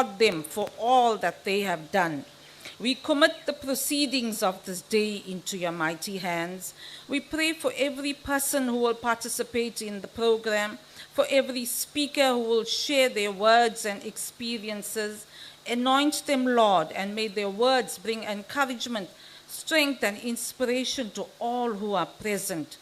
them for all that they have done. We commit the proceedings of this day into your mighty hands. We pray for every person who will participate in the program, for every speaker who will share their words and experiences. Anoint them, Lord, and may their words bring encouragement, strength, and inspiration to all who are present.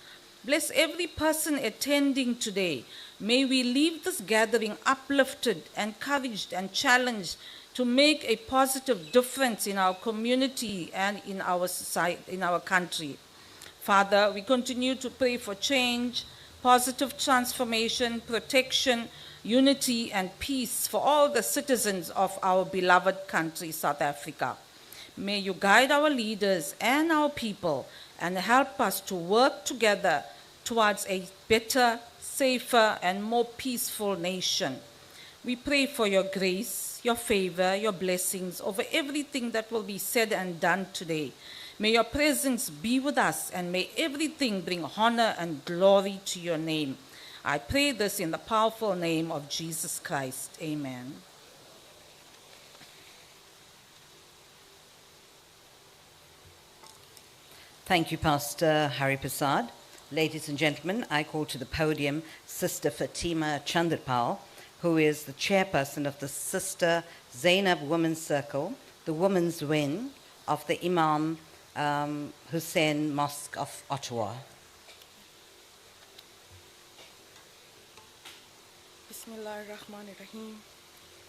Bless every person attending today. May we leave this gathering uplifted, encouraged, and challenged to make a positive difference in our community and in our society, in our country. Father, we continue to pray for change, positive transformation, protection, unity, and peace for all the citizens of our beloved country, South Africa. May you guide our leaders and our people and help us to work together towards a better, safer, and more peaceful nation. We pray for your grace, your favor, your blessings over everything that will be said and done today. May your presence be with us, and may everything bring honor and glory to your name. I pray this in the powerful name of Jesus Christ. Amen. Thank you, Pastor Hari Prasad. Ladies and gentlemen, I call to the podium Sister Fatima Chandrapal, who is the chairperson of the Sister Zainab Women's Circle, the women's wing of the Imam Hussein Mosque of Ottawa. Bismillahirrahmanirrahim.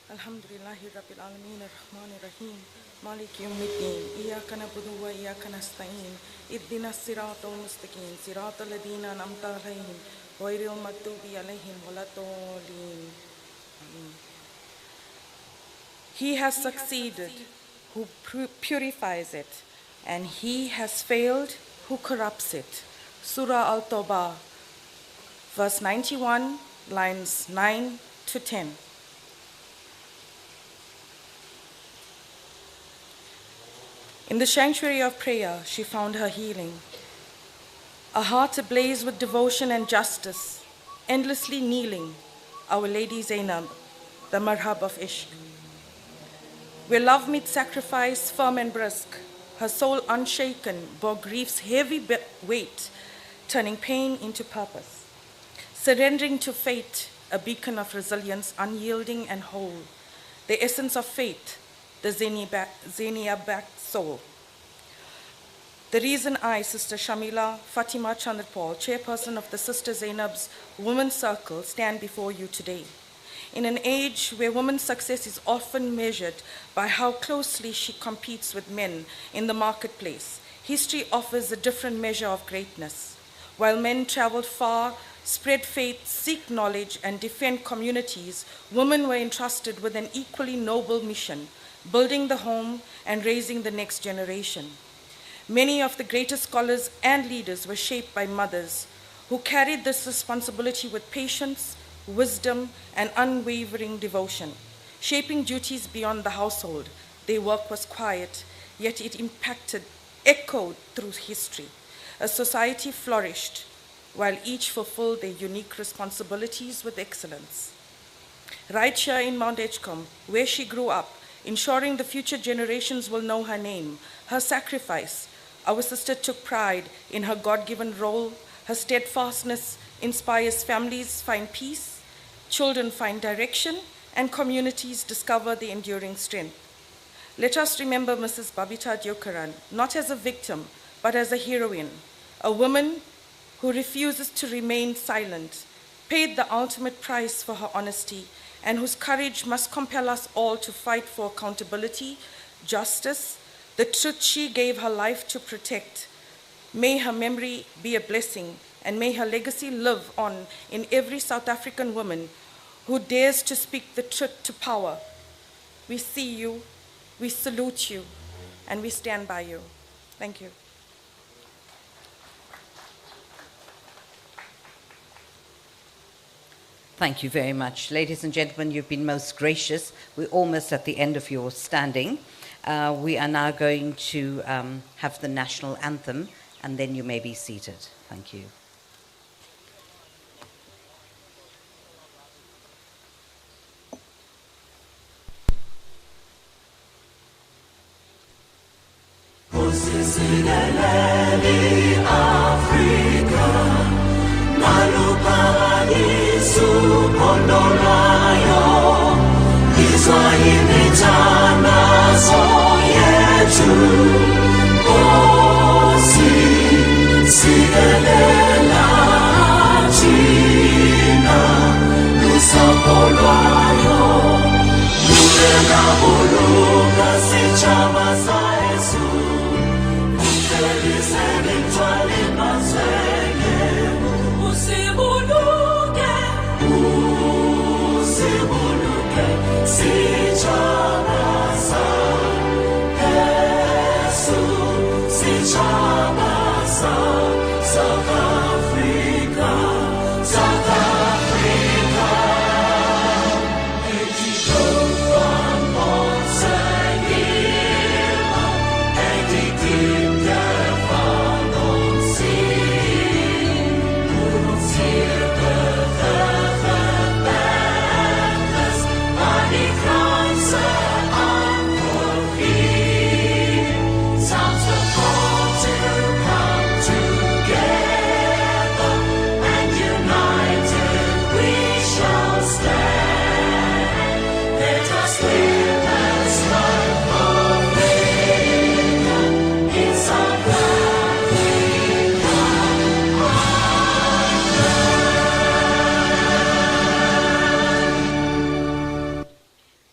Alhamdulillahi Rabbil Alameen Ar-Rahmanir-Rahim. Malik Yawmiddin. Iyyaka na'budu wa iyyaka nasta'in. Ihdinas siratal mustaqim. Siratal ladina an'amta 'alayhim. Ghayril maghdubi 'alayhim waladdallin. He has succeeded who purifies it, and he has failed who corrupts it. Surah Al-Tawbah, verse 91, lines 9 to 10. In the sanctuary of prayer, she found her healing. A heart ablaze with devotion and justice, endlessly kneeling, Our Lady Zainab, the Marhab of Ishq. Where love meets sacrifice, firm and brisk, her soul unshaken bore grief's heavy weight, turning pain into purpose. Surrendering to fate, a beacon of resilience, unyielding and whole, the essence of faith, the Zainab-backed soul. The reason I, Sister Shamila Fatima Chandrapal, chairperson of the Sister Zainab's Women's Circle, stand before you today. In an age where women's success is often measured by how closely she competes with men in the marketplace, history offers a different measure of greatness. While men traveled far, spread faith, seek knowledge, and defend communities, women were entrusted with an equally noble mission, building the home and raising the next generation. Many of the greatest scholars and leaders were shaped by mothers who carried this responsibility with patience, wisdom, and unwavering devotion. Shaping duties beyond the household, their work was quiet, yet it echoed through history. A society flourished while each fulfilled their unique responsibilities with excellence. Right here in Mount Edgecombe, where she grew up, ensuring the future generations will know her name, her sacrifice, our sister took pride in her God-given role. Her steadfastness inspires families find peace, children find direction, and communities discover the enduring strength. Let us remember Mrs. Babita Deokaran, not as a victim, but as a heroine, a woman who refuses to remain silent, paid the ultimate price for her honesty, and whose courage must compel us all to fight for accountability, justice, the truth she gave her life to protect. May her memory be a blessing, and may her legacy live on in every South African woman who dares to speak the truth to power. We see you, we salute you, and we stand by you. Thank you. Thank you very much. Ladies and gentlemen, you've been most gracious. We're almost at the end of your standing. We are now going to have the national anthem, and then you may be seated. Thank you.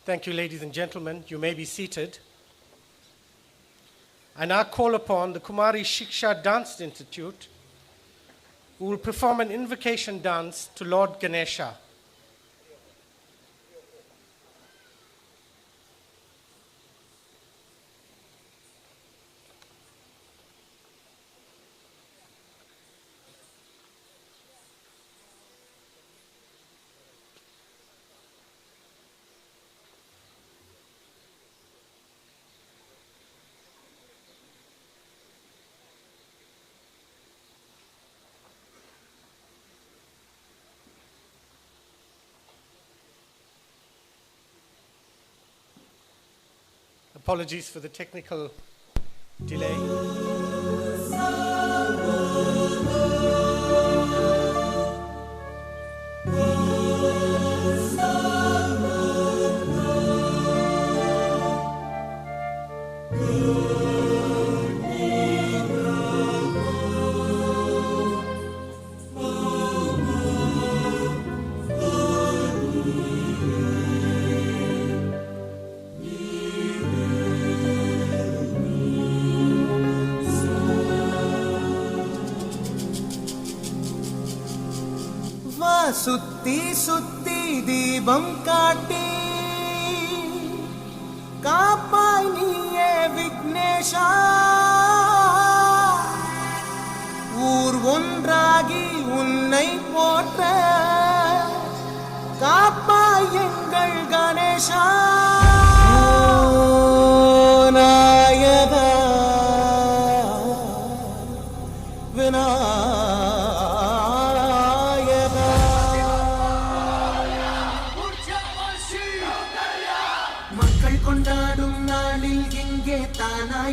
Thank you, ladies and gentlemen. You may be seated. I now call upon the Kumari Shiksha Dance Institute, who will perform an invocation dance to Lord Ganesha. Apologies for the technical delay. சுத்தி சுத்தி தீபம் காட்டி காப்பாய் நீயே விக்னேஷா ஊர் ஒன்றாகி உன்னை போற்ற காப்பாய் எங்கள் கணேஷா நாயகா வினா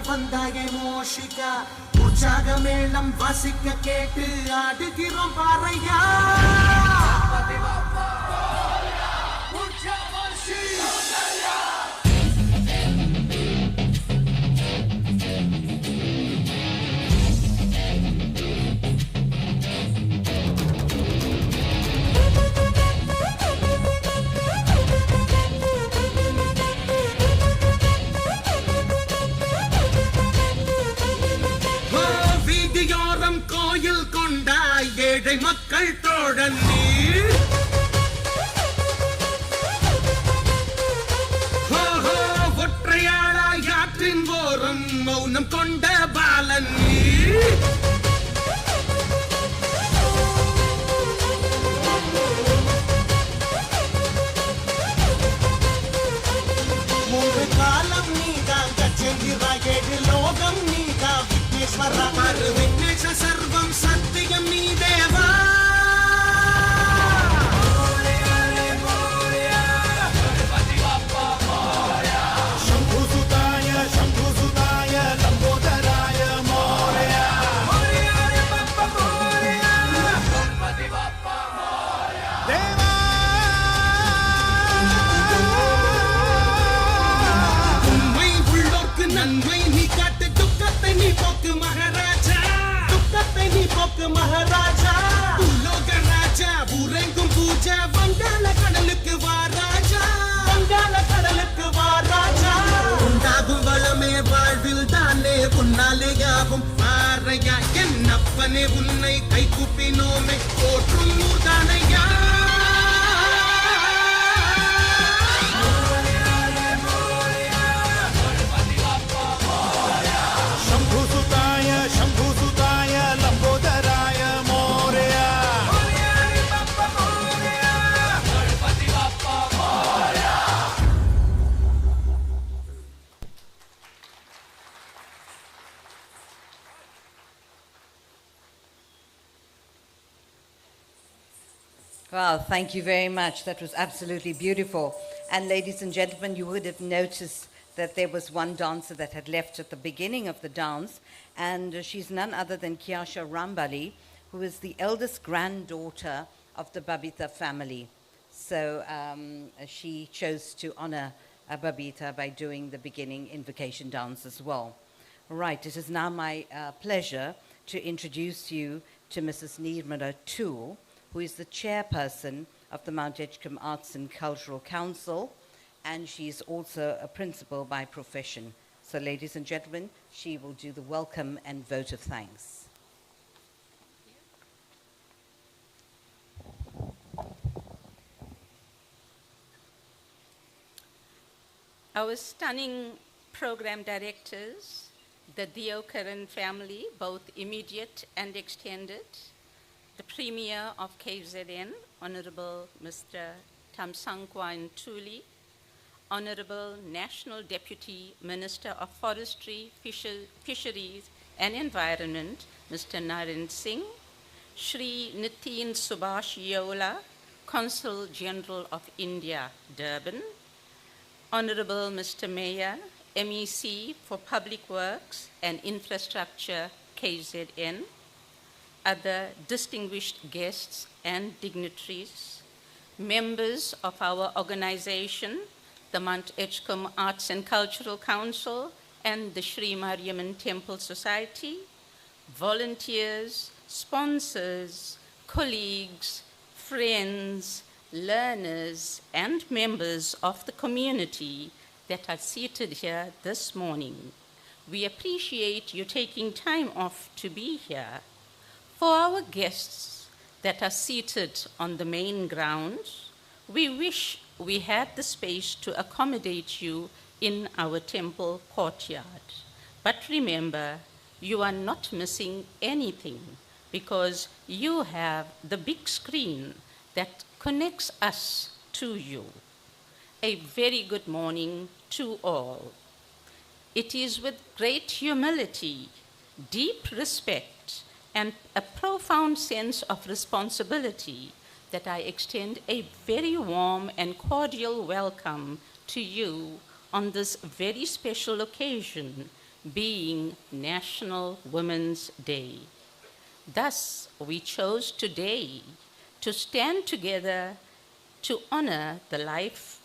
வந்தாயே மோஷிகா உற்சாக மேளம் வாசிக்க கேட்டு ஆடுகிறோம் பாறையா கோயில் கொண்டாய் ஏழை மக்கள் தோழன் நீ ஒற்றையாளாய் ஆற்றின் ஓரம் மௌனம் கொண்ட பாலன் நீ மூன்று காலம் நீதான் கச்செந்திராய் ஏழு லோகம் நீதா விக்னேஸ்வர மறு விக்னேஷ சர்வம் சத்தியம் நீ தேவா शंभुसुताय लंबोदरा அப்பனே உன்னை கைகூப்பினோமே போற்றும் ஊர்தானையா शंभुसुताय लंबोदराय Morya Well, thank you very much. That was absolutely beautiful. And ladies and gentlemen, you would have noticed that there was one dancer that had left at the beginning of the dance, and she's none other than Kiasha Rambali, who is the eldest granddaughter of the Babita family. So she chose to honor Babita by doing the beginning invocation dance as well. Right, it is now my pleasure to introduce you to Mrs. Nirmala Tool, who is the chairperson of the Mount Edgecombe Arts and Cultural Council, and she's also a principal by profession. So, ladies and gentlemen, she will do the welcome and vote of thanks. Our stunning program directors, the Deokaran family, both immediate and extended, the Premier of KZN, Honorable Mr. Tamsangkwan Tuli, Honorable National Deputy Minister of Forestry, Fisheries and Environment, Mr. Naren Singh, Shri Nitin Subhash Yola, Consul General of India, Durban, Honorable Mr. Mayor, MEC for Public Works and Infrastructure, KZN, other distinguished guests and dignitaries, members of our organization, the Mount Edgecombe Arts and Cultural Council and the Sri Mariamman Temple Society, volunteers, sponsors, colleagues, friends, learners, and members of the community that are seated here this morning. We appreciate you taking time off to be here. For our guests that are seated on the main grounds, we wish we had the space to accommodate you in our temple courtyard. But remember, you are not missing anything because you have the big screen that connects us to you. A very good morning to all. It is with great humility, deep respect, and a profound sense of responsibility that I extend a very warm and cordial welcome to you on this very special occasion, being National Women's Day. Thus, we chose today to stand together to honor the life,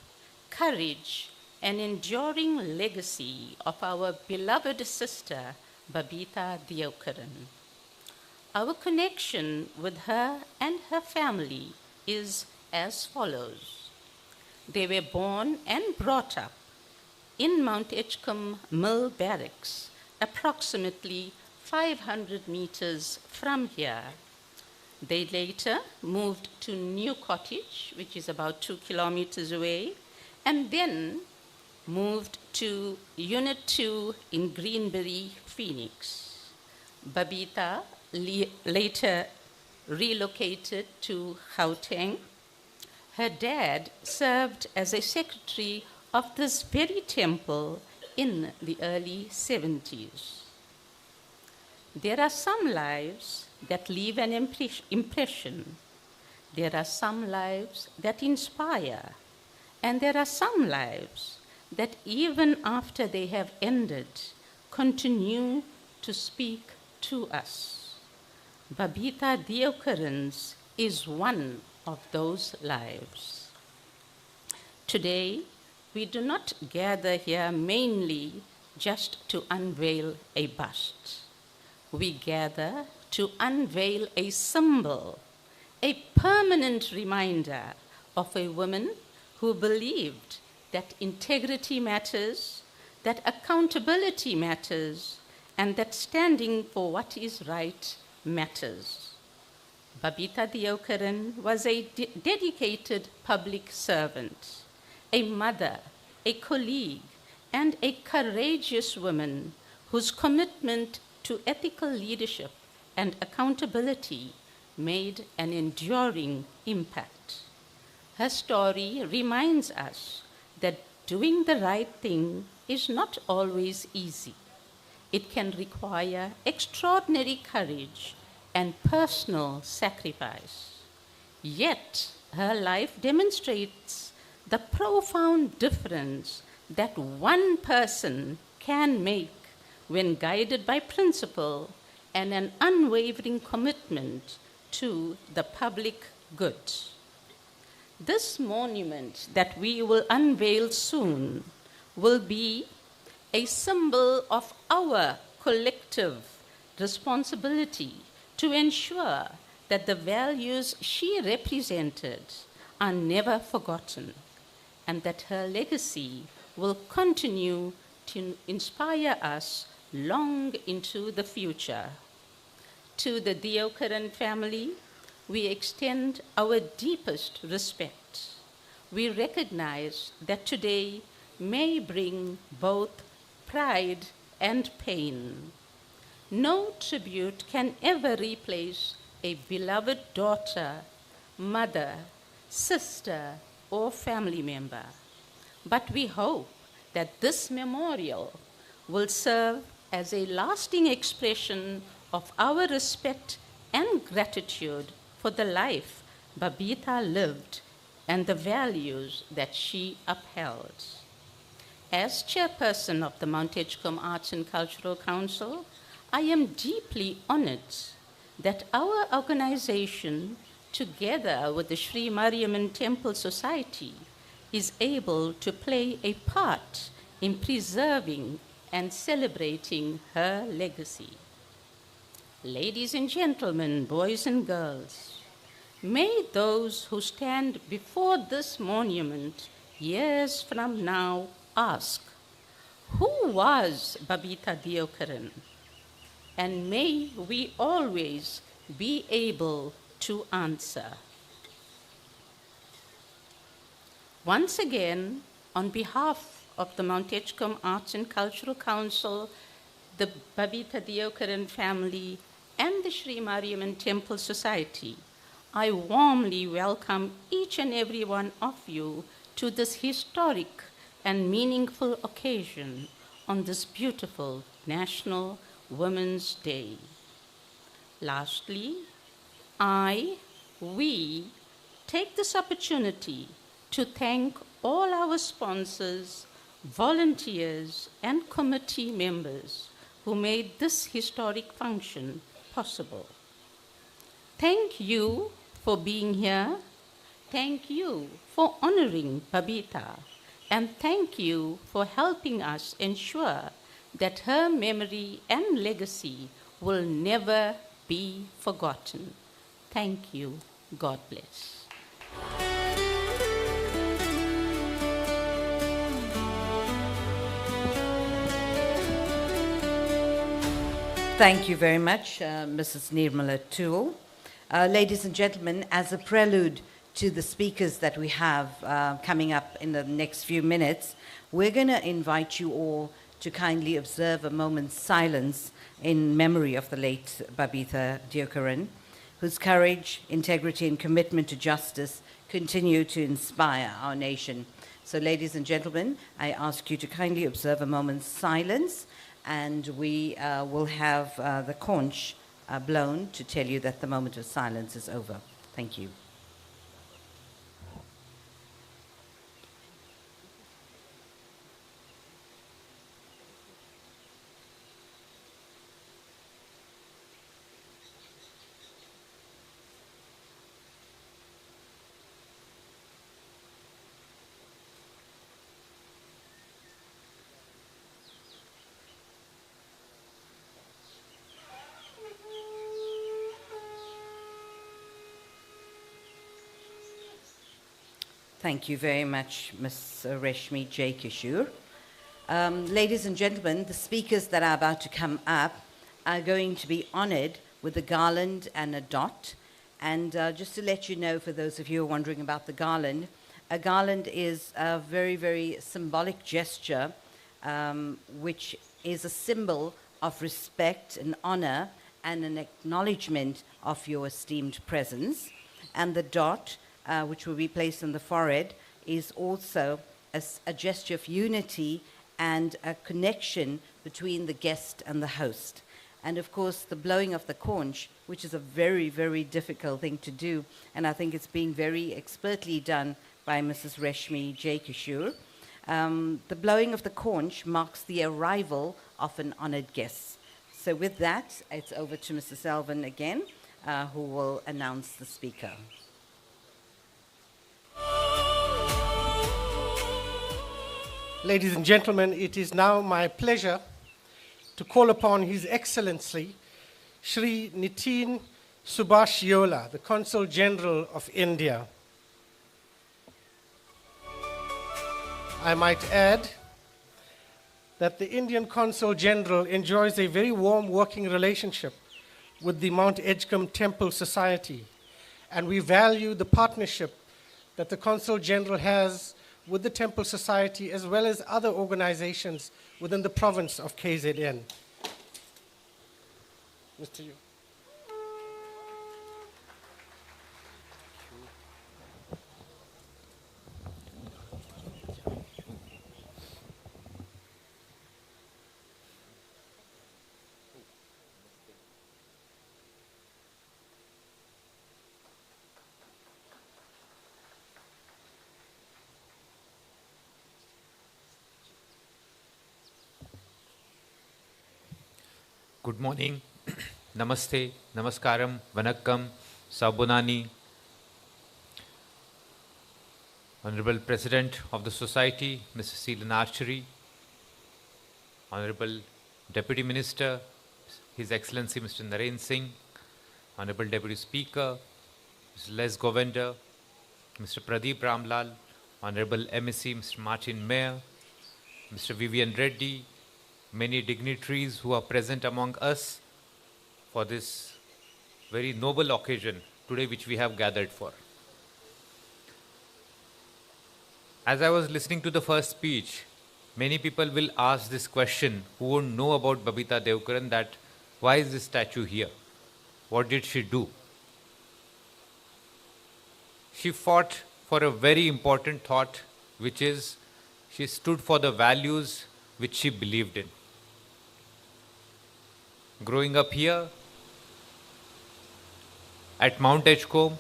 courage, and enduring legacy of our beloved sister, Babita Deokaran. Our connection with her and her family is as follows. They were born and brought up in Mount Edgecombe Mill Barracks, approximately 500 meters from here. They later moved to New Cottage, which is about 2 kilometers away, and then moved to Unit 2 in Greenbury, Phoenix. Babita later relocated to Gauteng. Her dad served as a secretary of this very temple in the early 70s. There are some lives that leave an impression. There are some lives that inspire. And there are some lives that even after they have ended, continue to speak to us. Babita Deokaran's is one of those lives. Today, we do not gather here mainly just to unveil a bust. We gather to unveil a symbol, a permanent reminder of a woman who believed that integrity matters, that accountability matters, and that standing for what is right matters. Babita Deokaran was a dedicated public servant, a mother, a colleague, and a courageous woman whose commitment to ethical leadership and accountability made an enduring impact. Her story reminds us that doing the right thing is not always easy. It can require extraordinary courage and personal sacrifice. Yet, her life demonstrates the profound difference that one person can make when guided by principle and an unwavering commitment to the public good. This monument that we will unveil soon will be a symbol of our collective responsibility to ensure that the values she represented are never forgotten and that her legacy will continue to inspire us long into the future. To the Deokaran family, we extend our deepest respect. We recognize that today may bring both pride and pain. No tribute can ever replace a beloved daughter, mother, sister, or family member. But we hope that this memorial will serve as a lasting expression of our respect and gratitude for the life Babita lived and the values that she upheld. As chairperson of the Mount Edgecombe Arts and Cultural Council, I am deeply honored that our organization, together with the Sri Mariamman Temple Society, is able to play a part in preserving and celebrating her legacy. Ladies and gentlemen, boys and girls, may those who stand before this monument years from now ask, who was Babita Deokaran? And may we always be able to answer. Once again, on behalf of the Mount Edgecombe Arts and Cultural Council, the Babita Deokaran family, and the Sri Mariamman Temple Society, I warmly welcome each and every one of you to this historic and meaningful occasion on this beautiful National Women's Day. Lastly, we take this opportunity to thank all our sponsors, volunteers, and committee members who made this historic function possible. Thank you for being here. Thank you for honoring Babita. And thank you for helping us ensure that her memory and legacy will never be forgotten. Thank you. God bless. Thank you very much, Mrs. Nirmala Tool. Ladies and gentlemen, as a prelude to the speakers that we have coming up in the next few minutes, we're going to invite you all to kindly observe a moment's silence in memory of the late Babita Deokaran, whose courage, integrity, and commitment to justice continue to inspire our nation. So, ladies and gentlemen, I ask you to kindly observe a moment's silence, and we will have the conch blown to tell you that the moment of silence is over. Thank you. Thank you very much, Ms. Reshmi J. Kishore. Ladies and gentlemen, the speakers that are about to come up are going to be honored with a garland and a dot. And just to let you know, for those of you who are wondering about the garland, a garland is a very, very symbolic gesture which is a symbol of respect and honor and an acknowledgement of your esteemed presence. And the dot, which will be placed on the forehead, is also a gesture of unity and a connection between the guest and the host. And of course, the blowing of the conch, which is a very, very difficult thing to do, and I think it's being very expertly done by Mrs. Reshmi J. Kishore. The blowing of the conch marks the arrival of an honored guest. So with that, it's over to Mr. Selvin again, who will announce the speaker. Ladies and gentlemen, it is now my pleasure to call upon His Excellency Shri Nitin Subhash Yola, the Consul General of India. I might add that the Indian Consul General enjoys a very warm working relationship with the Mount Edgecombe Temple Society, and we value the partnership that the Consul General has with the Temple Society as well as other organizations within the province of KZN. Mr. Yu. Good morning, namaste, namaskaram, vanakkam, sabunani. Honorable President of the Society, Mr. Seelan Archery, Honorable Deputy Minister, His Excellency Mr. Naren Singh, Honorable Deputy Speaker, Mr. Les Govender, Mr. Pradeep Ramlal, Honorable MEC Mr. Martin Mayor, Mr. Vivian Reddy, many dignitaries who are present among us for this very noble occasion today which we have gathered for. As I was listening to the first speech, many people will ask this question who won't know about Babita Deokaran, that why is this statue here? What did she do? She fought for a very important thought, which is she stood for the values which she believed in. Growing up here at Mount Edgecombe,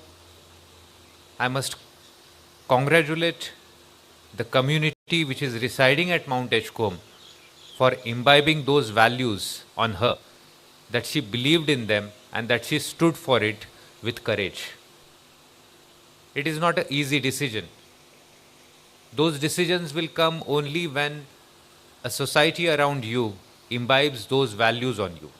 I must congratulate the community which is residing at Mount Edgecombe for imbibing those values on her, that she believed in them and that she stood for it with courage. It is not an easy decision. Those decisions will come only when a society around you imbibes those values on you.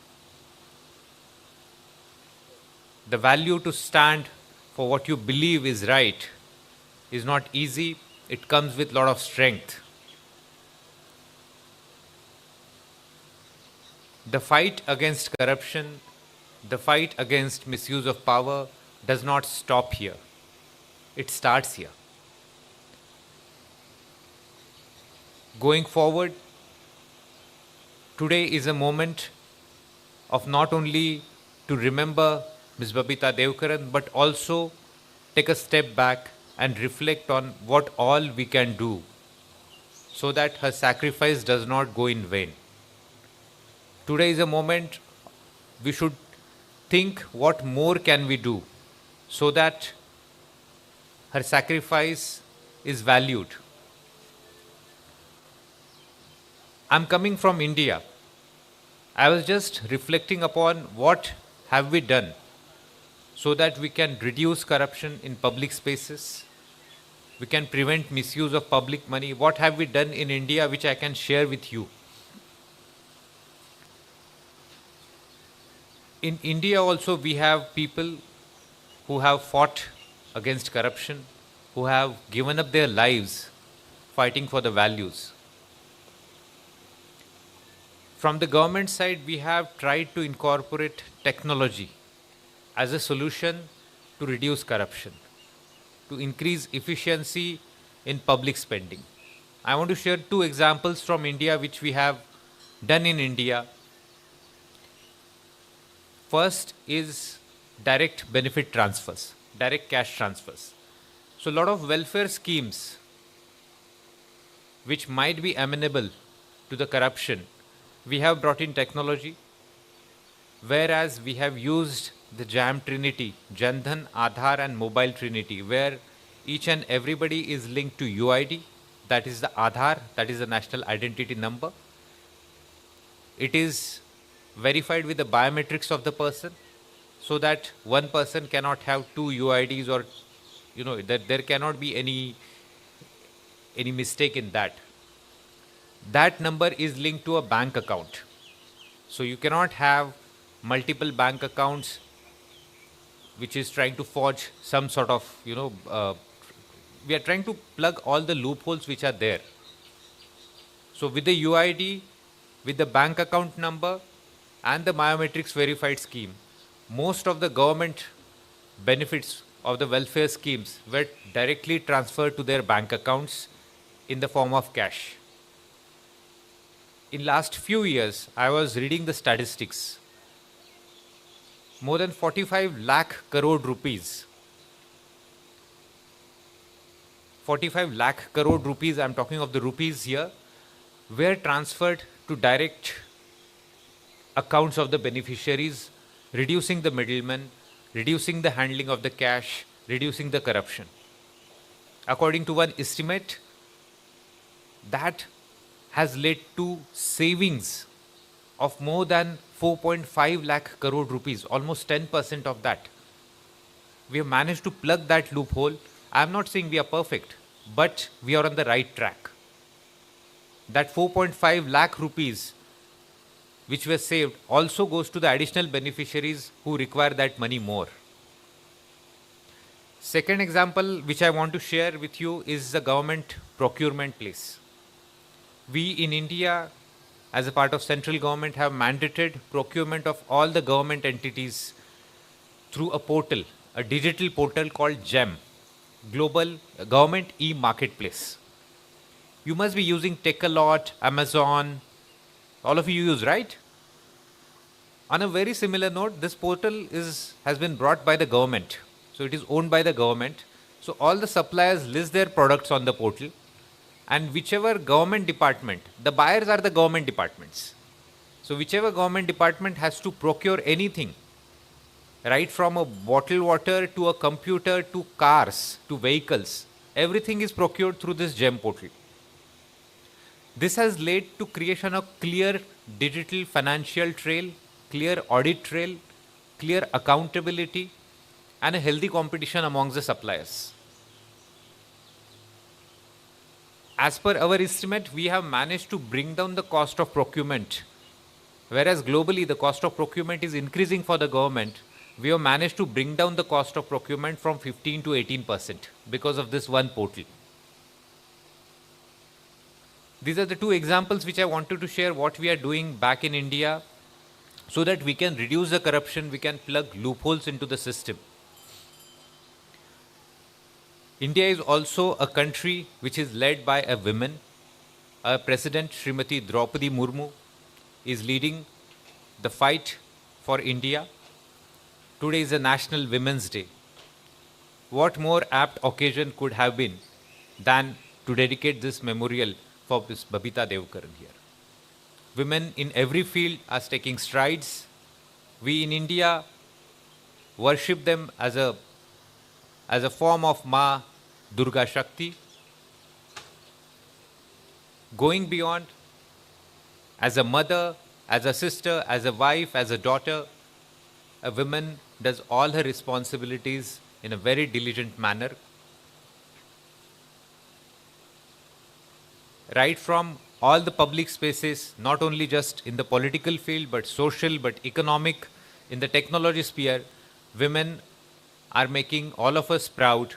The value to stand for what you believe is right is not easy. It comes with a lot of strength. The fight against corruption, the fight against misuse of power does not stop here. It starts here. Going forward, today is a moment of not only to remember Ms. Babita Deokaran, but also take a step back and reflect on what all we can do so that her sacrifice does not go in vain. Today is a moment we should think what more can we do so that her sacrifice is valued. I'm coming from India. I was just reflecting upon what have we done so that we can reduce corruption in public spaces. We can prevent misuse of public money. What have we done in India which I can share with you? In India also we have people who have fought against corruption, who have given up their lives fighting for the values. From the government side, we have tried to incorporate technology as a solution to reduce corruption, to increase efficiency in public spending. I want to share two examples from India which we have done in India. First is direct benefit transfers, direct cash transfers. So a lot of welfare schemes which might be amenable to the corruption, we have brought in technology, whereas we have used the JAM Trinity, Jan Dhan, Aadhaar and Mobile Trinity, where each and everybody is linked to UID, that is the Aadhaar, that is the national identity number. It is verified with the biometrics of the person, so that one person cannot have two UIDs, or that there cannot be any mistake in that. That number is linked to a bank account. So you cannot have multiple bank accounts which is trying to forge some sort of, we are trying to plug all the loopholes which are there. So with the UID, with the bank account number and the biometrics verified scheme, most of the government benefits of the welfare schemes were directly transferred to their bank accounts in the form of cash. In last few years, I was reading the statistics. More than 45 lakh crore rupees. 45 lakh crore rupees, I'm talking of the rupees here, were transferred to direct accounts of the beneficiaries, reducing the middlemen, reducing the handling of the cash, reducing the corruption. According to one estimate, that has led to savings of more than 4.5 lakh crore rupees, almost 10% of that. We have managed to plug that loophole. I am not saying we are perfect, but we are on the right track. That 4.5 lakh rupees which were saved also goes to the additional beneficiaries who require that money more. Second example which I want to share with you is the government procurement place. We in India, as a part of central government, have mandated procurement of all the government entities through a portal, a digital portal called GEM, Global Government E-Marketplace. You must be using Takealot, Amazon, all of you use, right? On a very similar note, this portal has been brought by the government. So it is owned by the government. So all the suppliers list their products on the portal, and whichever government department, the buyers are the government departments. So whichever government department has to procure anything, right from a bottled water to a computer to cars to vehicles, everything is procured through this GEM portal. This has led to creation of clear digital financial trail, clear audit trail, clear accountability, and a healthy competition amongst the suppliers. As per our estimate, we have managed to bring down the cost of procurement. Whereas globally the cost of procurement is increasing for the government, we have managed to bring down the cost of procurement from 15 to 18% because of this one portal. These are the two examples which I wanted to share what we are doing back in India so that we can reduce the corruption, we can plug loopholes into the system. India is also a country which is led by a woman. Our President, Srimati Draupadi Murmu, is leading the fight for India. Today is a National Women's Day. What more apt occasion could have been than to dedicate this memorial for Ms. Babita Deokaran here. Women in every field are taking strides. We in India worship them as a form of Ma Durga Shakti. Going beyond, as a mother, as a sister, as a wife, as a daughter, a woman does all her responsibilities in a very diligent manner. Right from all the public spaces, not only just in the political field, but social, but economic, in the technology sphere, women are making all of us proud.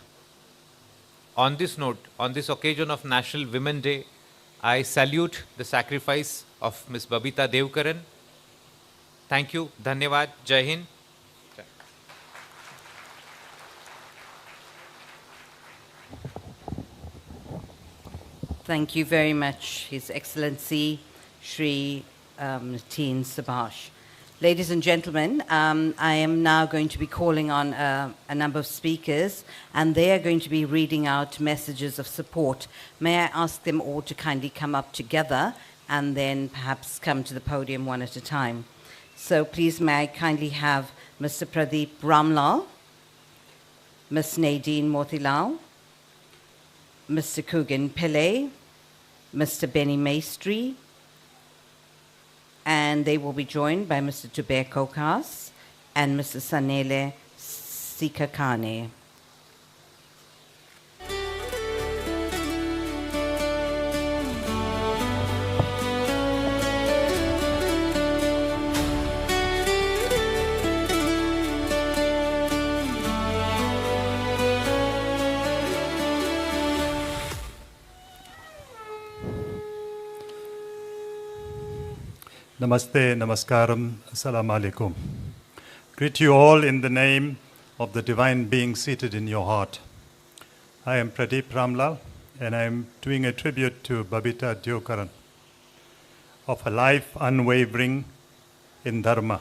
On this note, on this occasion of National Women's Day, I salute the sacrifice of Ms. Babita Deokaran. Thank you. Dhanyavad. Jai Hind. Thank you very much, His Excellency Shri Teen Subhash. Ladies and gentlemen, I am now going to be calling on a number of speakers, and they are going to be reading out messages of support. May I ask them all to kindly come up together and then perhaps come to the podium one at a time. So please may I kindly have Mr. Pradeep Ramlal, Ms. Nadine Motilal, Mr. Kugan Pillay, Mr. Benny Maestri, and they will be joined by Mr. Tuber Kokas and Mr. Sanele Sikakane. Namaste, Namaskaram, Assalamu alaikum. Greet you all in the name of the divine being seated in your heart. I am Pradeep Ramlal, and I am doing a tribute to Babita Deokaran of a life unwavering in Dharma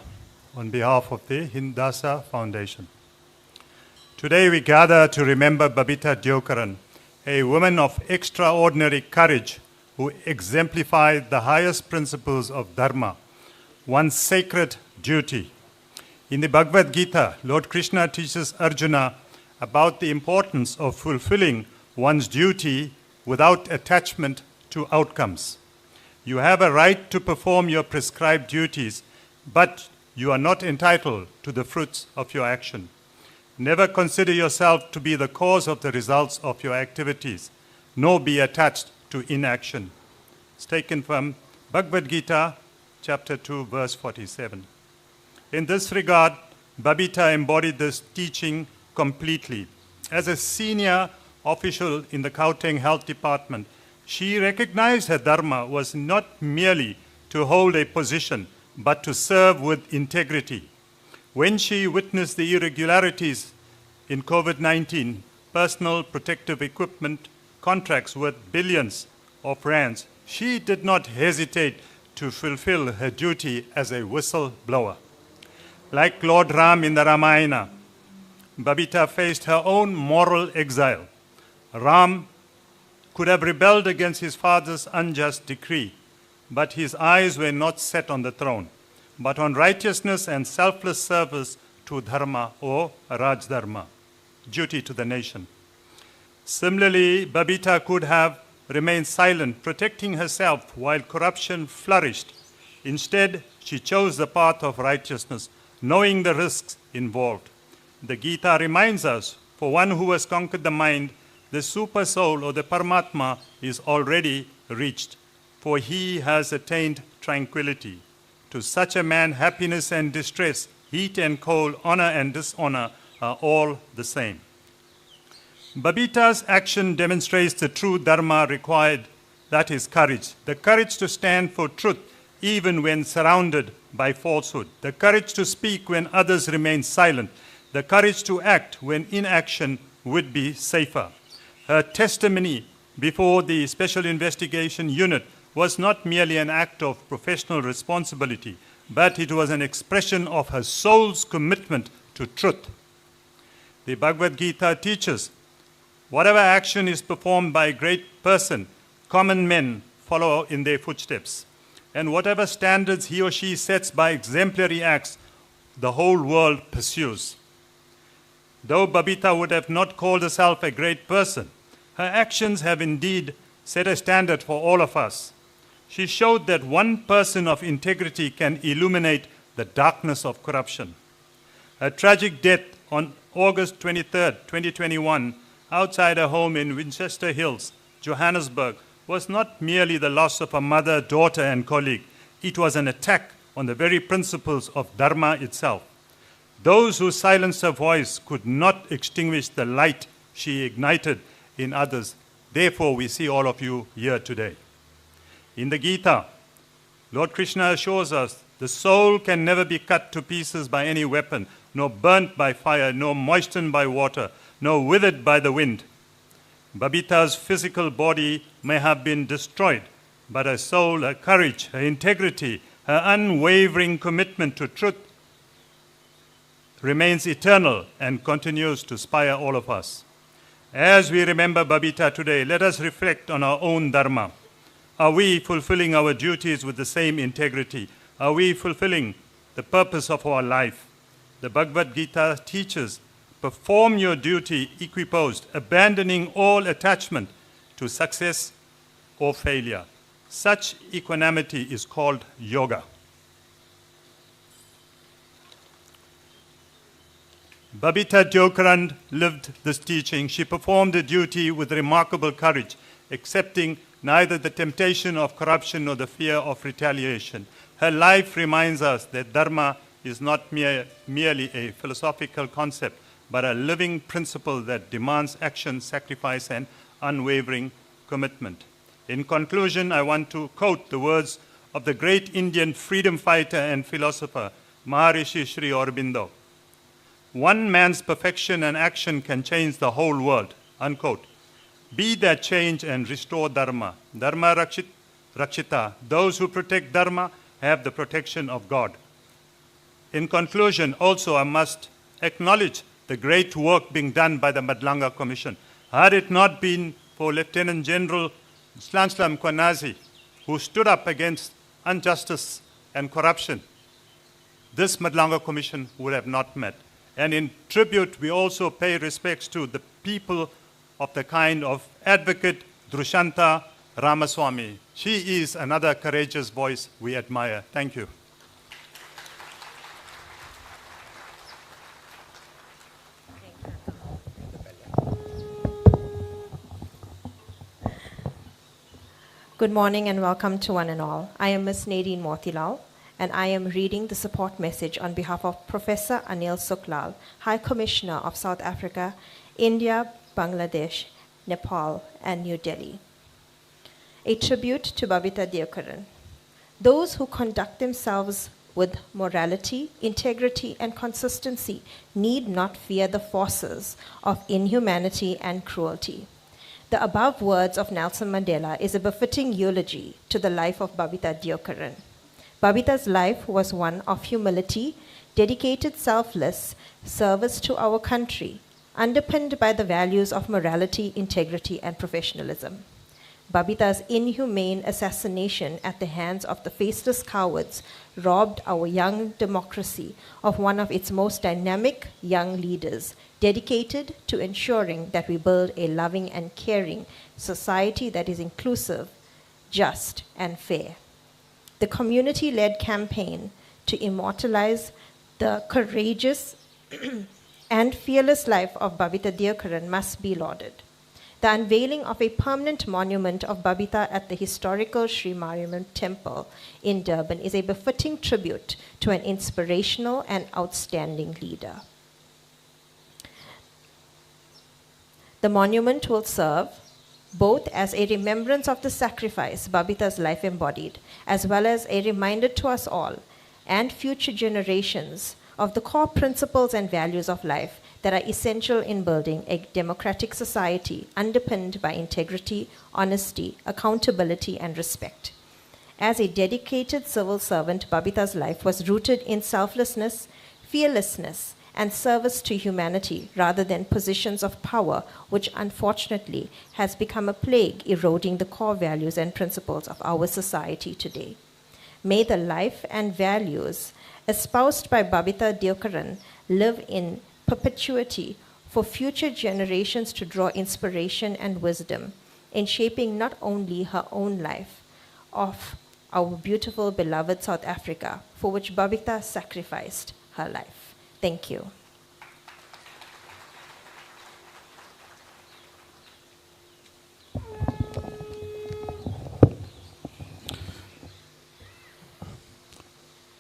on behalf of the Hindasa Foundation. Today we gather to remember Babita Deokaran, a woman of extraordinary courage who exemplified the highest principles of Dharma, one's sacred duty. In the Bhagavad Gita, Lord Krishna teaches Arjuna about the importance of fulfilling one's duty without attachment to outcomes. You have a right to perform your prescribed duties, but you are not entitled to the fruits of your action. Never consider yourself to be the cause of the results of your activities, nor be attached to inaction. It's taken from Bhagavad Gita, chapter 2, verse 47. In this regard, Babita embodied this teaching completely. As a senior official in the Gauteng Health Department, she recognized her dharma was not merely to hold a position, but to serve with integrity. When she witnessed the irregularities in COVID-19, personal protective equipment contracts worth billions of rands, she did not hesitate to fulfill her duty as a whistleblower. Like Lord Ram in the Ramayana, Babita faced her own moral exile. Ram could have rebelled against his father's unjust decree, but his eyes were not set on the throne, but on righteousness and selfless service to dharma or Raj Dharma, duty to the nation. Similarly, Babita could have remained silent, protecting herself while corruption flourished. Instead, she chose the path of righteousness, knowing the risks involved. The Gita reminds us, for one who has conquered the mind, the super soul or the Paramatma is already reached, for he has attained tranquility. To such a man, happiness and distress, heat and cold, honor and dishonor are all the same. Babita's action demonstrates the true dharma required, that is courage. The courage to stand for truth even when surrounded by falsehood. The courage to speak when others remain silent. The courage to act when inaction would be safer. Her testimony before the Special Investigation Unit was not merely an act of professional responsibility, but it was an expression of her soul's commitment to truth. The Bhagavad Gita teaches, whatever action is performed by a great person, common men follow in their footsteps. And whatever standards he or she sets by exemplary acts, the whole world pursues. Though Babita would have not called herself a great person, her actions have indeed set a standard for all of us. She showed that one person of integrity can illuminate the darkness of corruption. Her tragic death on August 23, 2021, outside her home in Winchester Hills, Johannesburg, was not merely the loss of a mother, daughter, and colleague. It was an attack on the very principles of Dharma itself. Those who silenced her voice could not extinguish the light she ignited in others. Therefore, we see all of you here today. In the Gita, Lord Krishna assures us the soul can never be cut to pieces by any weapon, nor burnt by fire, nor moistened by water, nor withered by the wind. Babita's physical body may have been destroyed, but her soul, her courage, her integrity, her unwavering commitment to truth remains eternal and continues to inspire all of us. As we remember Babita today, let us reflect on our own dharma. Are we fulfilling our duties with the same integrity? Are we fulfilling the purpose of our life? The Bhagavad Gita teaches, perform your duty equiposed, abandoning all attachment to success or failure. Such equanimity is called yoga. Babita Deokaran lived this teaching. She performed her duty with remarkable courage, accepting neither the temptation of corruption nor the fear of retaliation. Her life reminds us that dharma is not merely a philosophical concept, but a living principle that demands action, sacrifice, and unwavering commitment. In conclusion, I want to quote the words of the great Indian freedom fighter and philosopher, Maharishi Sri Aurobindo. One man's perfection and action can change the whole world, unquote. Be that change and restore dharma. Dharma rakshita. Those who protect dharma have the protection of God. In conclusion, also I must acknowledge the great work being done by the Madlanga Commission. Had it not been for Lieutenant General Slanslam Kwanazi, who stood up against injustice and corruption, this Madlanga Commission would have not met. And in tribute, we also pay respects to the people of the kind of Advocate Drushanta Ramaswamy. She is another courageous voice we admire. Thank you. Good morning and welcome to one and all. I am Ms. Nadine Motilal, and I am reading the support message on behalf of Professor Anil Suklal, High Commissioner of South Africa, India, Bangladesh, Nepal, and New Delhi. A tribute to Babita Deokaran. Those who conduct themselves with morality, integrity, and consistency need not fear the forces of inhumanity and cruelty. The above words of Nelson Mandela is a befitting eulogy to the life of Babita Deokaran. Babita's life was one of humility, dedicated selfless service to our country, underpinned by the values of morality, integrity, and professionalism. Babita's inhumane assassination at the hands of the faceless cowards robbed our young democracy of one of its most dynamic young leaders, dedicated to ensuring that we build a loving and caring society that is inclusive, just, and fair. The community-led campaign to immortalize the courageous and fearless life of Babita Deokaran must be lauded. The unveiling of a permanent monument of Babita at the historical Sri Mariamman Temple in Durban is a befitting tribute to an inspirational and outstanding leader. The monument will serve both as a remembrance of the sacrifice Babita's life embodied, as well as a reminder to us all and future generations of the core principles and values of life that are essential in building a democratic society underpinned by integrity, honesty, accountability, and respect. As a dedicated civil servant, Babita's life was rooted in selflessness, fearlessness, and service to humanity rather than positions of power, which unfortunately has become a plague eroding the core values and principles of our society today. May the life and values espoused by Babita Deokaran live in perpetuity for future generations to draw inspiration and wisdom in shaping not only her own life, of our beautiful, beloved South Africa, for which Babita sacrificed her life. Thank you.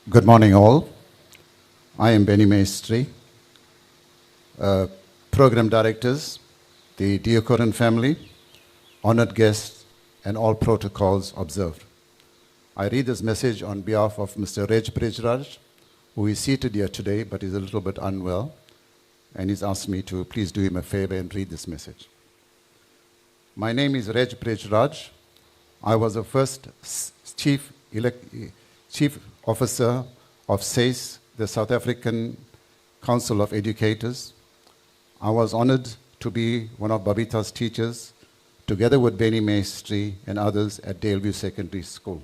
Good morning, all. I am Benny Maestri. Program directors, the Deokaran family, honored guests, and all protocols observed. I read this message on behalf of Mr. Reg Brijraj, who is seated here today but is a little bit unwell, and he's asked me to please do him a favor and read this message. My name is Reg Brijraj. I was the first chief officer of SACE, the South African Council of Educators. I was honored to be one of Babita's teachers, together with Benny Maestri and others at Daleview Secondary School.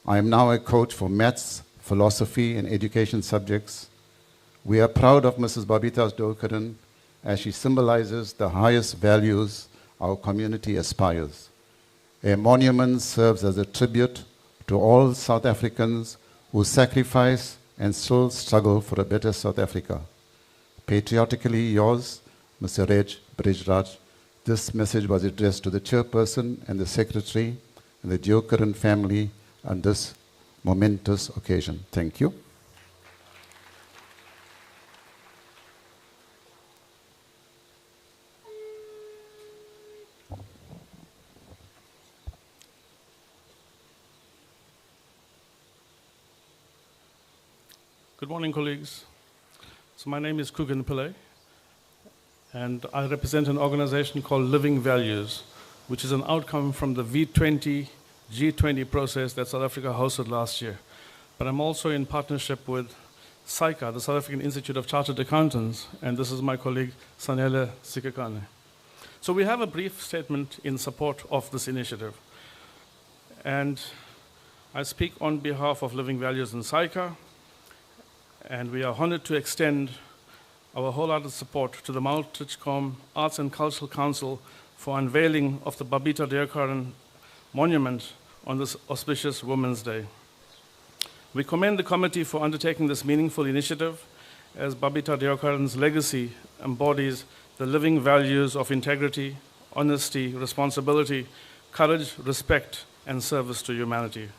I am now a coach for maths, philosophy, and education subjects. We are proud of Mrs. Babita Deokaran as she symbolizes the highest values our community aspires. A monument serves as a tribute to all South Africans who sacrifice and still struggle for a better South Africa. Patriotically yours, Mr. Reg Brijraj. This message was addressed to the chairperson and the secretary and the Deokaran family on this momentous occasion. Thank you. Good morning, colleagues. So my name is Kugan Pillay, and I represent an organization called Living Values, which is an outcome from the V20, G20 process that South Africa hosted last year. But I'm also in partnership with SAICA, the South African Institute of Chartered Accountants, and this is my colleague, Sanele Sikakane. So we have a brief statement in support of this initiative. And I speak on behalf of Living Values and SAICA, and we are honored to extend our wholehearted support to the Mount Edgecombe Arts and Cultural Council for unveiling of the Babita Deokaran monument on this auspicious Women's Day. We commend the committee for undertaking this meaningful initiative, as Babita Deokaran's legacy embodies the living values of integrity, honesty, responsibility, courage, respect, and service to humanity.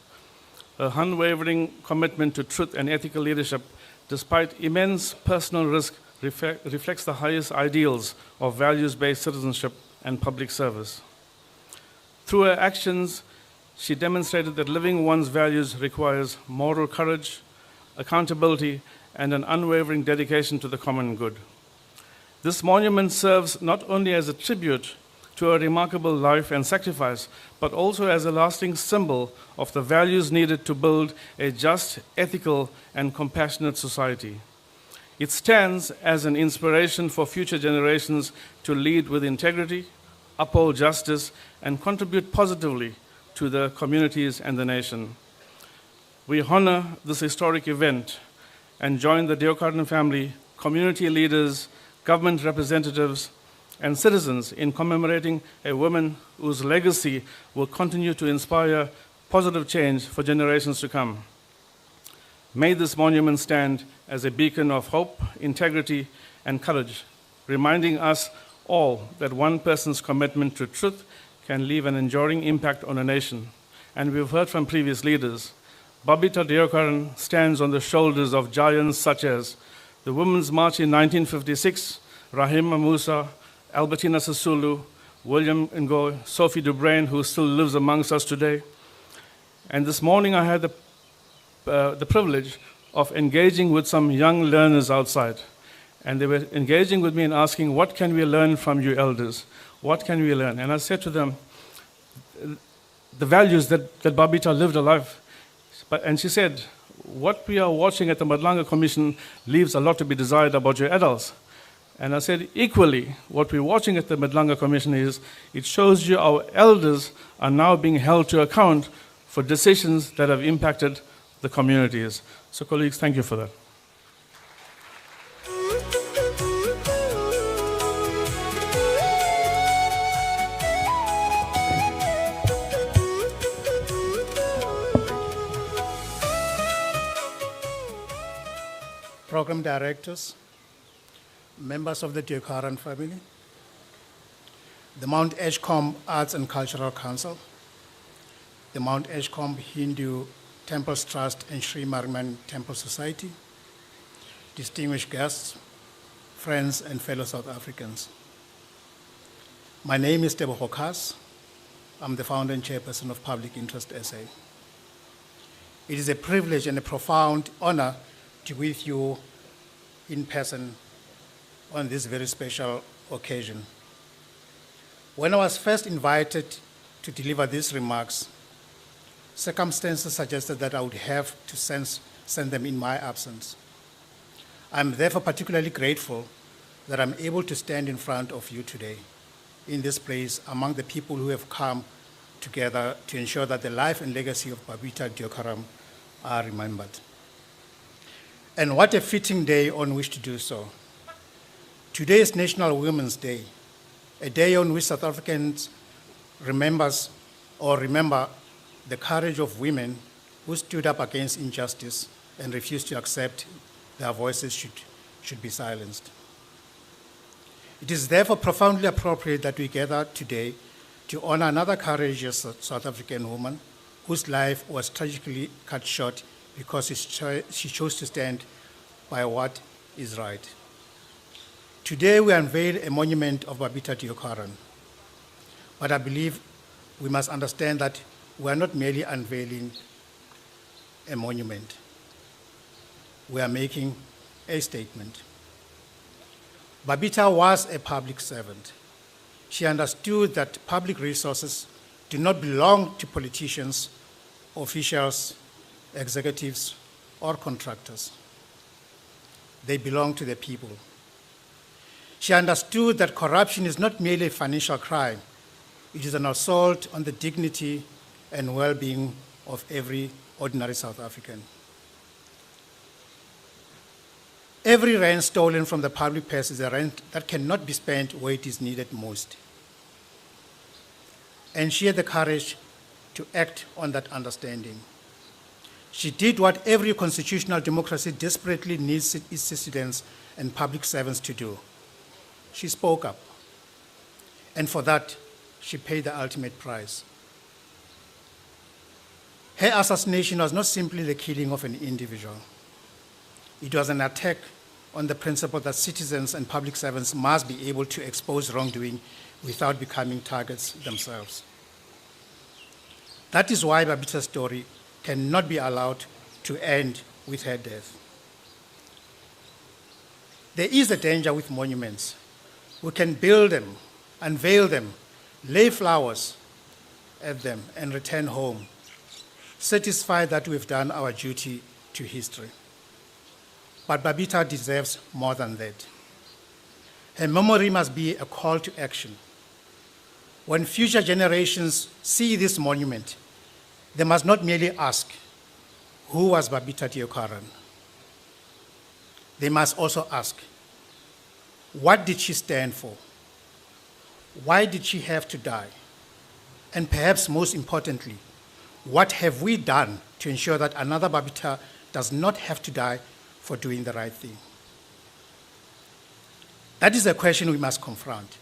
Her unwavering commitment to truth and ethical leadership, despite immense personal risk, reflects the highest ideals of values-based citizenship and public service. Through her actions, she demonstrated that living one's values requires moral courage, accountability, and an unwavering dedication to the common good. This monument serves not only as a tribute to her remarkable life and sacrifice, but also as a lasting symbol of the values needed to build a just, ethical, and compassionate society. It stands as an inspiration for future generations to lead with integrity, uphold justice, and contribute positively to the communities and the nation. We honor this historic event and join the Deokaran family, community leaders, government representatives, and citizens in commemorating a woman whose legacy will continue to inspire positive change for generations to come. May this monument stand as a beacon of hope, integrity, and courage, reminding us all that one person's commitment to truth can leave an enduring impact on a nation. And we've heard from previous leaders, Babita Deokaran stands on the shoulders of giants such as the Women's March in 1956, Rahima Musa, Albertina Sisulu, William Ngo, Sophie Dubrain, who still lives amongst us today. And this morning I had the privilege of engaging with some young learners outside. And they were engaging with me and asking, what can we learn from you elders? What can we learn? And I said to them, the values that Babita lived a life. And she said, what we are watching at the Madlanga Commission leaves a lot to be desired about your adults. And I said, equally, what we're watching at the Madlanga Commission is, it shows you our elders are now being held to account for decisions that have impacted the communities. So colleagues, thank you for that. Program directors, members of the Deokaran family, the Mount Edgecombe Arts and Cultural Council, the Mount Edgecombe Hindu Temples Trust and Sri Marman Temple Society, distinguished guests, friends, and fellow South Africans. My name is Teboho Khas. I'm the founder and chairperson of Public Interest SA. It is a privilege and a profound honor to be with you in person on this very special occasion. When I was first invited to deliver these remarks, circumstances suggested that I would have to send them in my absence. I'm therefore particularly grateful that I'm able to stand in front of you today, in this place, among the people who have come together to ensure that the life and legacy of Babita Deokaran are remembered. And what a fitting day on which to do so. Today is National Women's Day, a day on which South Africans remember the courage of women who stood up against injustice and refused to accept their voices should be silenced. It is therefore profoundly appropriate that we gather today to honor another courageous South African woman whose life was tragically cut short because she chose to stand by what is right. Today we unveil a monument of Babita Deokaran, but I believe we must understand that we are not merely unveiling a monument. We are making a statement. Babita was a public servant. She understood that public resources do not belong to politicians, officials, executives, or contractors. They belong to the people. She understood that corruption is not merely a financial crime. It is an assault on the dignity and well-being of every ordinary South African. Every rand stolen from the public purse is a rand that cannot be spent where it is needed most. And she had the courage to act on that understanding. She did what every constitutional democracy desperately needs its citizens and public servants to do. She spoke up. And for that, she paid the ultimate price. Her assassination was not simply the killing of an individual. It was an attack on the principle that citizens and public servants must be able to expose wrongdoing without becoming targets themselves. That is why Babita's story cannot be allowed to end with her death. There is a danger with monuments. We can build them, unveil them, lay flowers at them, and return home, satisfied that we've done our duty to history. But Babita deserves more than that. Her memory must be a call to action. When future generations see this monument, they must not merely ask, who was Babita Deokaran? They must also ask, what did she stand for? Why did she have to die? And perhaps most importantly, what have we done to ensure that another Babita does not have to die for doing the right thing? That is a question we must confront.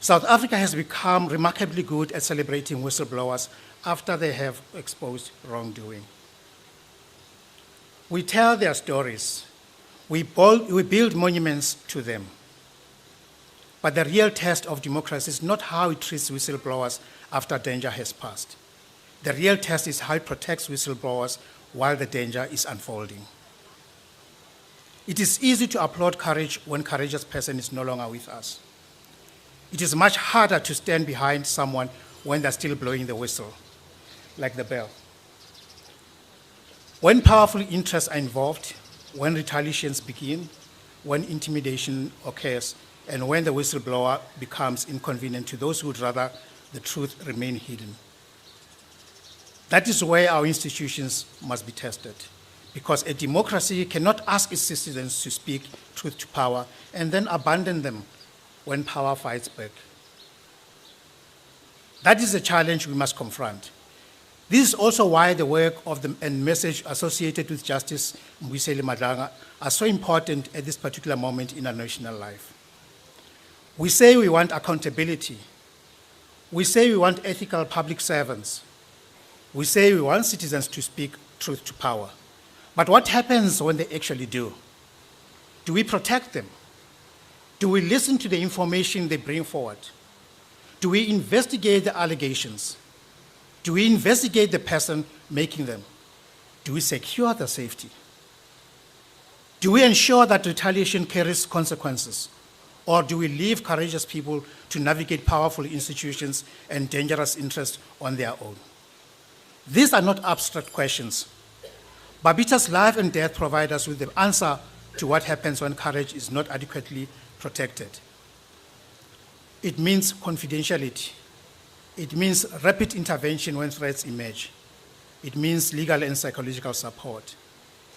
South Africa has become remarkably good at celebrating whistleblowers after they have exposed wrongdoing. We tell their stories. We build monuments to them. But the real test of democracy is not how it treats whistleblowers after danger has passed. The real test is how it protects whistleblowers while the danger is unfolding. It is easy to applaud courage when a courageous person is no longer with us. It is much harder to stand behind someone when they're still blowing the whistle, like the bell. When powerful interests are involved, when retaliations begin, when intimidation occurs, and when the whistleblower becomes inconvenient to those who would rather the truth remain hidden. That is where our institutions must be tested, because a democracy cannot ask its citizens to speak truth to power and then abandon them when power fights back. That is a challenge we must confront. This is also why the work of and message associated with Justice Mbuyiseni Madlanga are so important at this particular moment in our national life. We say we want accountability. We say we want ethical public servants. We say we want citizens to speak truth to power. But what happens when they actually do? Do we protect them? Do we listen to the information they bring forward? Do we investigate the allegations? Do we investigate the person making them? Do we secure the safety? Do we ensure that retaliation carries consequences? Or do we leave courageous people to navigate powerful institutions and dangerous interests on their own? These are not abstract questions. Babita's life and death provide us with the answer to what happens when courage is not adequately protected. It means confidentiality. It means rapid intervention when threats emerge. It means legal and psychological support.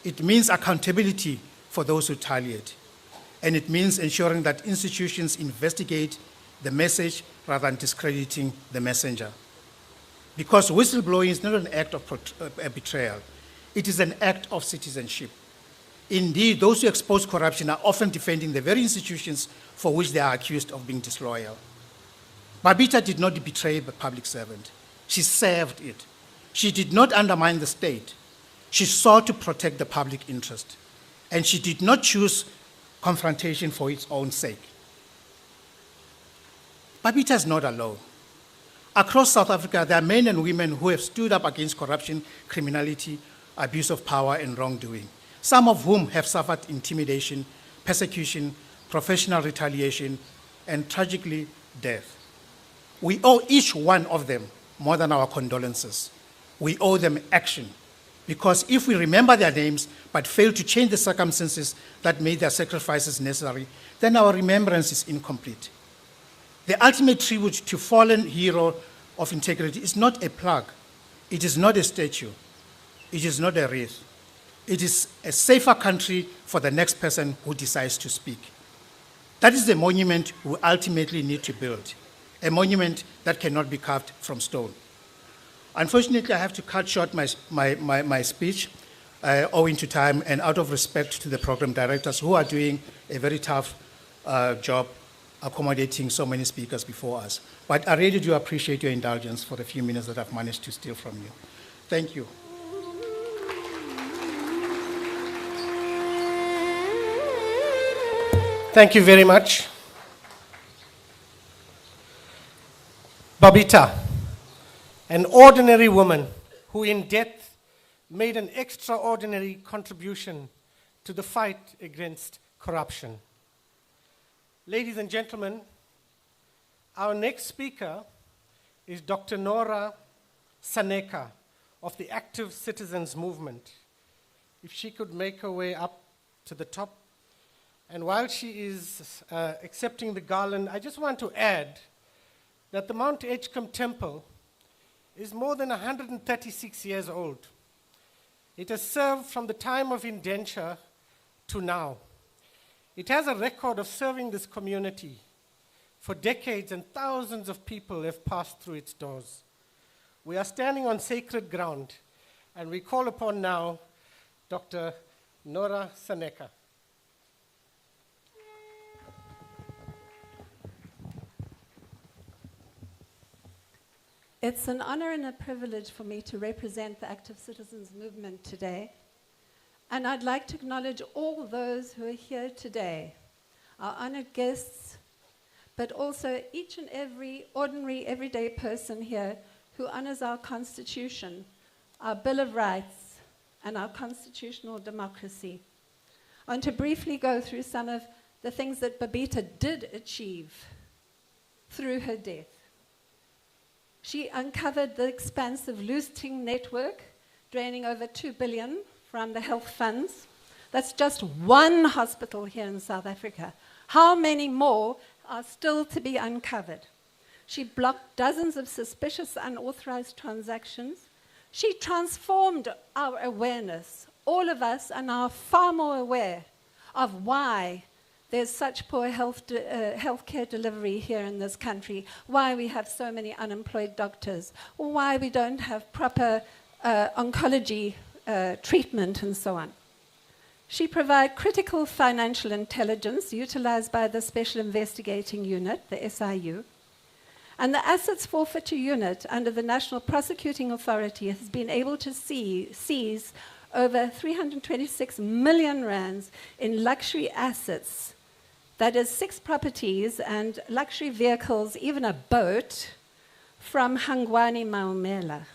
It means accountability for those who retaliate. And it means ensuring that institutions investigate the message rather than discrediting the messenger. Because whistleblowing is not an act of betrayal. It is an act of citizenship. Indeed, those who expose corruption are often defending the very institutions for which they are accused of being disloyal. Babita did not betray the public servant. She served it. She did not undermine the state. She sought to protect the public interest. And she did not choose confrontation for its own sake. Babita is not alone. Across South Africa, there are men and women who have stood up against corruption, criminality, abuse of power, and wrongdoing, some of whom have suffered intimidation, persecution, professional retaliation, and tragically, death. We owe each one of them more than our condolences. We owe them action, because if we remember their names but fail to change the circumstances that made their sacrifices necessary, then our remembrance is incomplete. The ultimate tribute to fallen hero of integrity is not a plaque. It is not a statue. It is not a wreath. It is a safer country for the next person who decides to speak. That is the monument we ultimately need to build, a monument that cannot be carved from stone. Unfortunately, I have to cut short my speech owing to time and out of respect to the program directors who are doing a very tough job accommodating so many speakers before us. But I really do appreciate your indulgence for the few minutes that I've managed to steal from you. Thank you. Thank you very much. Babita, an ordinary woman who in death made an extraordinary contribution to the fight against corruption. Ladies and gentlemen, our next speaker is Dr. Nora Saneka of the Active Citizens Movement. If she could make her way up to the top. And while she is accepting the garland, I just want to add that the Mount Edgecombe Temple is more than 136 years old. It has served from the time of indenture to now. It has a record of serving this community for decades, and thousands of people have passed through its doors. We are standing on sacred ground, and we call upon now Dr. Nora Saneka. It's an honor and a privilege for me to represent the Active Citizens Movement today. And I'd like to acknowledge all those who are here today, our honored guests, but also each and every ordinary, everyday person here who honors our Constitution, our Bill of Rights, and our constitutional democracy. I want to briefly go through some of the things that Babita did achieve through her death. She uncovered the expansive looting network, draining over 2 billion from the health funds. That's just one hospital here in South Africa. How many more are still to be uncovered? She blocked dozens of suspicious unauthorized transactions. She transformed our awareness. All of us are now far more aware of why there's such poor healthcare delivery here in this country, why we have so many unemployed doctors, or why we don't have proper oncology treatment and so on. She provided critical financial intelligence utilized by the Special Investigating Unit, the SIU, and the Assets Forfeiture Unit under the National Prosecuting Authority has been able to seize over 326 million rands in luxury assets, that is 6 properties and luxury vehicles, even a boat, from Hangwani Maumela.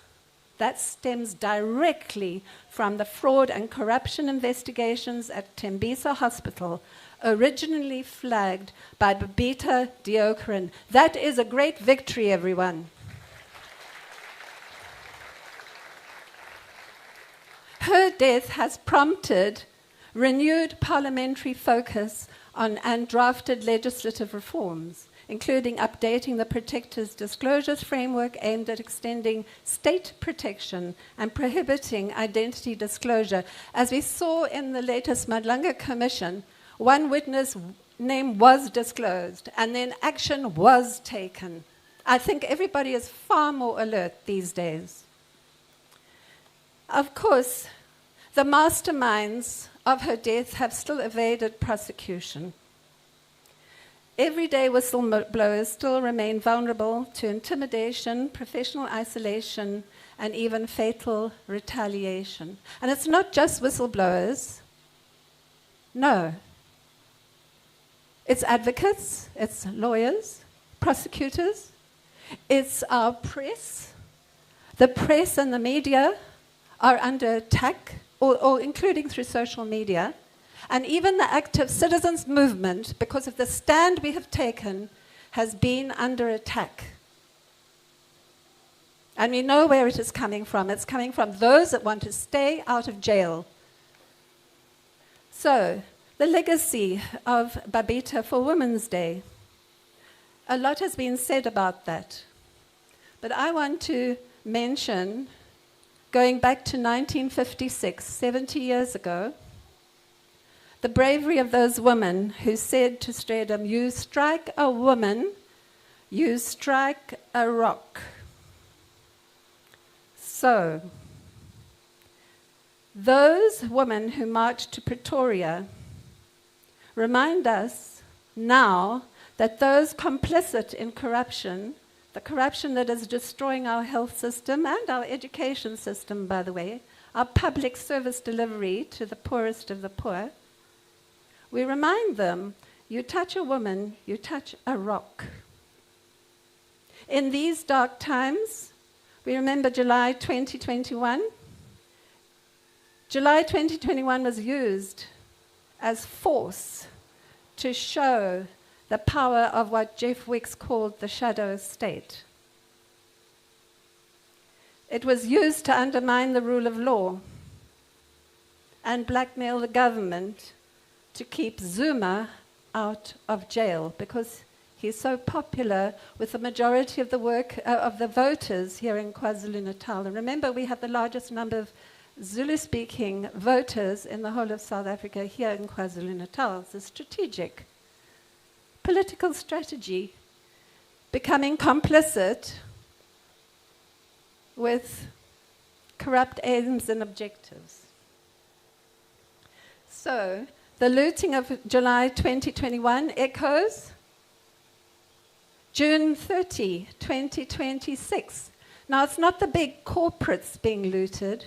that stems directly from the fraud and corruption investigations at Tembisa Hospital, originally flagged by Babita Deokaran. That is a great victory, everyone. Her death has prompted renewed parliamentary focus on and drafted legislative reforms, including updating the Protectors Disclosures Framework aimed at extending state protection and prohibiting identity disclosure. As we saw in the latest Madlanga Commission, one witness name was disclosed and then action was taken. I think everybody is far more alert these days. Of course, the masterminds of her death have still evaded prosecution. Everyday whistleblowers still remain vulnerable to intimidation, professional isolation, and even fatal retaliation. And it's not just whistleblowers. No. It's advocates, it's lawyers, prosecutors, it's our press. The press and the media are under attack, or including through social media. And even the active citizens movement, because of the stand we have taken, has been under attack. And we know where it is coming from. It's coming from those that want to stay out of jail. So, the legacy of Babita for Women's Day. A lot has been said about that. But I want to mention, going back to 1956, 70 years ago, the bravery of those women who said to Stradom, "You strike a woman, you strike a rock." So, those women who marched to Pretoria remind us now that those complicit in corruption, the corruption that is destroying our health system and our education system, by the way, our public service delivery to the poorest of the poor, we remind them, you touch a woman, you touch a rock. In these dark times, we remember July 2021. July 2021 was used as force to show the power of what Jeff Wicks called the shadow state. It was used to undermine the rule of law and blackmail the government to keep Zuma out of jail because he's so popular with the majority of the voters here in KwaZulu-Natal. And remember, we have the largest number of Zulu-speaking voters in the whole of South Africa here in KwaZulu-Natal. It's a strategic political strategy, becoming complicit with corrupt aims and objectives. So, the looting of July 2021 echoes June 30, 2026. Now, it's not the big corporates being looted.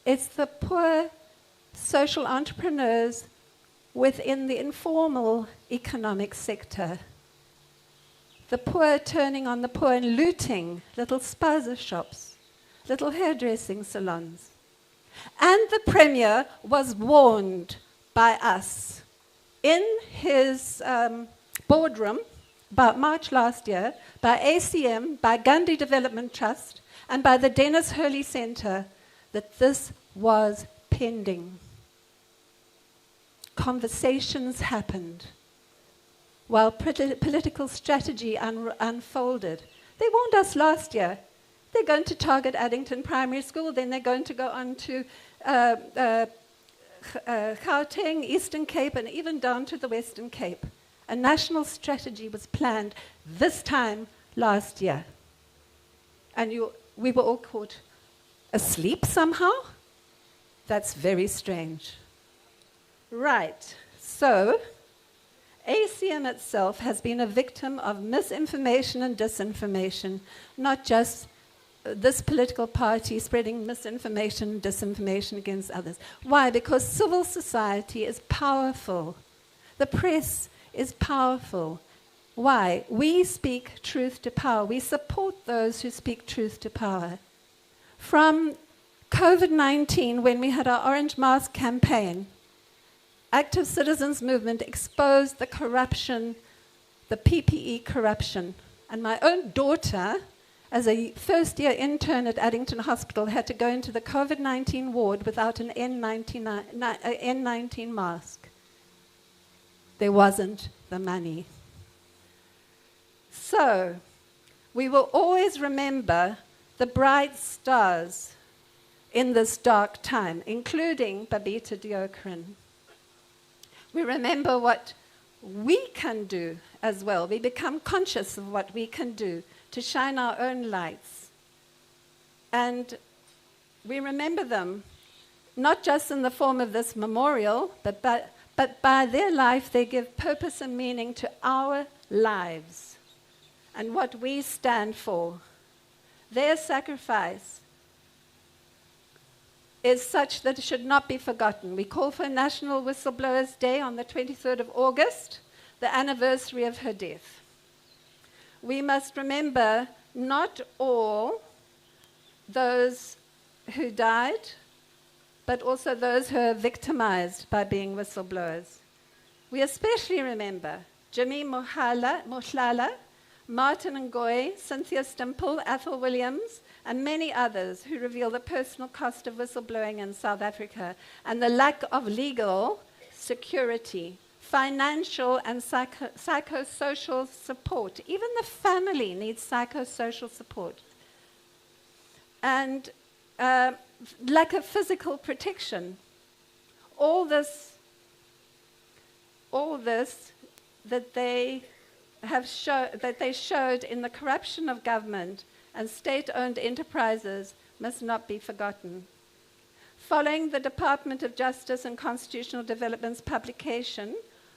It's the poor social entrepreneurs within the informal economic sector. The poor turning on the poor and looting little spaza shops, little hairdressing salons. And the Premier was warned by us in his boardroom about March last year, by ACM, by Gandhi Development Trust, and by the Dennis Hurley Centre, that this was pending. Conversations happened while political strategy unfolded. They warned us last year. They're going to target Addington Primary School, then they're going to go on to Gauteng, Eastern Cape, and even down to the Western Cape. A national strategy was planned this time last year. And we were all caught asleep somehow? That's very strange. Right, so ACM itself has been a victim of misinformation and disinformation, not just this political party spreading misinformation and disinformation against others. Why? Because civil society is powerful. The press is powerful. Why? We speak truth to power. We support those who speak truth to power. From COVID-19, when we had our Orange Mask campaign, Active Citizens Movement exposed the corruption, the PPE corruption. And my own daughter, as a first-year intern at Addington Hospital, had to go into the COVID-19 ward without an N19 mask. There wasn't the money. So, we will always remember the bright stars in this dark time, including Babita Deokaran. We remember what we can do as well. We become conscious of what we can do to shine our own lights. And we remember them, not just in the form of this memorial, but by their life they give purpose and meaning to our lives and what we stand for. Their sacrifice is such that it should not be forgotten. We call for National Whistleblowers Day on the 23rd of August, the anniversary of her death. We must remember not all those who died, but also those who are victimized by being whistleblowers. We especially remember Jimmy Mohlala, Martin Ngoyi, Cynthia Stimple, Athol Williams, and many others who reveal the personal cost of whistleblowing in South Africa and the lack of legal security, financial and psychosocial support. Even the family needs psychosocial support. And lack of physical protection. All this that they showed in the corruption of government and state-owned enterprises must not be forgotten. Following the Department of Justice and Constitutional Development's publication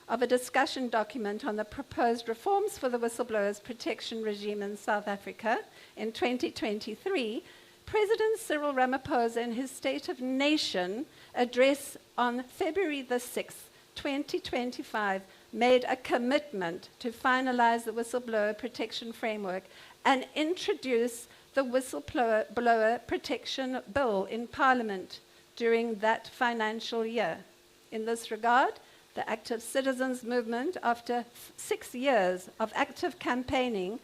of a discussion document on the proposed reforms for the whistleblowers' protection regime in South Africa in 2023, President Cyril Ramaphosa, in his State of Nation address on February the 6th, 2025, made a commitment to finalize the whistleblower protection framework and introduce the whistleblower protection bill in Parliament during that financial year. In this regard, the Active Citizens Movement, after 6 years of active campaigning,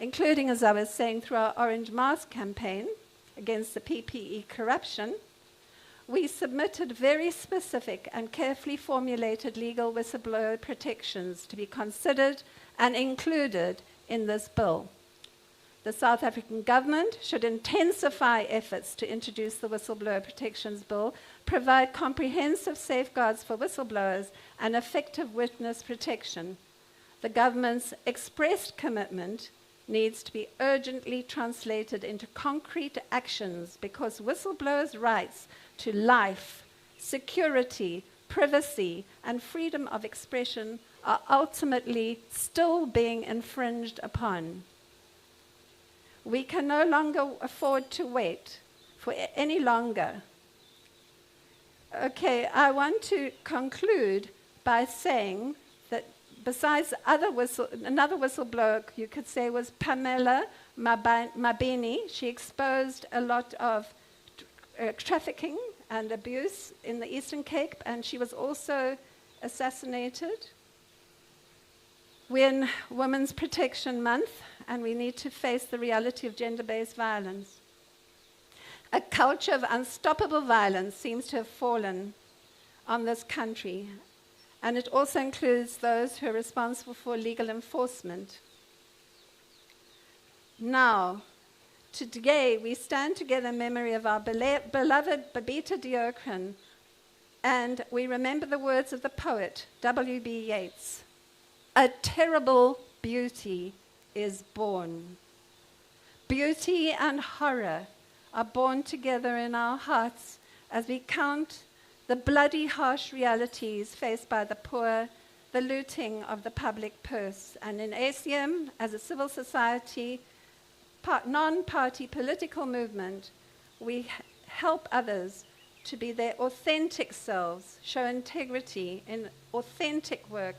including, as I was saying, through our Orange Mask campaign against the PPE corruption, we submitted very specific and carefully formulated legal whistleblower protections to be considered and included in this bill. The South African government should intensify efforts to introduce the Whistleblower Protections Bill, provide comprehensive safeguards for whistleblowers, and effective witness protection. The government's expressed commitment needs to be urgently translated into concrete actions because whistleblowers' rights to life, security, privacy, and freedom of expression are ultimately still being infringed upon. We can no longer afford to wait for any longer. Okay, I want to conclude by saying that besides another whistleblower you could say was Pamela Mabini. She exposed a lot of trafficking and abuse in the Eastern Cape, and she was also assassinated. We're in Women's Protection Month, and we need to face the reality of gender-based violence. A culture of unstoppable violence seems to have fallen on this country, and it also includes those who are responsible for legal enforcement. Now, today we stand together in memory of our beloved Babita Deokaran, and we remember the words of the poet W.B. Yeats. A terrible beauty is born. Beauty and horror are born together in our hearts as we count the bloody, harsh realities faced by the poor, the looting of the public purse. And in ACM, as a civil society, non-party political movement, we help others to be their authentic selves, show integrity in authentic work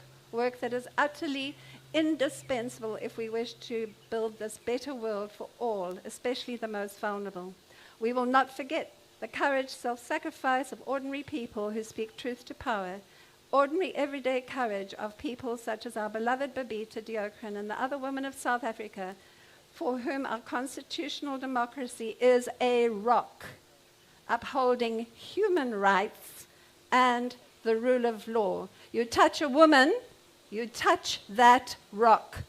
that is utterly indispensable if we wish to build this better world for all, especially the most vulnerable. We will not forget the courage, self-sacrifice of ordinary people who speak truth to power, ordinary everyday courage of people such as our beloved Babita Deokaran and the other women of South Africa, for whom our constitutional democracy is a rock, upholding human rights and the rule of law. You touch a woman, you touch that rock.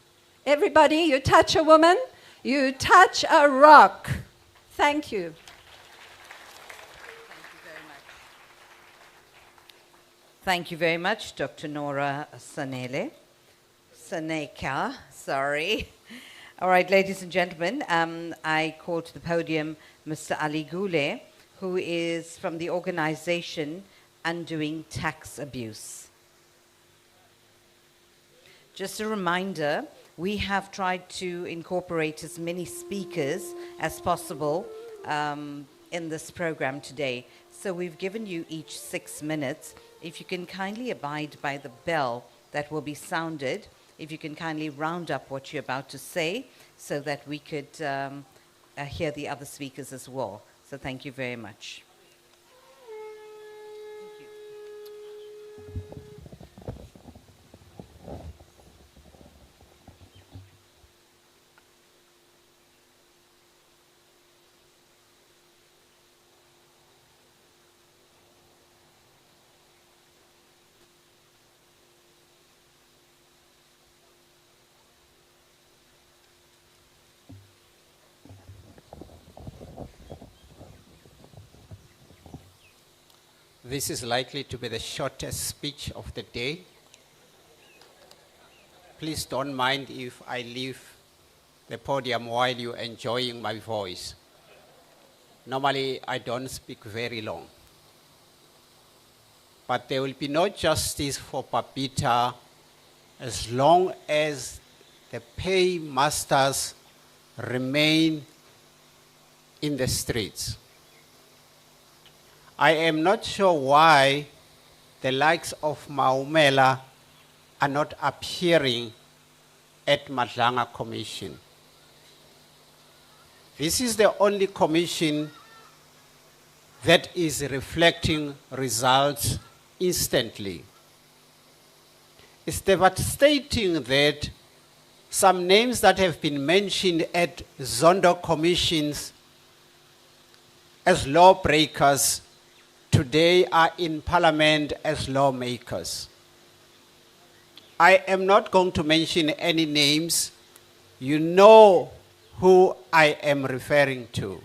Everybody, you touch a woman, you touch a rock. Thank you. Thank you very much, Dr. Nora Saneka, sorry. All right, ladies and gentlemen, I call to the podium Mr. Ali Gule, who is from the organization Undoing Tax Abuse. Just a reminder, we have tried to incorporate as many speakers as possible in this program today. So we've given you each 6 minutes. If you can kindly abide by the bell that will be sounded, if you can kindly round up what you're about to say so that we could hear the other speakers as well. So thank you very much. This is likely to be the shortest speech of the day. Please don't mind if I leave the podium while you're enjoying my voice. Normally, I don't speak very long. But there will be no justice for Babita as long as the paymasters remain in the streets. I am not sure why the likes of Maumela are not appearing at Madlanga Commission. This is the only commission that is reflecting results instantly. It's devastating that some names that have been mentioned at Zondo commissions as lawbreakers today are in parliament as lawmakers. I am not going to mention any names. You know who I am referring to.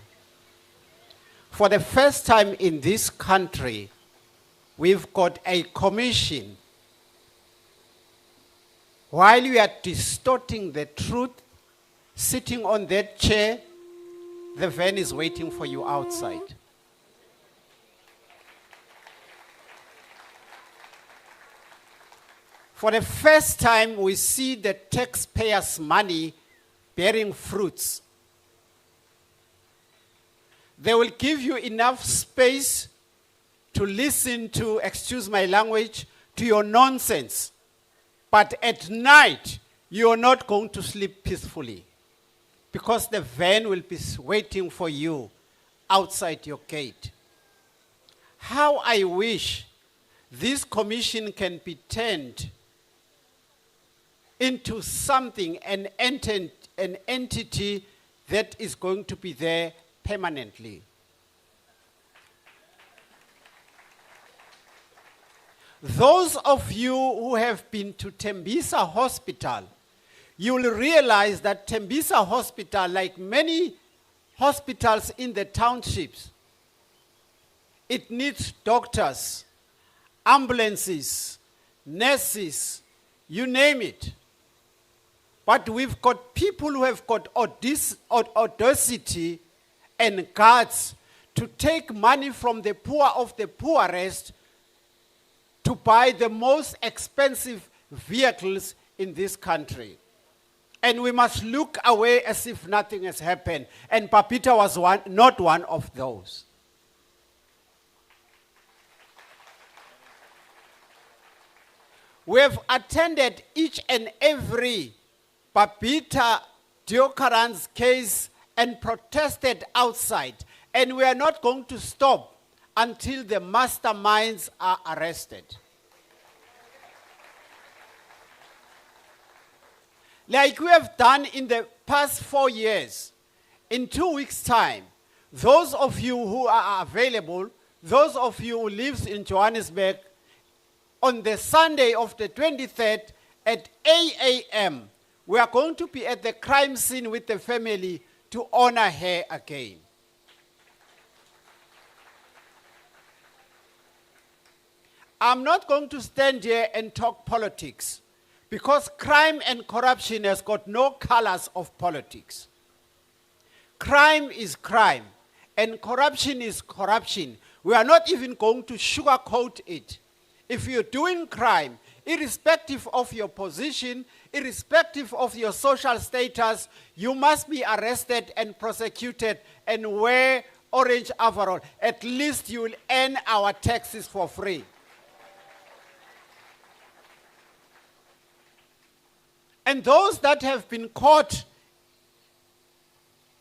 For the first time in this country, we've got a commission. While you are distorting the truth, sitting on that chair, the van is waiting for you outside. For the first time, we see the taxpayers' money bearing fruits. They will give you enough space to listen to, excuse my language, to your nonsense. But at night, you're not going to sleep peacefully because the van will be waiting for you outside your gate. How I wish this commission can be turned into something, an entity that is going to be there permanently. Those of you who have been to Tembisa Hospital, you will realize that Tembisa Hospital, like many hospitals in the townships, it needs doctors, ambulances, nurses, you name it. But we've got people who have got audacity and guts to take money from the poor of the poorest to buy the most expensive vehicles in this country. And we must look away as if nothing has happened. And Babita was not one of those. We have attended each and every Babita Deokaran's case and protested outside. And we are not going to stop until the masterminds are arrested. Like we have done in the past 4 years, in 2 weeks' time, those of you who are available, those of you who live in Johannesburg, on the Sunday of the 23rd at 8 a.m., we are going to be at the crime scene with the family to honor her again. I'm not going to stand here and talk politics, because crime and corruption has got no colors of politics. Crime is crime, and corruption is corruption. We are not even going to sugarcoat it. If you're doing crime, irrespective of your position, irrespective of your social status, you must be arrested and prosecuted and wear orange overall. At least you will earn our taxes for free. And those that have been caught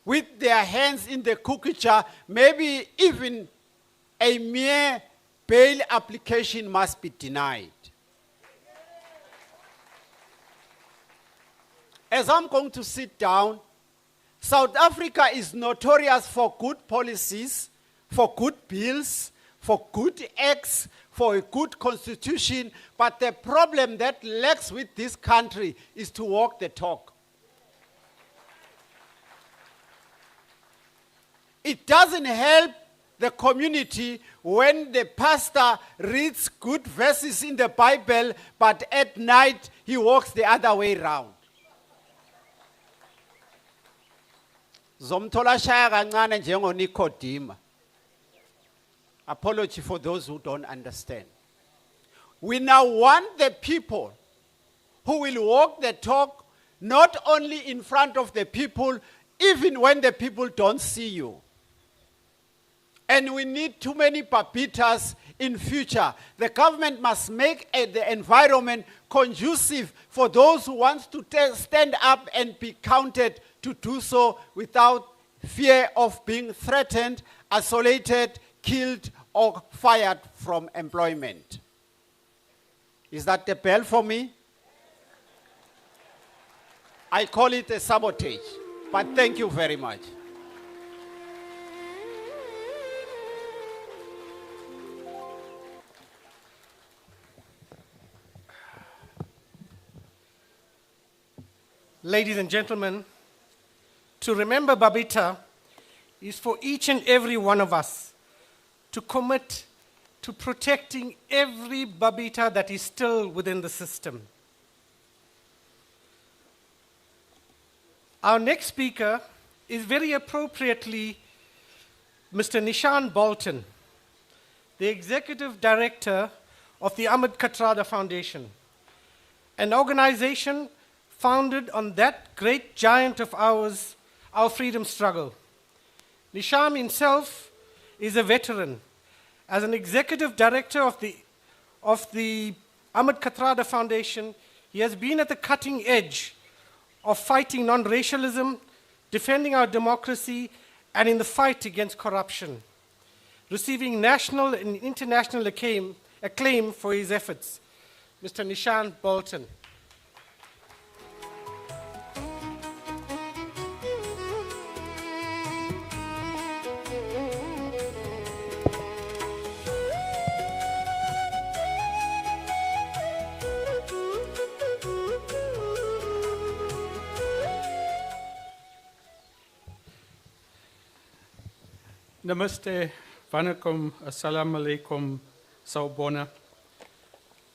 with their hands in the cookie jar, maybe even a mere bail application must be denied. As I'm going to sit down, South Africa is notorious for good policies, for good bills, for good acts, for a good constitution, but the problem that lacks with this country is to walk the talk. It doesn't help the community when the pastor reads good verses in the Bible, but at night he walks the other way around. Zomthola shaya kancane njengoNicodemus. Apology for those who don't understand. We now want the people who will walk the talk, not only in front of the people, even when the people don't see you. And we need too many Babitas in future. The government must make the environment conducive for those who want to stand up and be counted to do so without fear of being threatened, isolated, killed, or fired from employment. Is that the bell for me? I call it a sabotage, but thank you very much. Ladies and gentlemen, to remember Babita is for each and every one of us to commit to protecting every Babita that is still within the system. Our next speaker is very appropriately Mr. Nishan Bolton, the Executive Director of the Ahmed Kathrada Foundation, an organization founded on that great giant of ours, our freedom struggle. Nisham himself is a veteran. As an executive director of the Ahmed Kathrada Foundation, he has been at the cutting edge of fighting non-racialism, defending our democracy, and in the fight against corruption, receiving national and international acclaim for his efforts. Mr. Nishan Bolton. Namaste, Vanakkam, Assalamu alaikum, Sawubona.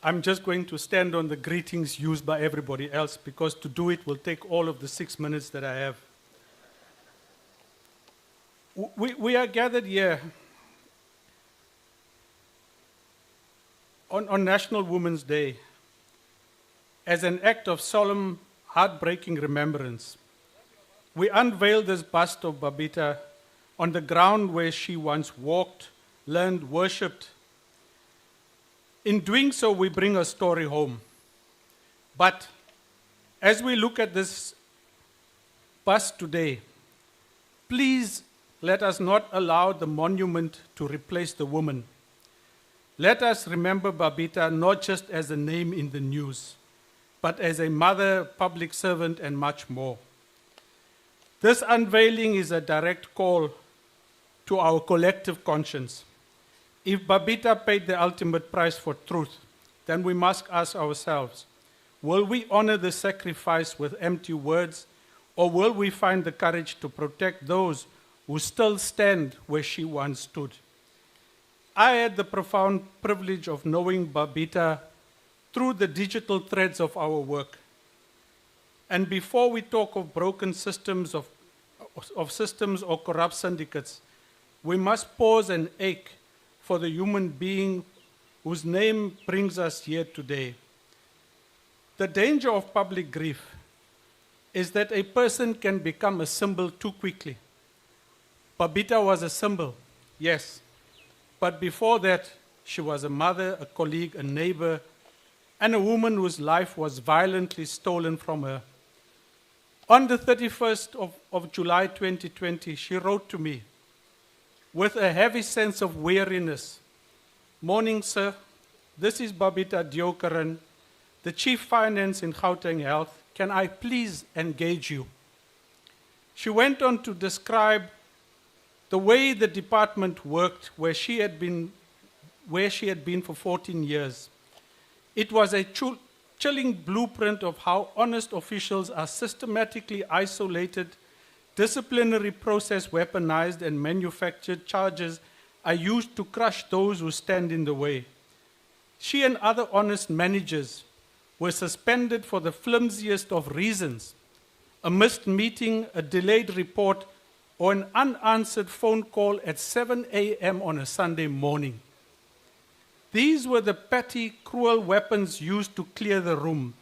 I'm just going to stand on the greetings used by everybody else because to do it will take all of the 6 minutes that I have. We are gathered here on National Women's Day as an act of solemn, heartbreaking remembrance. We unveil this bust of Babita on the ground where she once walked, learned, worshipped. In doing so, we bring her story home. But as we look at this bust today, please let us not allow the monument to replace the woman. Let us remember Babita not just as a name in the news, but as a mother, public servant, and much more. This unveiling is a direct call to our collective conscience. If Babita paid the ultimate price for truth, then we must ask ourselves, will we honor the sacrifice with empty words, or will we find the courage to protect those who still stand where she once stood? I had the profound privilege of knowing Babita through the digital threads of our work. And before we talk of broken systems of systems or corrupt syndicates, we must pause and ache for the human being whose name brings us here today. The danger of public grief is that a person can become a symbol too quickly. Babita was a symbol, yes, but before that, she was a mother, a colleague, a neighbor, and a woman whose life was violently stolen from her. On the 31st of July 2020, she wrote to me with a heavy sense of weariness. Morning, sir. This is Babita Deokaran, the Chief Finance in Gauteng Health. Can I please engage you? She went on to describe the way the department worked where she had been for 14 years. It was a chilling blueprint of how honest officials are systematically isolated, disciplinary process weaponized, and manufactured charges are used to crush those who stand in the way. She and other honest managers were suspended for the flimsiest of reasons: a missed meeting, a delayed report, or an unanswered phone call at 7 a.m. on a Sunday morning. These were the petty, cruel weapons used to clear the room.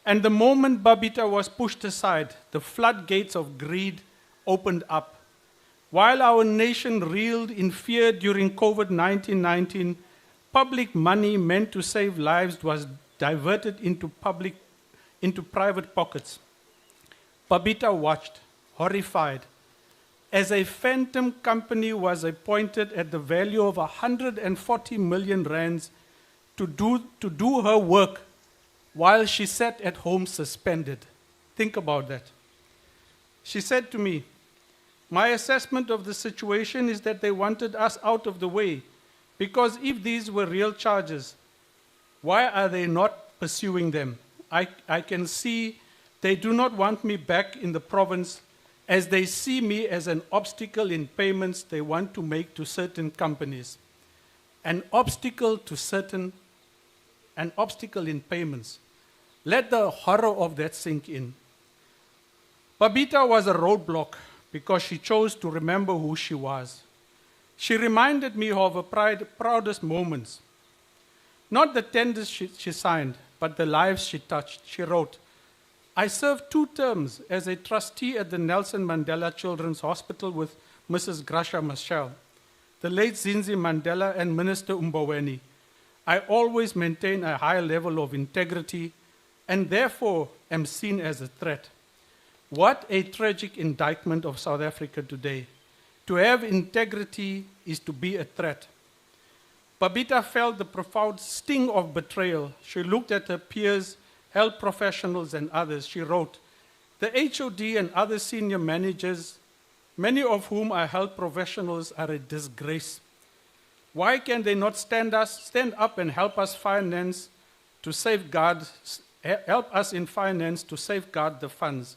And the moment Babita was pushed aside, the floodgates of greed opened up. While our nation reeled in fear during COVID-19, public money meant to save lives was diverted into private pockets. Babita watched, horrified, as a phantom company was appointed at the value of 140 million rands to do her work while she sat at home suspended. Think about that. She said to me, my assessment of the situation is that they wanted us out of the way, because if these were real charges, why are they not pursuing them? I can see they do not want me back in the province, as they see me as an obstacle in payments they want to make to certain companies. An obstacle in payments. Let the horror of that sink in. Babita was a roadblock because she chose to remember who she was. She reminded me of her proudest moments. Not the tenders she signed, but the lives she touched. She wrote, I served 2 terms as a trustee at the Nelson Mandela Children's Hospital with Mrs. Gracia Machel, the late Zinzi Mandela, and Minister Mboweni. I always maintain a high level of integrity and therefore am seen as a threat. What a tragic indictment of South Africa today. To have integrity is to be a threat. Babita felt the profound sting of betrayal. She looked at her peers, health professionals, and others. She wrote, the HOD and other senior managers, many of whom are health professionals, are a disgrace. Why can they not stand up and help us in finance to safeguard the funds?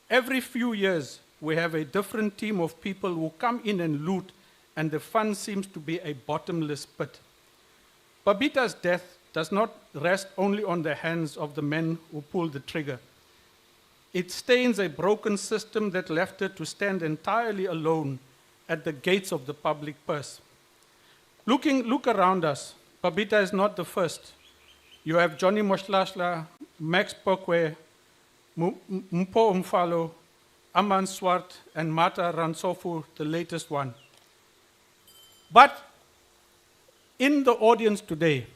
Every few years, we have a different team of people who come in and loot, and the fund seems to be a bottomless pit. Babita's death does not rest only on the hands of the men who pulled the trigger. It stains a broken system that left her to stand entirely alone at the gates of the public purse. Look around us. Babita is not the first. You have Johnny Moslashla, Max Pokwe, Mpo Umfalo, Aman Swart, and Mata Ransofu, the latest one. But in the audience today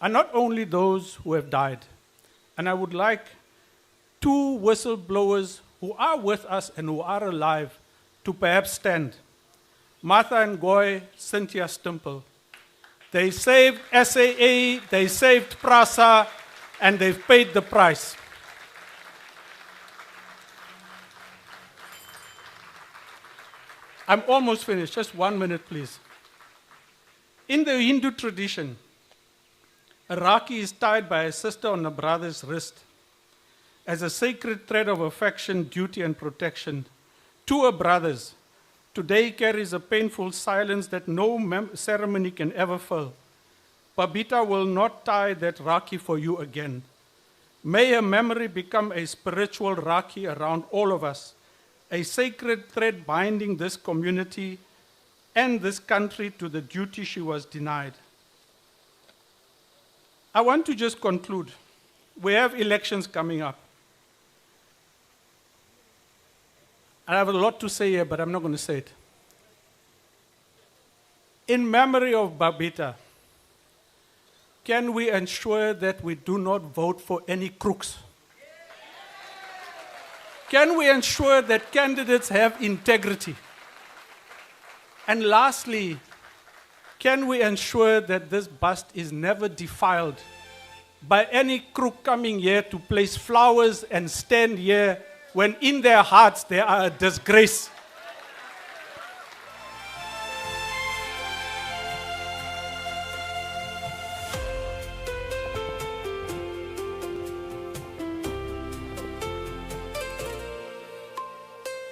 are not only those who have died, and I would like 2 whistleblowers who are with us and who are alive to perhaps stand. Martha and Goy, Cynthia Stimple. They saved SAA, they saved PRASA, and they've paid the price. I'm almost finished, just 1 minute, please. In the Hindu tradition, a Rakhi is tied by a sister on a brother's wrist as a sacred thread of affection, duty, and protection to her brothers. Today carries a painful silence that no ceremony can ever fill. Babita will not tie that Rakhi for you again. May her memory become a spiritual Rakhi around all of us, a sacred thread binding this community and this country to the duty she was denied. I want to just conclude. We have elections coming up. I have a lot to say here, but I'm not going to say it. In memory of Babita, can we ensure that we do not vote for any crooks? Can we ensure that candidates have integrity? And lastly, can we ensure that this bust is never defiled by any crook coming here to place flowers and stand here when in their hearts they are a disgrace?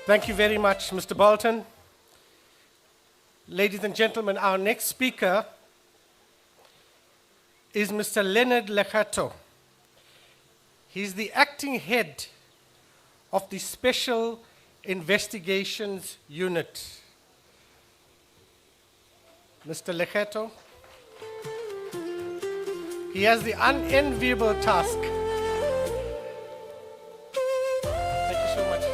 Thank you very much, Mr. Bolton. Ladies and gentlemen, our next speaker is Mr. Leonard Lekgato. He's the acting head of the Special Investigations Unit. Mr. Lekgato, he has the unenviable task. Thank you so much.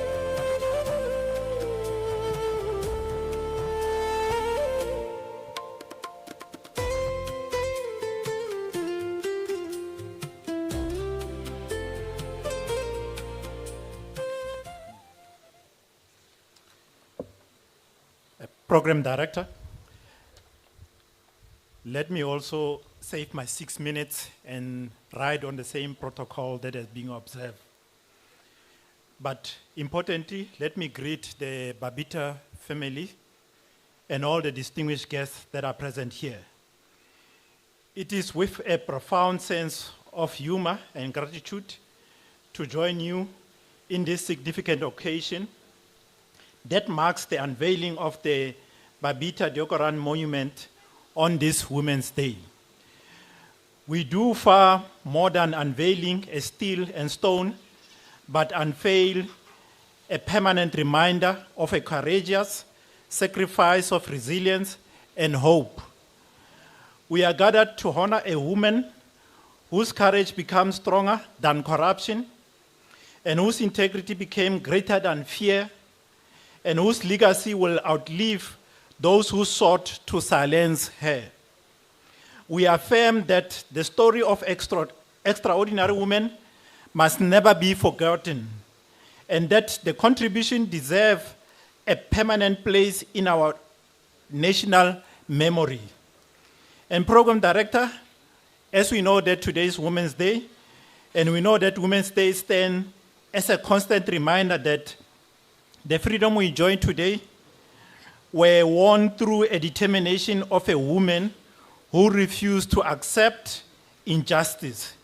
Program Director, let me also save my 6 minutes and ride on the same protocol that is being observed. But importantly, let me greet the Babita family and all the distinguished guests that are present here. It is with a profound sense of humor and gratitude to join you in this significant occasion that marks the unveiling of the Babita Deokaran monument on this Women's Day. We do far more than unveiling a steel and stone, but unveil a permanent reminder of a courageous sacrifice of resilience and hope. We are gathered to honor a woman whose courage becomes stronger than corruption, and whose integrity became greater than fear, and whose legacy will outlive those who sought to silence her. We affirm that the story of extraordinary women must never be forgotten, and that the contribution deserves a permanent place in our national memory. And Program Director, as we know that today is Women's Day, and we know that Women's Day stands as a constant reminder that the freedom we enjoy today were won through a determination of a woman who refused to accept injustice.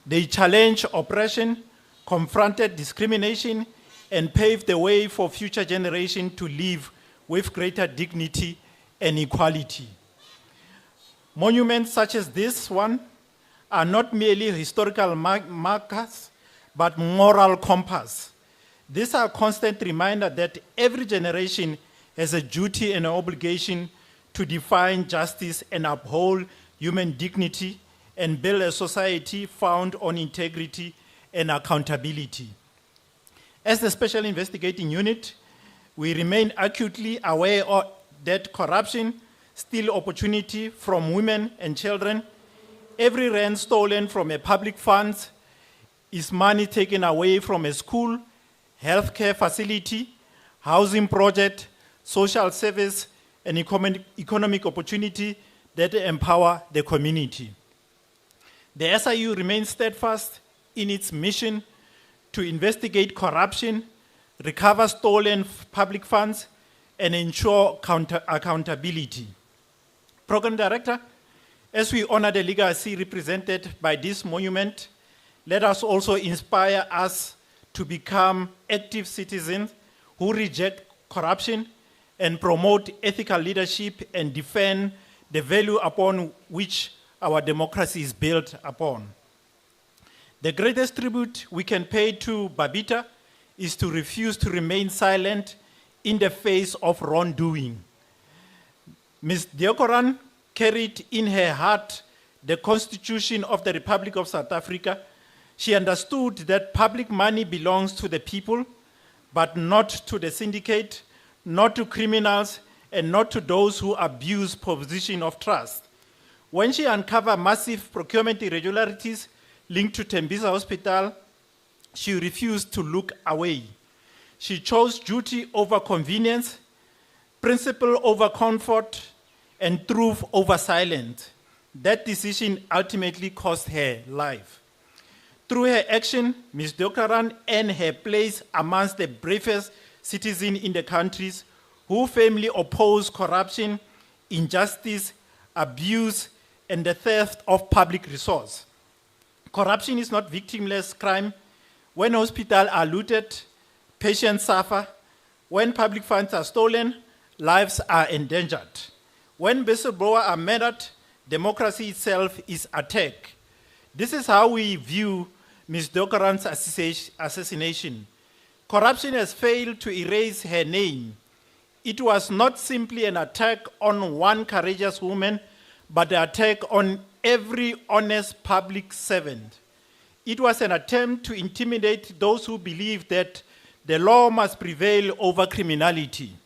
They challenged oppression, confronted discrimination, and paved the way for future generations to live with greater dignity and equality. Monuments such as this one are not merely historical markers, but moral compass. These are a constant reminder that every generation has a duty and an obligation to define justice and uphold human dignity and build a society founded on integrity and accountability. As the Special Investigating Unit, we remain acutely aware that corruption steals opportunity from women and children. Every rand stolen from a public fund is money taken away from a school, healthcare facility, housing project, social service, and economic opportunity that empower the community. The SIU remains steadfast in its mission to investigate corruption, recover stolen public funds, and ensure accountability. Program Director, as we honor the legacy represented by this monument, let us also inspire us to become active citizens who reject corruption and promote ethical leadership and defend the value upon which our democracy is built upon. The greatest tribute we can pay to Babita is to refuse to remain silent in the face of wrongdoing. Ms. Deokaran carried in her heart the Constitution of the Republic of South Africa. She understood that public money belongs to the people, but not to the syndicate, not to criminals, and not to those who abuse position of trust. When she uncovered massive procurement irregularities linked to Tembisa Hospital, she refused to look away. She chose duty over convenience, principle over comfort, and truth over silence. That decision ultimately cost her life. Through her action, Ms. Deokaran earned her place amongst the bravest citizens in the countries who firmly oppose corruption, injustice, abuse, and the theft of public resources. Corruption is not victimless crime. When hospitals are looted, patients suffer. When public funds are stolen, lives are endangered. When whistleblowers are murdered, democracy itself is attacked. This is how we view Ms. Deokaran's assassination. Corruption has failed to erase her name. It was not simply an attack on one courageous woman, but an attack on every honest public servant. It was an attempt to intimidate those who believe that the law must prevail over criminality.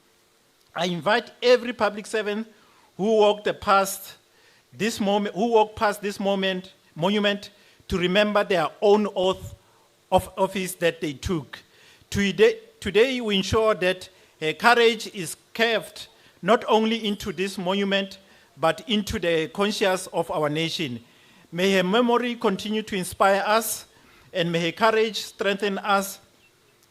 I invite every public servant who walked past this monument to remember their own oath of office that they took. Today we ensure that her courage is carved not only into this monument, but into the conscience of our nation. May her memory continue to inspire us, and may her courage strengthen us,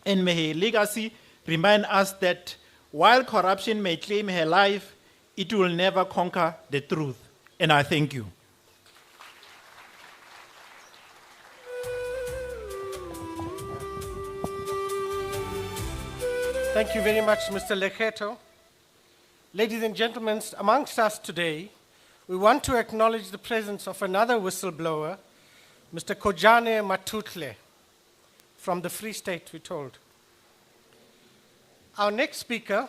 and may her legacy remind us that while corruption may claim her life, it will never conquer the truth. And I thank you. Thank you very much, Mr. Lekheto. Ladies and gentlemen, amongst us today, we want to acknowledge the presence of another whistleblower, Mr. Kojane Matutle, from the Free State, we're told. Our next speaker,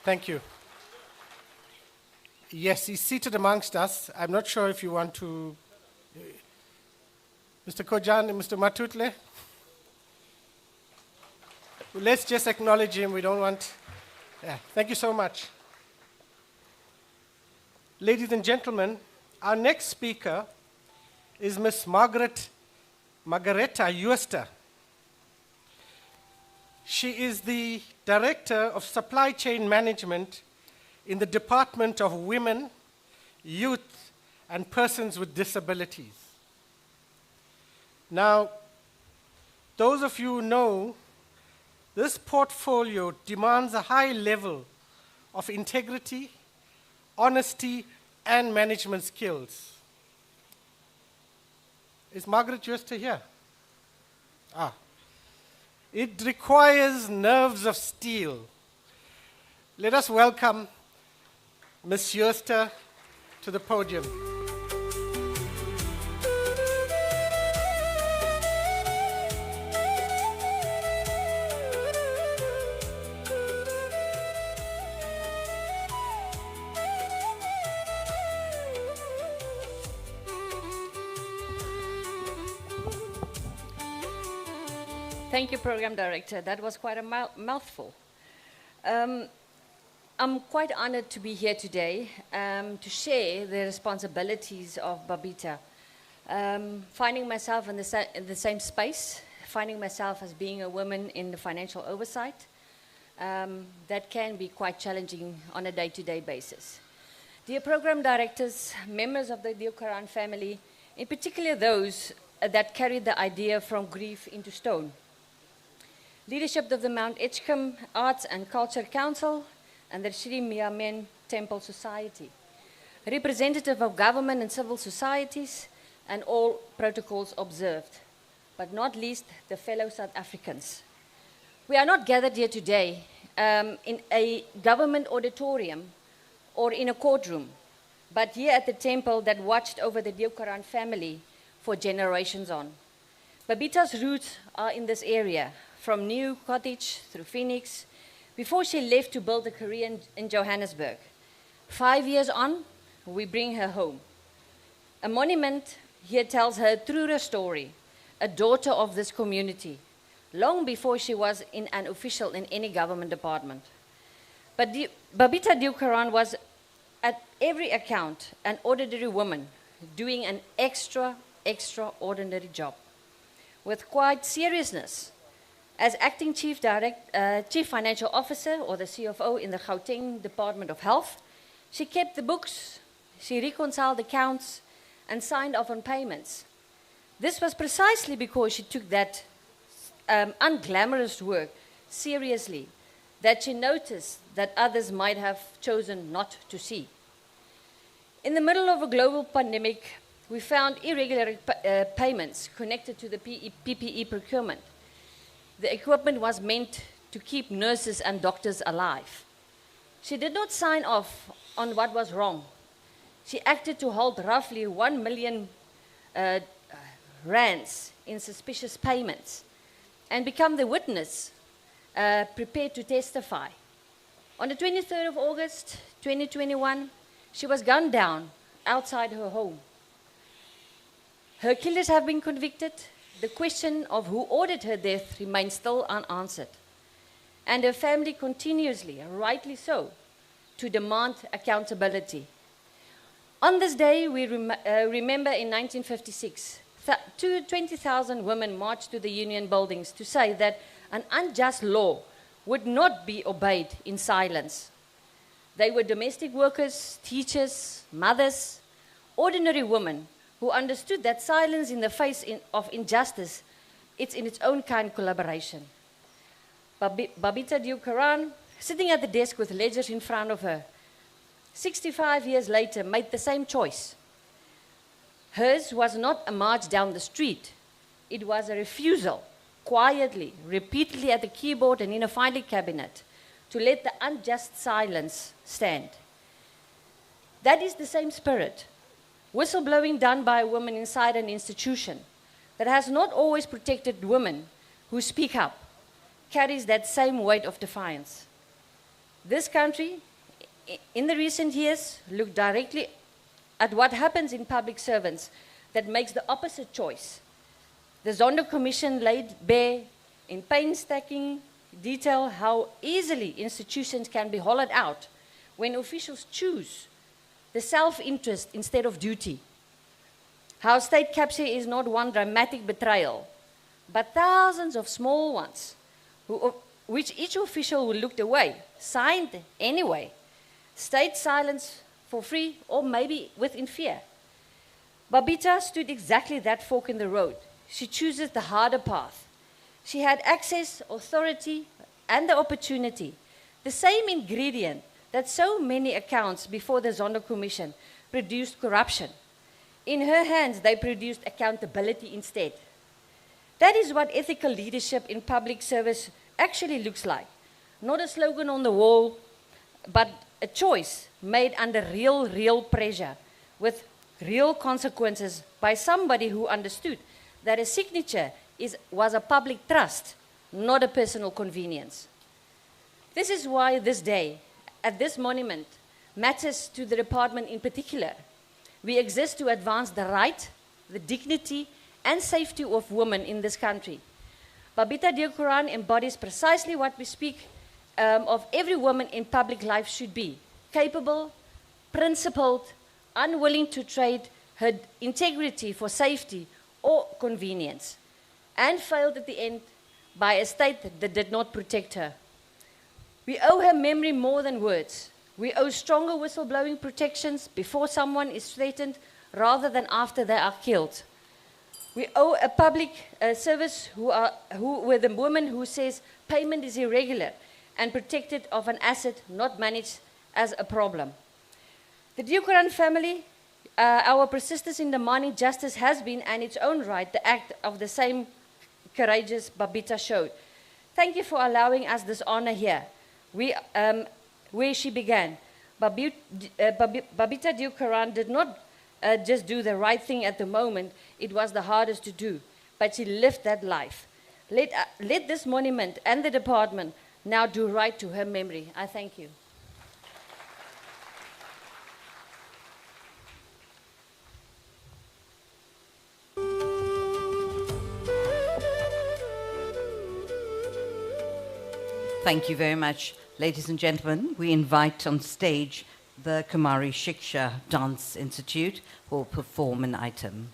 thank you. Yes, he's seated amongst us. I'm not sure if you want to, Mr. Kojane, Mr. Matutle. Let's just acknowledge him. We don't want, yeah, thank you so much. Ladies and gentlemen, our next speaker is Ms. Margareta Uester. She is the Director of Supply Chain Management in the Department of Women, Youth, and Persons with Disabilities. Now, those of you who know, this portfolio demands a high level of integrity, honesty, and management skills. Is Margaret Uester here? Ah. It requires nerves of steel. Let us welcome Ms. Uester to the podium. Thank you, Program Director. That was quite a mouthful. I'm quite honored to be here today to share the responsibilities of Babita. Finding myself in the same space, finding myself as being a woman in the financial oversight, that can be quite challenging on a day-to-day basis. Dear program directors, members of the Deokaran family, in particular those that carried the idea from grief into stone, leadership of the Mount Edgecombe Arts and Culture Council and the Sri Miamen Temple Society, representative of government and civil societies, and all protocols observed, but not least the fellow South Africans. We are not gathered here today in a government auditorium or in a courtroom, but here at the temple that watched over the Deokaran family for generations on. Babita's roots are in this area, from New Cottage through Phoenix, before she left to build a career in Johannesburg. 5 years on, we bring her home. A monument here tells her truer story, a daughter of this community, long before she was an official in any government department. But Babita Deokaran was, at every account, an ordinary woman doing an extraordinary job. With quite seriousness, as acting Chief Financial Officer, or the CFO, in the Gauteng Department of Health, she kept the books, she reconciled accounts, and signed off on payments. This was precisely because she took that unglamorous work seriously, that she noticed that others might have chosen not to see. In the middle of a global pandemic, we found irregular payments connected to the PPE procurement. The equipment was meant to keep nurses and doctors alive. She did not sign off on what was wrong. She acted to hold roughly 1 million rands in suspicious payments and become the witness prepared to testify. On the 23rd of August, 2021, she was gunned down outside her home. Her killers have been convicted. The question of who ordered her death remains still unanswered. And her family continuously, rightly so, to demand accountability. On this day, we remember in 1956, 20,000 women marched to the union buildings to say that an unjust law would not be obeyed in silence. They were domestic workers, teachers, mothers, ordinary women who understood that silence in the face of injustice, it's in its own kind collaboration. Babita Deokaran, sitting at the desk with ledgers in front of her, 65 years later, made the same choice. Hers was not a march down the street. It was a refusal, quietly, repeatedly at the keyboard and in a filing cabinet, to let the unjust silence stand. That is the same spirit. Whistleblowing done by a woman inside an institution that has not always protected women who speak up carries that same weight of defiance. This country, in the recent years, looked directly at what happens in public servants that makes the opposite choice. The Zondo Commission laid bare in painstaking detail how easily institutions can be hollowed out when officials choose the self-interest instead of duty. How state capture is not one dramatic betrayal, but thousands of small ones, which each official who looked away, signed anyway, stayed silent for free or maybe within fear. Babita stood exactly that fork in the road. She chooses the harder path. She had access, authority, and the opportunity, the same ingredient that so many accounts before the Zondo Commission produced corruption. In her hands, they produced accountability instead. That is what ethical leadership in public service actually looks like. Not a slogan on the wall, but a choice made under real pressure with real consequences by somebody who understood that a signature was a public trust, not a personal convenience. This is why this day, at this monument, matters to the department in particular. We exist to advance the right, the dignity, and safety of women in this country. Babita Deokaran embodies precisely what we speak of every woman in public life should be: capable, principled, unwilling to trade her integrity for safety or convenience, and failed at the end by a state that did not protect her. We owe her memory more than words. We owe stronger whistleblowing protections before someone is threatened rather than after they are killed. We owe a public service with a woman who says payment is irregular and protected of an asset not managed as a problem. The Deokaran family, our persistence in demanding justice has been, and its own right, the act of the same courageous Babita showed. Thank you for allowing us this honor here, where she began. Babita Deokaran did not just do the right thing at the moment, it was the hardest to do, but she lived that life. Let this monument and the department now do right to her memory. I thank you. Thank you very much. Ladies and gentlemen, we invite on stage the Kumari Shiksha Dance Institute who will perform an item.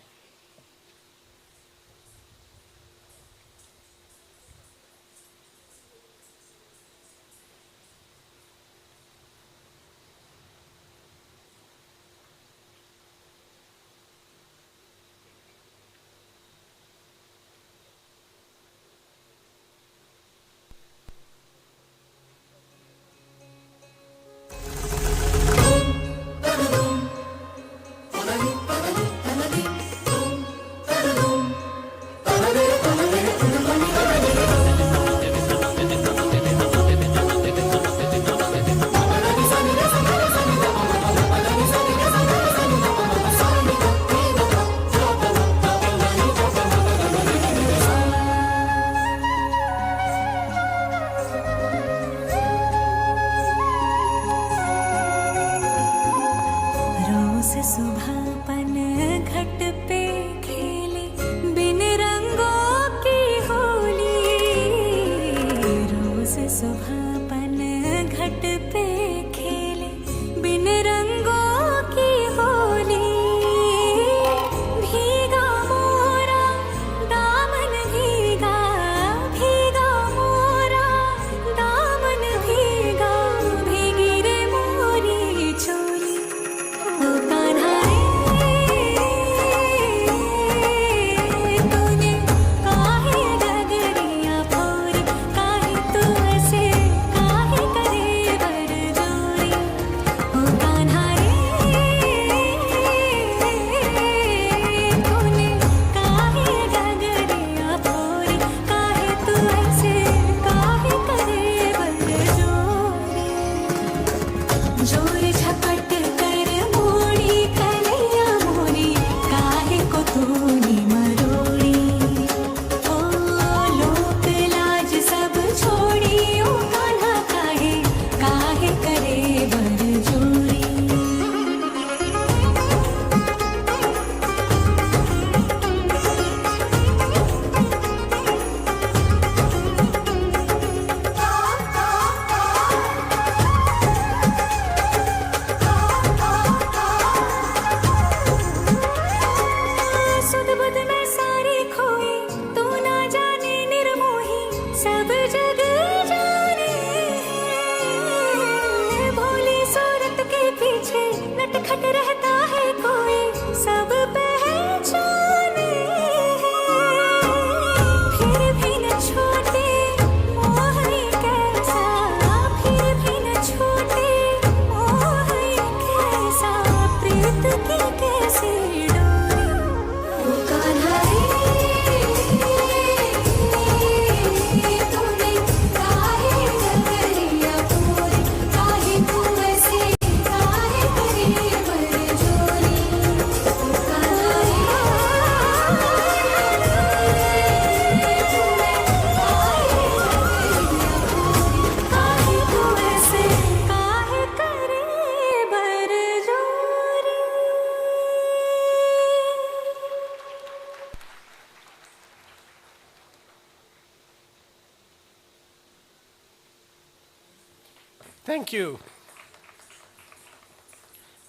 Thank you.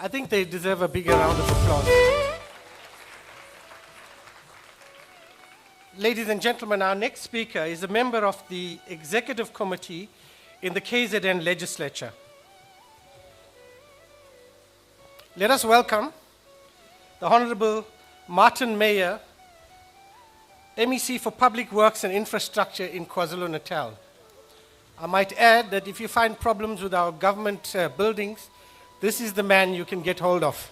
I think they deserve a bigger round of applause. Ladies and gentlemen, our next speaker is a member of the Executive Committee in the KZN legislature. Let us welcome the Honorable Martin Meyer, MEC for Public Works and Infrastructure in KwaZulu-Natal. I might add that if you find problems with our government buildings, this is the man you can get hold of.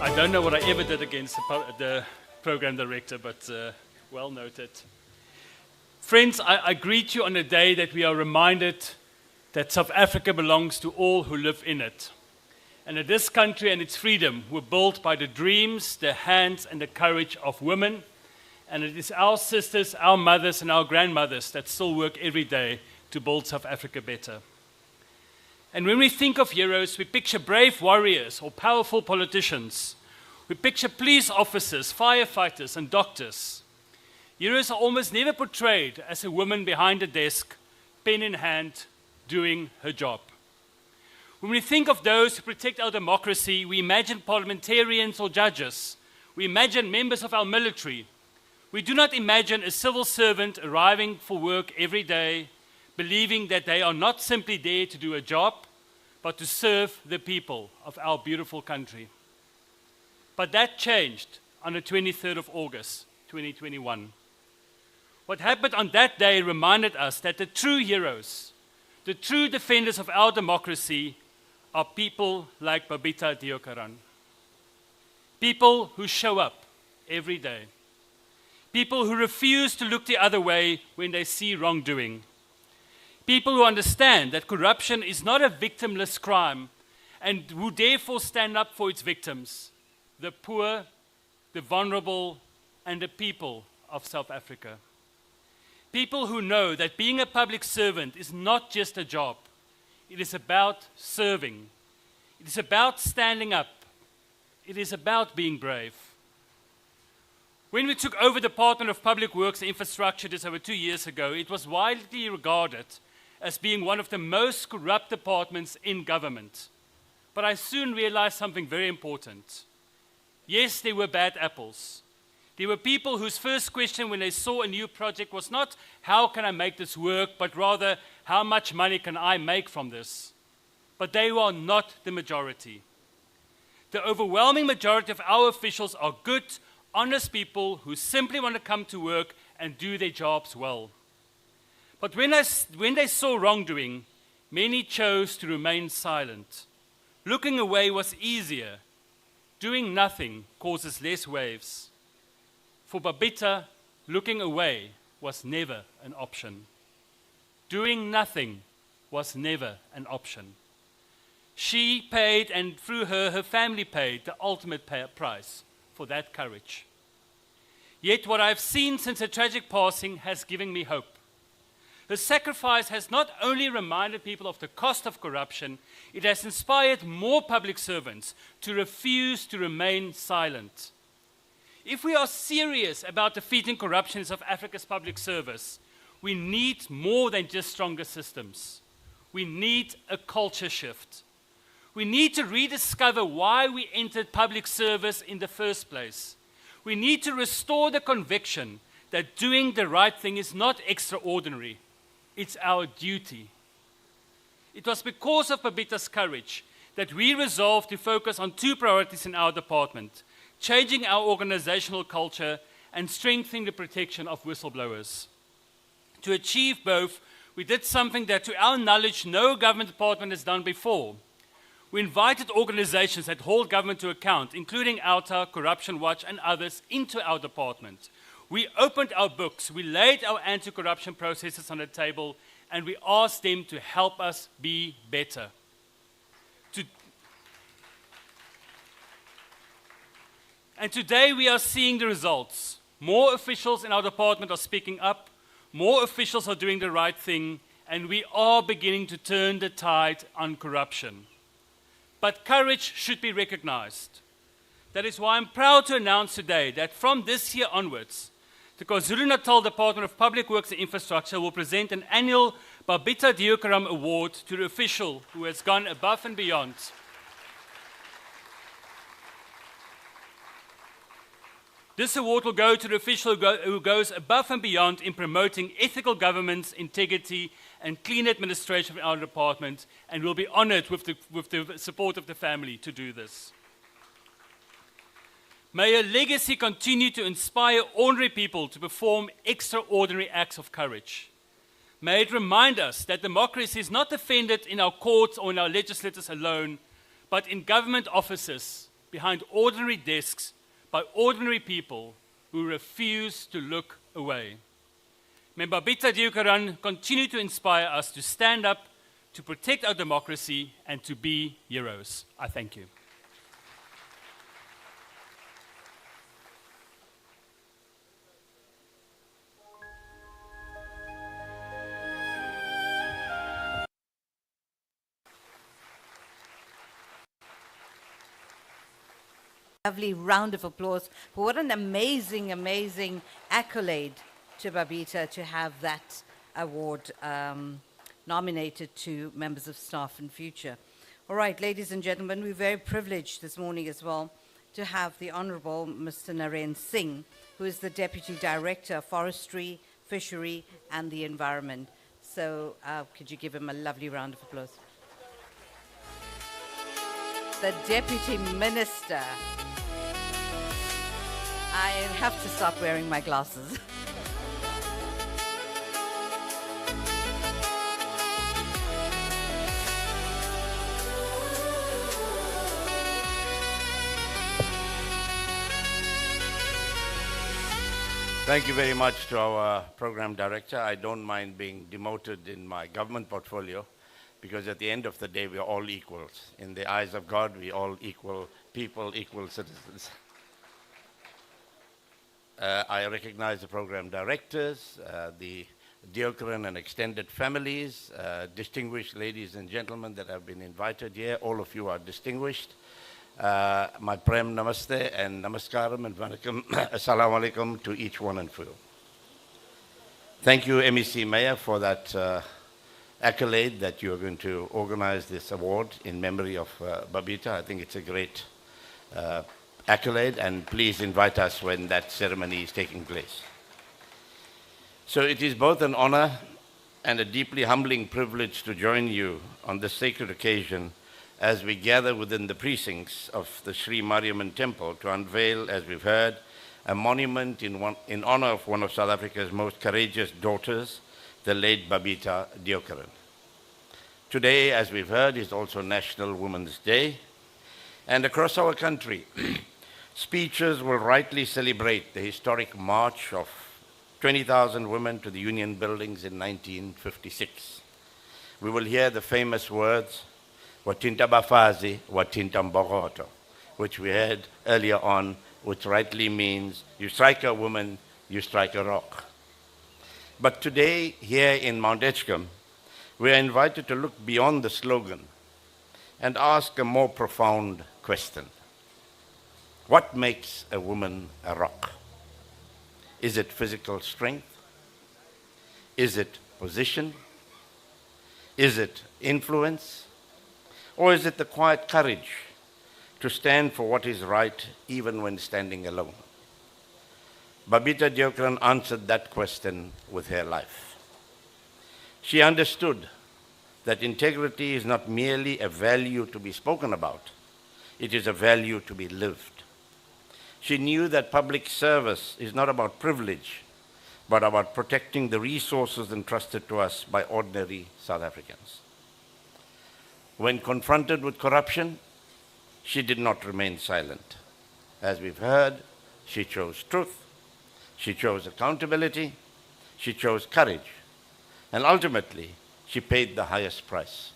I don't know what I ever did against the program director, but well noted. Friends, I greet you on a day that we are reminded that South Africa belongs to all who live in it. And that this country and its freedom were built by the dreams, the hands, and the courage of women. And it is our sisters, our mothers, and our grandmothers that still work every day to build South Africa better. And when we think of heroes, we picture brave warriors or powerful politicians. We picture police officers, firefighters, and doctors. Heroes are almost never portrayed as a woman behind a desk, pen in hand, doing her job. When we think of those who protect our democracy, we imagine parliamentarians or judges. We imagine members of our military. We do not imagine a civil servant arriving for work every day, believing that they are not simply there to do a job, but to serve the people of our beautiful country. But that changed on the 23rd of August, 2021. What happened on that day reminded us that the true heroes, the true defenders of our democracy, are people like Babita Deokaran. People who show up every day. People who refuse to look the other way when they see wrongdoing. People who understand that corruption is not a victimless crime and who therefore stand up for its victims, the poor, the vulnerable, and the people of South Africa. People who know that being a public servant is not just a job. It is about serving. It is about standing up. It is about being brave. When we took over the Department of Public Works and Infrastructure just over 2 years ago, it was widely regarded as being one of the most corrupt departments in government. But I soon realized something very important. Yes, there were bad apples. There were people whose first question when they saw a new project was not, how can I make this work, but rather, how much money can I make from this? But they were not the majority. The overwhelming majority of our officials are good, honest people who simply want to come to work and do their jobs well. But when they saw wrongdoing, many chose to remain silent. Looking away was easier. Doing nothing causes less waves. For Babita, looking away was never an option. Doing nothing was never an option. She paid, and through her, her family paid the ultimate price for that courage. Yet what I've seen since her tragic passing has given me hope. Her sacrifice has not only reminded people of the cost of corruption, it has inspired more public servants to refuse to remain silent. If we are serious about defeating corruption in South Africa's public service, we need more than just stronger systems. We need a culture shift. We need to rediscover why we entered public service in the first place. We need to restore the conviction that doing the right thing is not extraordinary. It's our duty. It was because of Babita's courage that we resolved to focus on two priorities in our department: changing our organizational culture and strengthening the protection of whistleblowers. To achieve both, we did something that, to our knowledge, no government department has done before. We invited organizations that hold government to account, including OUTA, Corruption Watch, and others, into our department. We opened our books, we laid our anti-corruption processes on the table, and we asked them to help us be better. And today we are seeing the results. More officials in our department are speaking up, more officials are doing the right thing, and we are beginning to turn the tide on corruption. But courage should be recognized. That is why I'm proud to announce today that from this year onwards, the KwaZulu-Natal Department of Public Works and Infrastructure will present an annual Babita Deokaran Award to the official who has gone above and beyond. This award will go to the official who goes above and beyond in promoting ethical governance, integrity, and clean administration of our department, and will be honored with the support of the family to do this. May her legacy continue to inspire ordinary people to perform extraordinary acts of courage. May it remind us that democracy is not defended in our courts or in our legislators alone, but in government offices, behind ordinary desks, by ordinary people who refuse to look away. May Babita Deokaran continue to inspire us to stand up, to protect our democracy, and to be heroes. I thank you. Lovely round of applause for what an amazing, amazing accolade to Babita to have that award nominated to members of staff in future. All right, ladies and gentlemen, we're very privileged this morning as well to have the Honorable Mr. Naren Singh, who is the Deputy Director of Forestry, Fishery and the Environment. So could you give him a lovely round of applause? The Deputy Minister. I have to stop wearing my glasses. Thank you very much to our program director. I don't mind being demoted in my government portfolio because at the end of the day, we are all equals. In the eyes of God, we are all equal people, equal citizens. I recognize the program directors, the Deokaran and extended families, distinguished ladies and gentlemen that have been invited here. All of you are distinguished. My prem namaste and namaskaram and vanakkam, assalamu alaikum to each one and for you. Thank you, MEC Mayor, for that accolade that you are going to organize this award in memory of Babita. I think it's a great accolade, and please invite us when that ceremony is taking place. So it is both an honor and a deeply humbling privilege to join you on this sacred occasion as we gather within the precincts of the Sri Mariamman Temple to unveil, as we've heard, a monument in honor of one of South Africa's most courageous daughters, the late Babita Deokaran. Today, as we've heard, is also National Women's Day, and across our country, speeches will rightly celebrate the historic march of 20,000 women to the Union buildings in 1956. We will hear the famous words, Watinta Bafazi, Watinta Mbogoto, which we heard earlier on, which rightly means you strike a woman, you strike a rock. But today, here in Mount Edgecombe, we are invited to look beyond the slogan and ask a more profound question. What makes a woman a rock? Is it physical strength? Is it position? Is it influence? Or is it the quiet courage to stand for what is right even when standing alone? Babita Deokaran answered that question with her life. She understood that integrity is not merely a value to be spoken about, it is a value to be lived. She knew that public service is not about privilege, but about protecting the resources entrusted to us by ordinary South Africans. When confronted with corruption, she did not remain silent. As we've heard, she chose truth, she chose accountability, she chose courage, and ultimately, she paid the highest price.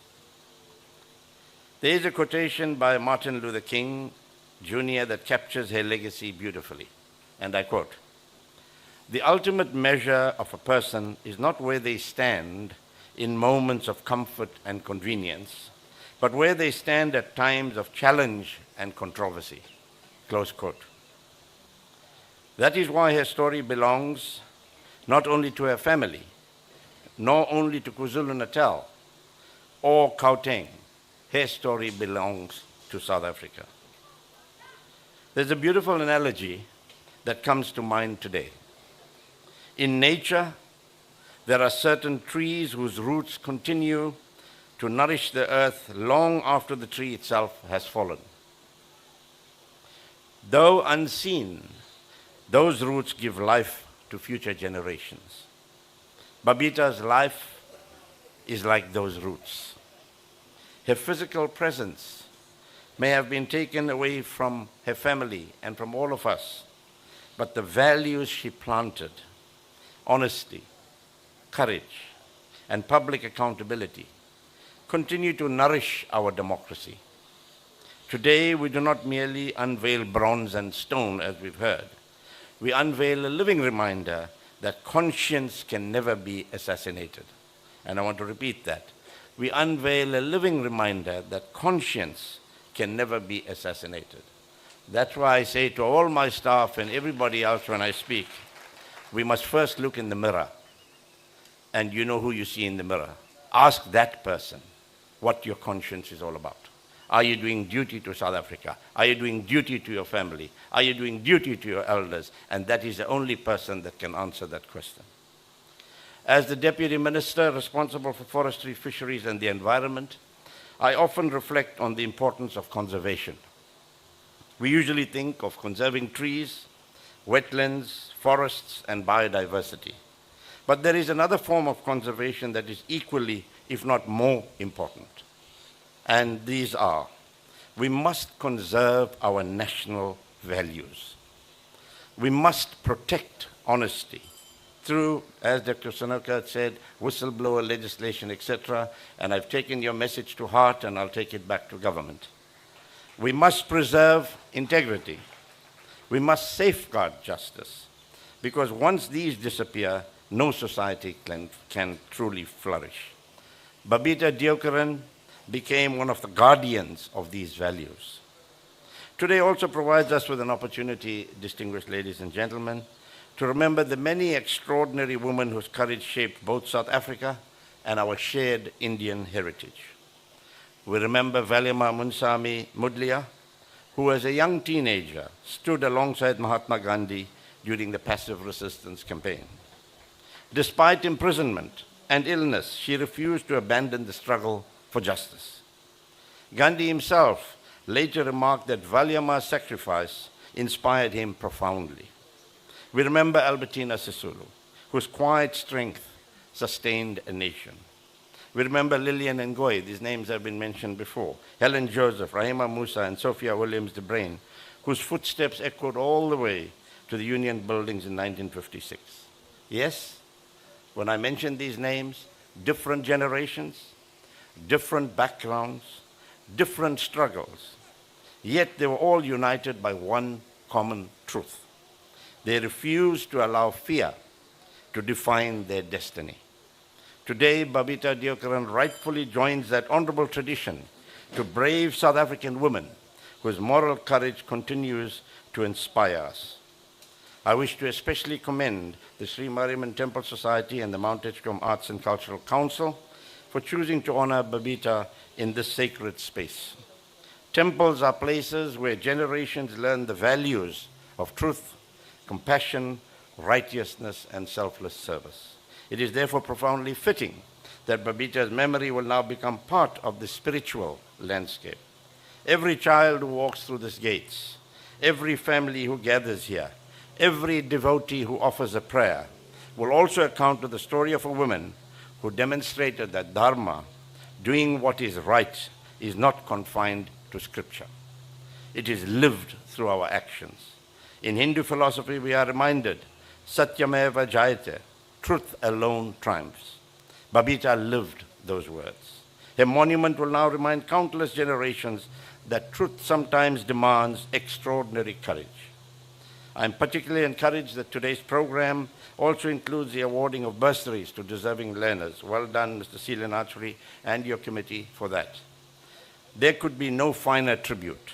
There is a quotation by Martin Luther King Jr. that captures her legacy beautifully, and I quote, "The ultimate measure of a person is not where they stand in moments of comfort and convenience, but where they stand at times of challenge and controversy." Close quote. That is why her story belongs not only to her family, nor only to KwaZulu-Natal or Gauteng. Her story belongs to South Africa. There's a beautiful analogy that comes to mind today. In nature, there are certain trees whose roots continue to nourish the earth long after the tree itself has fallen. Though unseen, those roots give life to future generations. Babita's life is like those roots. Her physical presence may have been taken away from her family and from all of us, but the values she planted, honesty, courage, and public accountability, continue to nourish our democracy. Today, we do not merely unveil bronze and stone, as we've heard. We unveil a living reminder that conscience can never be assassinated. And I want to repeat that. We unveil a living reminder that conscience can never be assassinated. That's why I say to all my staff and everybody else when I speak, we must first look in the mirror. And you know who you see in the mirror. Ask that person what your conscience is all about. Are you doing duty to South Africa? Are you doing duty to your family? Are you doing duty to your elders? And that is the only person that can answer that question. As the Deputy Minister responsible for forestry, fisheries, and the environment, I often reflect on the importance of conservation. We usually think of conserving trees, wetlands, forests, and biodiversity. But there is another form of conservation that is equally, if not more, important. And these are, we must conserve our national values. We must protect honesty through, as Dr. Sanoka said, whistleblower legislation, etc. And I've taken your message to heart and I'll take it back to government. We must preserve integrity. We must safeguard justice. Because once these disappear, no society can truly flourish. Babita Deokaran became one of the guardians of these values. Today also provides us with an opportunity, distinguished ladies and gentlemen, to remember the many extraordinary women whose courage shaped both South Africa and our shared Indian heritage. We remember Valyama Munsami Mudlia, who as a young teenager stood alongside Mahatma Gandhi during the passive resistance campaign. Despite imprisonment and illness, she refused to abandon the struggle for justice. Gandhi himself later remarked that Valyama's sacrifice inspired him profoundly. We remember Albertina Sisulu, whose quiet strength sustained a nation. We remember Lillian Ngoyi, these names have been mentioned before, Helen Joseph, Rahima Musa, and Sophia Williams de Bruyn, whose footsteps echoed all the way to the Union buildings in 1956. Yes, when I mention these names, different generations, different backgrounds, different struggles, yet they were all united by one common truth. They refused to allow fear to define their destiny. Today, Babita Deokaran rightfully joins that honorable tradition to brave South African women whose moral courage continues to inspire us. I wish to especially commend the Sri Mariamman Temple Society and the Mount Edgecombe Arts and Cultural Council for choosing to honor Babita in this sacred space. Temples are places where generations learn the values of truth, compassion, righteousness, and selfless service. It is therefore profoundly fitting that Babita's memory will now become part of the spiritual landscape. Every child who walks through these gates, every family who gathers here, every devotee who offers a prayer will also account to the story of a woman who demonstrated that dharma, doing what is right, is not confined to scripture. It is lived through our actions. In Hindu philosophy, we are reminded, Satyameva Jayate, truth alone triumphs. Babita lived those words. Her monument will now remind countless generations that truth sometimes demands extraordinary courage. I am particularly encouraged that today's program also includes the awarding of bursaries to deserving learners. Well done, Mr. Seelan Archery, and your committee for that. There could be no finer tribute.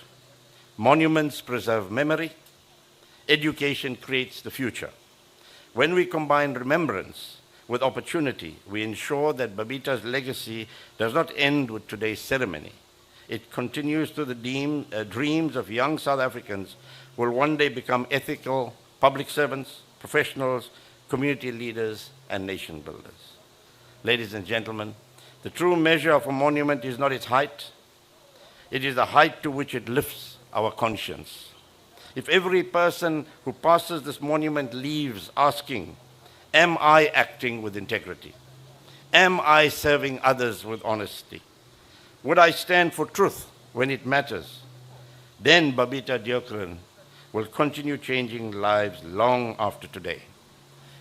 Monuments preserve memory. Education creates the future. When we combine remembrance with opportunity, we ensure that Babita's legacy does not end with today's ceremony. It continues to the dreams of young South Africans who will one day become ethical public servants, professionals, community leaders, and nation builders. Ladies and gentlemen, the true measure of a monument is not its height, it is the height to which it lifts our conscience. If every person who passes this monument leaves asking, am I acting with integrity? Am I serving others with honesty? Would I stand for truth when it matters? Then Babita Deokaran will continue changing lives long after today.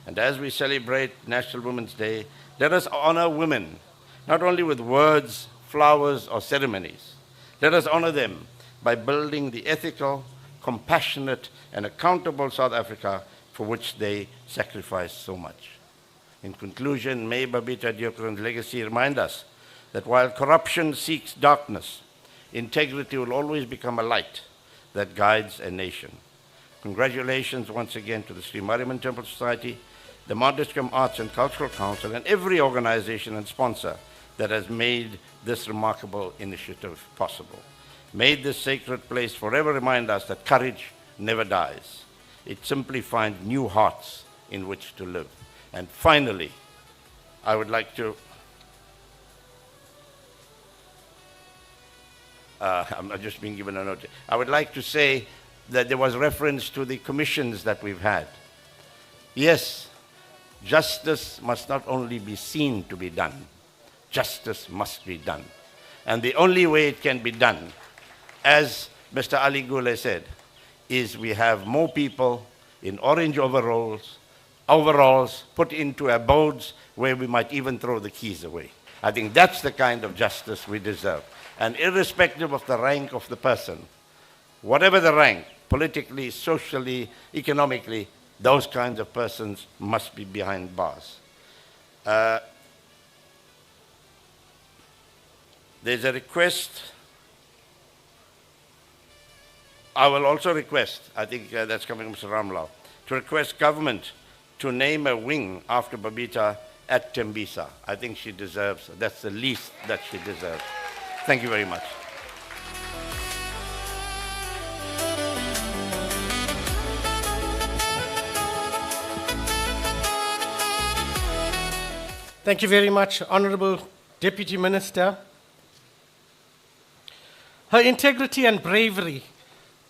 And as we celebrate National Women's Day, let us honor women, not only with words, flowers, or ceremonies. Let us honor them by building the ethical, compassionate, and accountable South Africa for which they sacrificed so much. In conclusion, may Babita Deokaran's legacy remind us that while corruption seeks darkness, integrity will always become a light that guides a nation. Congratulations once again to the Sri Mariamman Temple Society, the Mount Edgecombe Arts and Cultural Council, and every organization and sponsor that has made this remarkable initiative possible. May this sacred place forever remind us that courage never dies. It simply finds new hearts in which to live. And finally, I would like to I'm just being given a note. I would like to say that there was reference to the commissions that we've had. Yes, justice must not only be seen to be done, justice must be done. And the only way it can be done, as Mr. Ali Gule said, is we have more people in orange overalls put into abodes where we might even throw the keys away. I think that's the kind of justice we deserve. And irrespective of the rank of the person, whatever the rank, politically, socially, economically, those kinds of persons must be behind bars. There's a request. I will also request, I think that's coming from Mr. Ramlal, to request government to name a wing after Babita at Tembisa. I think she deserves, that's the least that she deserves. Thank you very much. Thank you very much, Honorable Deputy Minister. Her integrity and bravery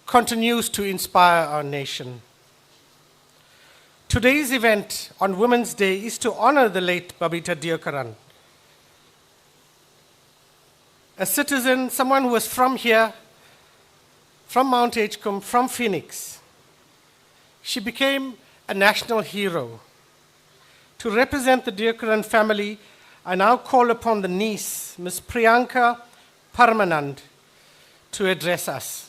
continues to inspire our nation. Today's event on Women's Day is to honor the late Babita Deokaran, a citizen, someone who was from here, from Mount Edgecombe, from Phoenix. She became a national hero. To represent the Deokaran family, I now call upon the niece, Ms. Priyanka Parmanand, to address us.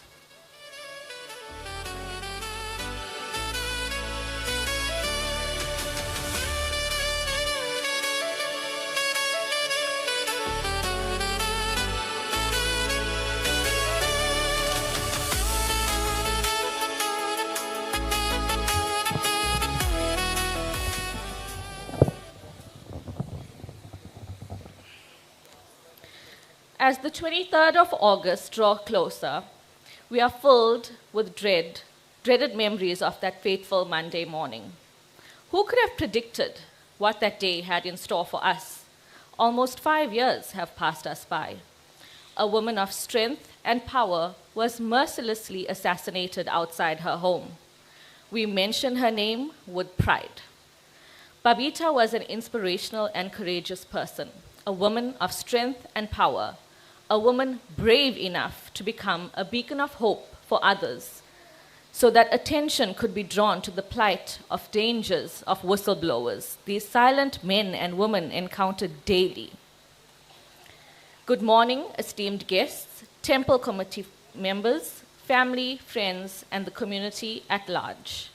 As the 23rd of August draw closer, we are filled with dreaded memories of that fateful Monday morning. Who could have predicted what that day had in store for us? Almost 5 years have passed us by. A woman of strength and power was mercilessly assassinated outside her home. We mention her name with pride. Babita was an inspirational and courageous person, a woman of strength and power, a woman brave enough to become a beacon of hope for others, so that attention could be drawn to the plight of dangers of whistleblowers, these silent men and women encountered daily. Good morning, esteemed guests, temple committee members, family, friends, and the community at large.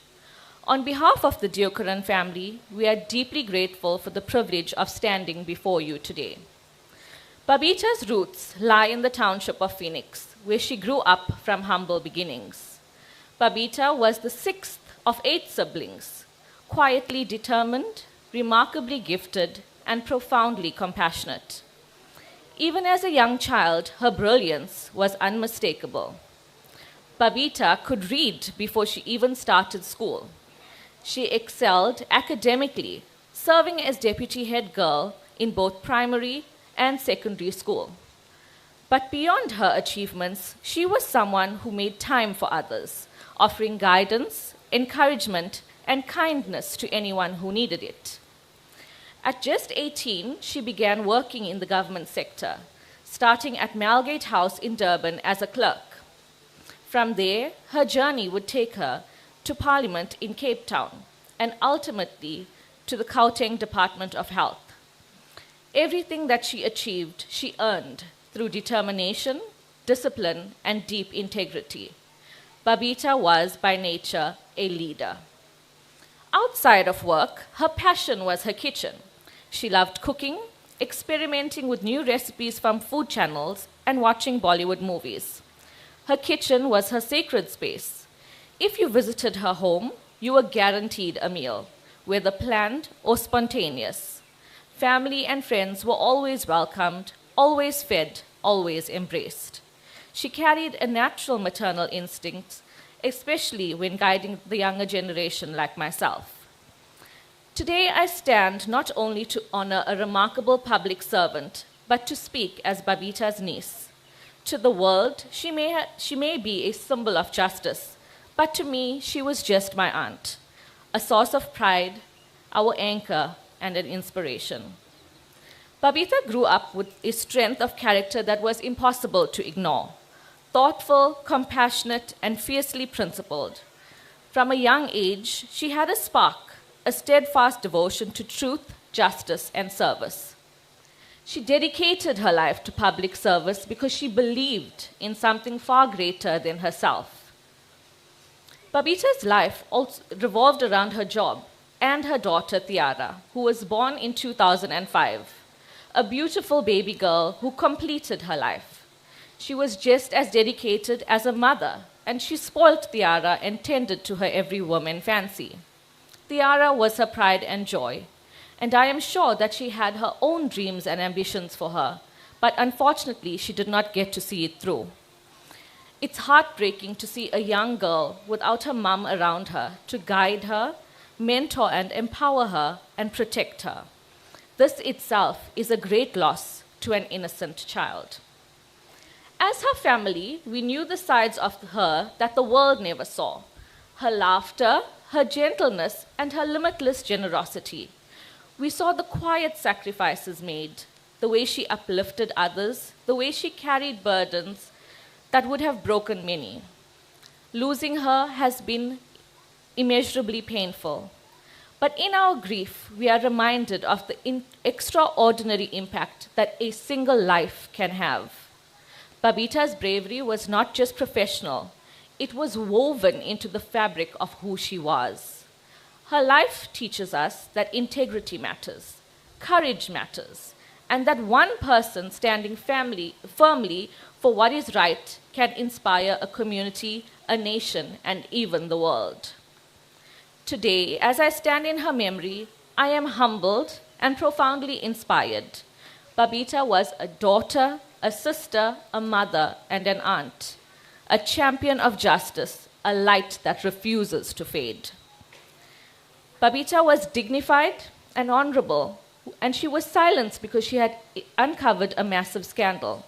On behalf of the Deokaran family, we are deeply grateful for the privilege of standing before you today. Babita's roots lie in the township of Phoenix, where she grew up from humble beginnings. Babita was the 6th of 8 siblings, quietly determined, remarkably gifted, and profoundly compassionate. Even as a young child, her brilliance was unmistakable. Babita could read before she even started school. She excelled academically, serving as deputy head girl in both primary and secondary school. But beyond her achievements, she was someone who made time for others, offering guidance, encouragement, and kindness to anyone who needed it. At just 18, she began working in the government sector, starting at Malgate House in Durban as a clerk. From there, her journey would take her to Parliament in Cape Town and ultimately to the Gauteng Department of Health. Everything that she achieved, she earned through determination, discipline, and deep integrity. Babita was, by nature, a leader. Outside of work, her passion was her kitchen. She loved cooking, experimenting with new recipes from food channels, and watching Bollywood movies. Her kitchen was her sacred space. If you visited her home, you were guaranteed a meal, whether planned or spontaneous. Family and friends were always welcomed, always fed, always embraced. She carried a natural maternal instinct, especially when guiding the younger generation like myself. Today, I stand not only to honor a remarkable public servant, but to speak as Babita's niece. To the world, she may be a symbol of justice, but to me, she was just my aunt, a source of pride, our anchor, and an inspiration. Babita grew up with a strength of character that was impossible to ignore. Thoughtful, compassionate, and fiercely principled. From a young age, she had a spark, a steadfast devotion to truth, justice, and service. She dedicated her life to public service because she believed in something far greater than herself. Babita's life also revolved around her job and her daughter Tiara, who was born in 2005, a beautiful baby girl who completed her life. She was just as dedicated as a mother, and she spoilt Tiara and tended to her every whim and fancy. Tiara was her pride and joy, and I am sure that she had her own dreams and ambitions for her, but unfortunately she did not get to see it through. It's heartbreaking to see a young girl without her mum around her to guide her, mentor and empower her, and protect her. This itself is a great loss to an innocent child. As her family, we knew the sides of her that the world never saw. Her laughter, her gentleness, and her limitless generosity. We saw the quiet sacrifices made, the way she uplifted others, the way she carried burdens that would have broken many. Losing her has been immeasurably painful. But in our grief, we are reminded of the extraordinary impact that a single life can have. Babita's bravery was not just professional, it was woven into the fabric of who she was. Her life teaches us that integrity matters, courage matters, and that one person standing firmly for what is right can inspire a community, a nation, and even the world. Today, as I stand in her memory, I am humbled and profoundly inspired. Babita was a daughter, a sister, a mother, and an aunt. A champion of justice, a light that refuses to fade. Babita was dignified and honorable, and she was silenced because she had uncovered a massive scandal.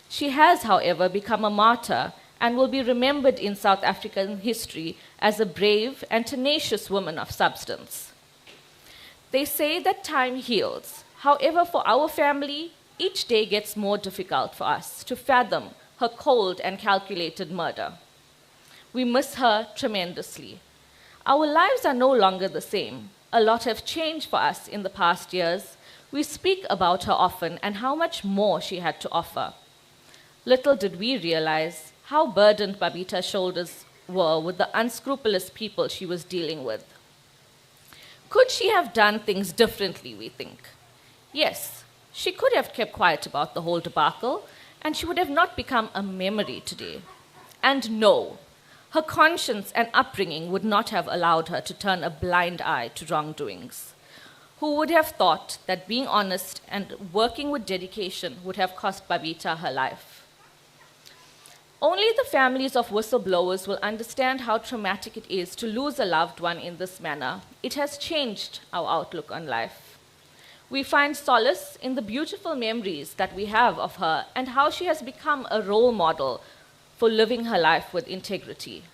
She has, however, become a martyr and will be remembered in South African history as a brave and tenacious woman of substance. They say that time heals. However, for our family, each day gets more difficult for us to fathom her cold and calculated murder. We miss her tremendously. Our lives are no longer the same. A lot have changed for us in the past years. We speak about her often and how much more she had to offer. Little did we realize how burdened Babita's shoulders were with the unscrupulous people she was dealing with. Could she have done things differently, we think? Yes, she could have kept quiet about the whole debacle, and she would have not become a memory today. And no, her conscience and upbringing would not have allowed her to turn a blind eye to wrongdoings. Who would have thought that being honest and working with dedication would have cost Babita her life? Only the families of whistleblowers will understand how traumatic it is to lose a loved one in this manner. It has changed our outlook on life. We find solace in the beautiful memories that we have of her and how she has become a role model for living her life with integrity.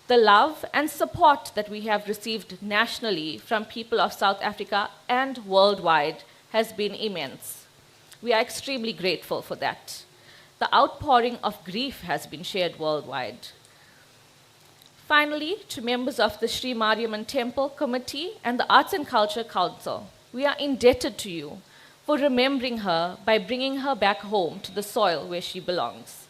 The love and support that we have received nationally from people of South Africa and worldwide has been immense. We are extremely grateful for that. The outpouring of grief has been shared worldwide. Finally, to members of the Sri Mariamman Temple Committee and the Arts and Culture Council, we are indebted to you for remembering her by bringing her back home to the soil where she belongs.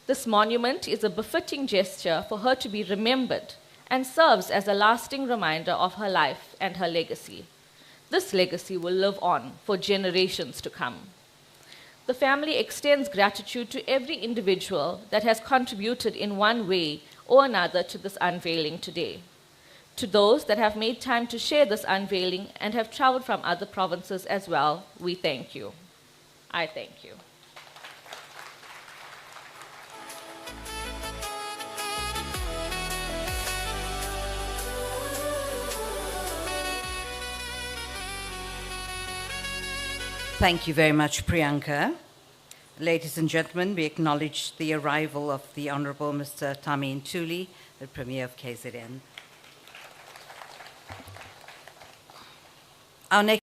This monument is a befitting gesture for her to be remembered and serves as a lasting reminder of her life and her legacy. This legacy will live on for generations to come. The family extends gratitude to every individual that has contributed in one way or another to this unveiling today. To those that have made time to share this unveiling and have traveled from other provinces as well, we thank you. I thank you. Thank you very much, Priyanka. Ladies and gentlemen, we acknowledge the arrival of the Honorable Mr. Tami Ntuli, the Premier of KZN. Our next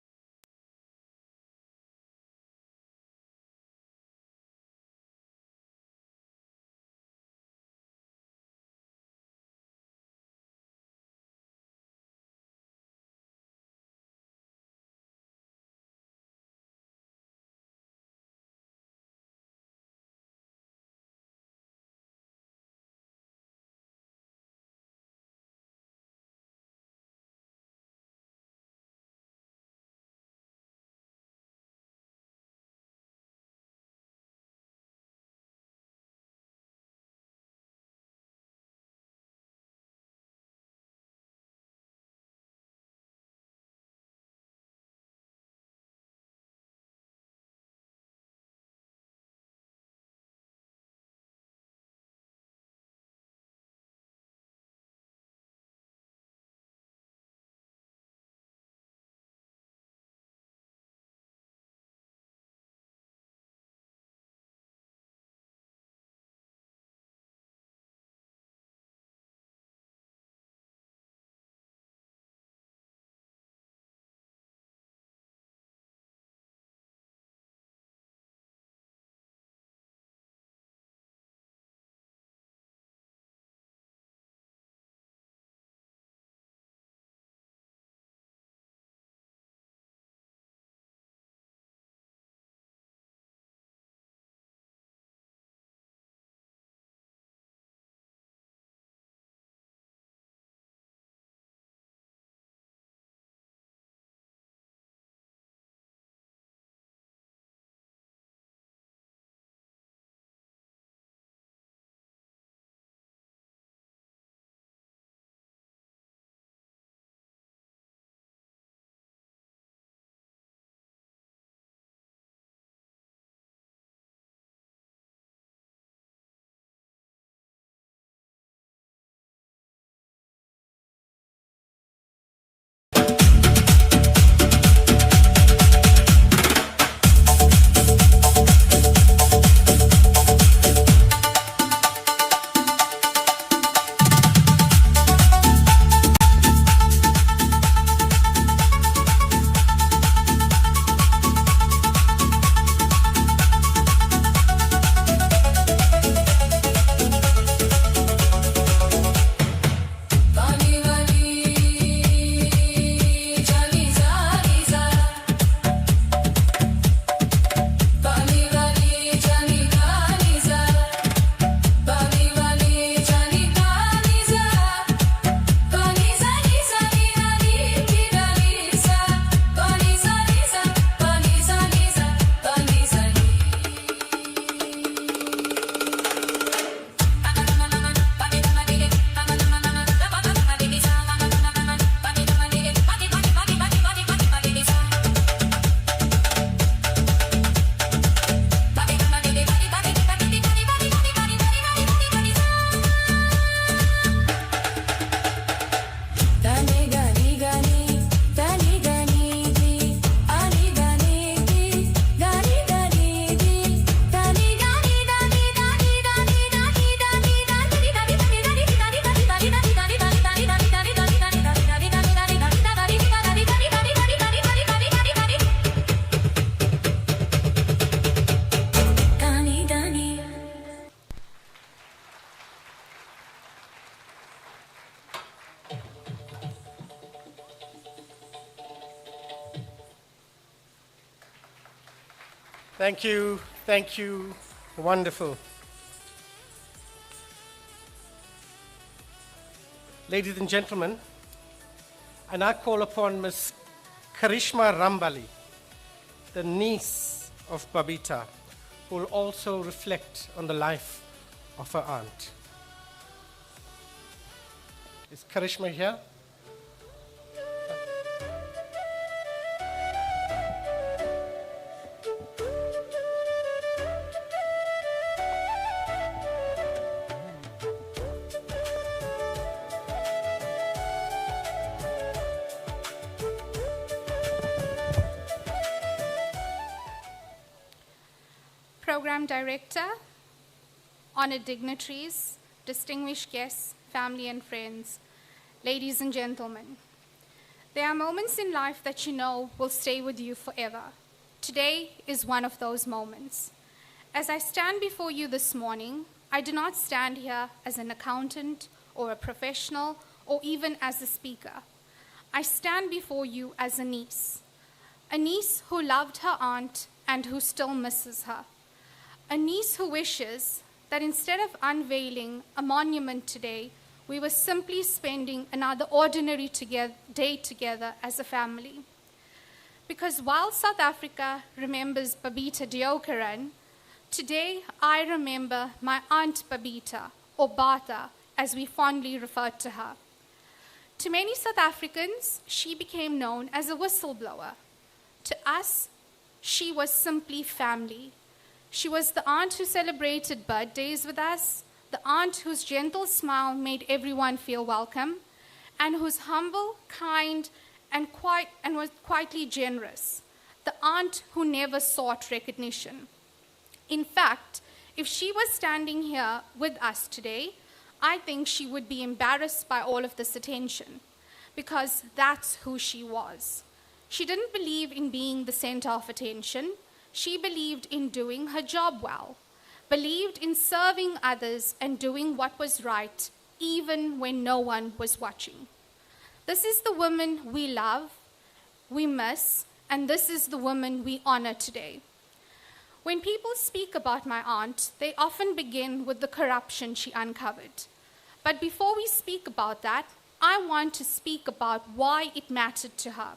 Thank you. Thank you. Wonderful. Ladies and gentlemen, I now call upon Ms. Karishma Rambali, the niece of Babita, who will also reflect on the life of her aunt. Is Karishma here? Program Director, honored dignitaries, distinguished guests, family and friends, ladies and gentlemen. There are moments in life that you know will stay with you forever. Today is one of those moments. As I stand before you this morning, I do not stand here as an accountant or a professional or even as a speaker. I stand before you as a niece who loved her aunt and who still misses her. A niece who wishes that instead of unveiling a monument today, we were simply spending another ordinary day together as a family. Because while South Africa remembers Babita Deokaran, today I remember my Aunt Babita, or Bata, as we fondly referred to her. To many South Africans, she became known as a whistleblower. To us, she was simply family. She was the aunt who celebrated birthdays with us, the aunt whose gentle smile made everyone feel welcome, and who's humble, kind, and was quietly generous, the aunt who never sought recognition. In fact, if she was standing here with us today, I think she would be embarrassed by all of this attention, because that's who she was. She didn't believe in being the center of attention. She believed in doing her job well, believed in serving others and doing what was right, even when no one was watching. This is the woman we love, we miss, and this is the woman we honor today. When people speak about my aunt, they often begin with the corruption she uncovered. But before we speak about that, I want to speak about why it mattered to her.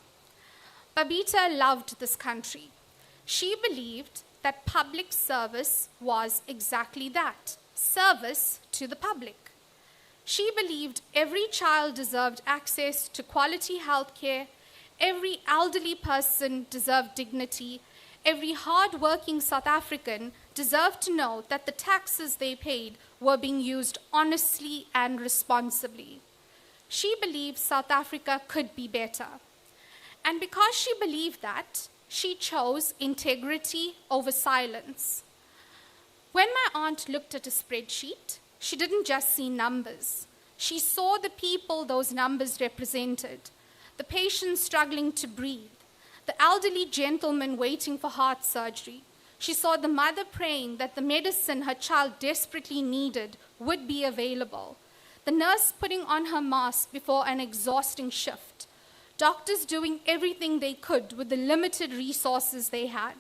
Babita loved this country. She believed that public service was exactly that, service to the public. She believed every child deserved access to quality health care, every elderly person deserved dignity, every hard-working South African deserved to know that the taxes they paid were being used honestly and responsibly. She believed South Africa could be better. And because she believed that, she chose integrity over silence. When my aunt looked at a spreadsheet, she didn't just see numbers. She saw the people those numbers represented, the patients struggling to breathe, the elderly gentleman waiting for heart surgery. She saw the mother praying that the medicine her child desperately needed would be available, the nurse putting on her mask before an exhausting shift, doctors doing everything they could with the limited resources they had.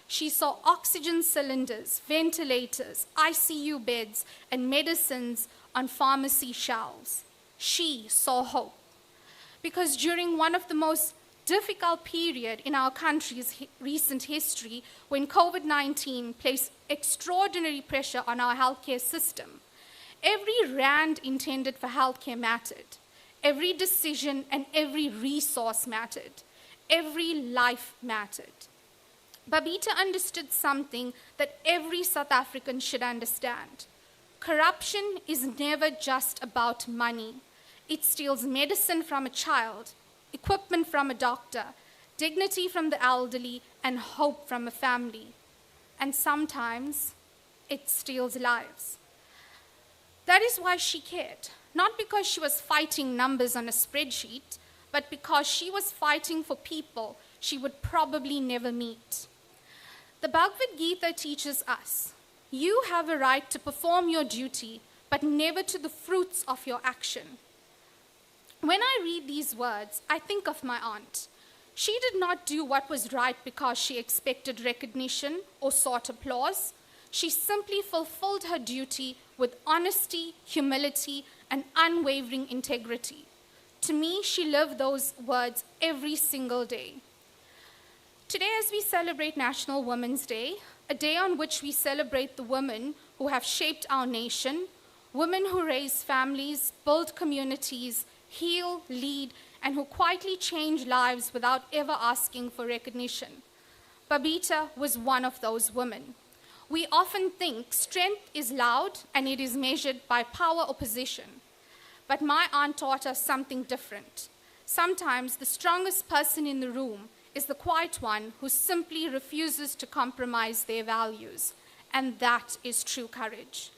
She saw oxygen cylinders, ventilators, ICU beds, and medicines on pharmacy shelves. She saw hope. Because during one of the most difficult period in our country's recent history, when COVID-19 placed extraordinary pressure on our healthcare system, every rand intended for healthcare mattered. Every decision and every resource mattered. Every life mattered. Babita understood something that every South African should understand. Corruption is never just about money. It steals medicine from a child, equipment from a doctor, dignity from the elderly, and hope from a family. And sometimes it steals lives. That is why she cared. Not because she was fighting numbers on a spreadsheet, but because she was fighting for people she would probably never meet. The Bhagavad Gita teaches us, you have a right to perform your duty, but never to the fruits of your action. When I read these words, I think of my aunt. She did not do what was right because she expected recognition or sought applause. She simply fulfilled her duty with honesty, humility, and unwavering integrity. To me, she lived those words every single day. Today, as we celebrate National Women's Day, a day on which we celebrate the women who have shaped our nation, women who raise families, build communities, heal, lead, and who quietly change lives without ever asking for recognition. Babita was one of those women. We often think strength is loud and it is measured by power or position. But my aunt taught us something different. Sometimes the strongest person in the room is the quiet one who simply refuses to compromise their values. And that is true courage.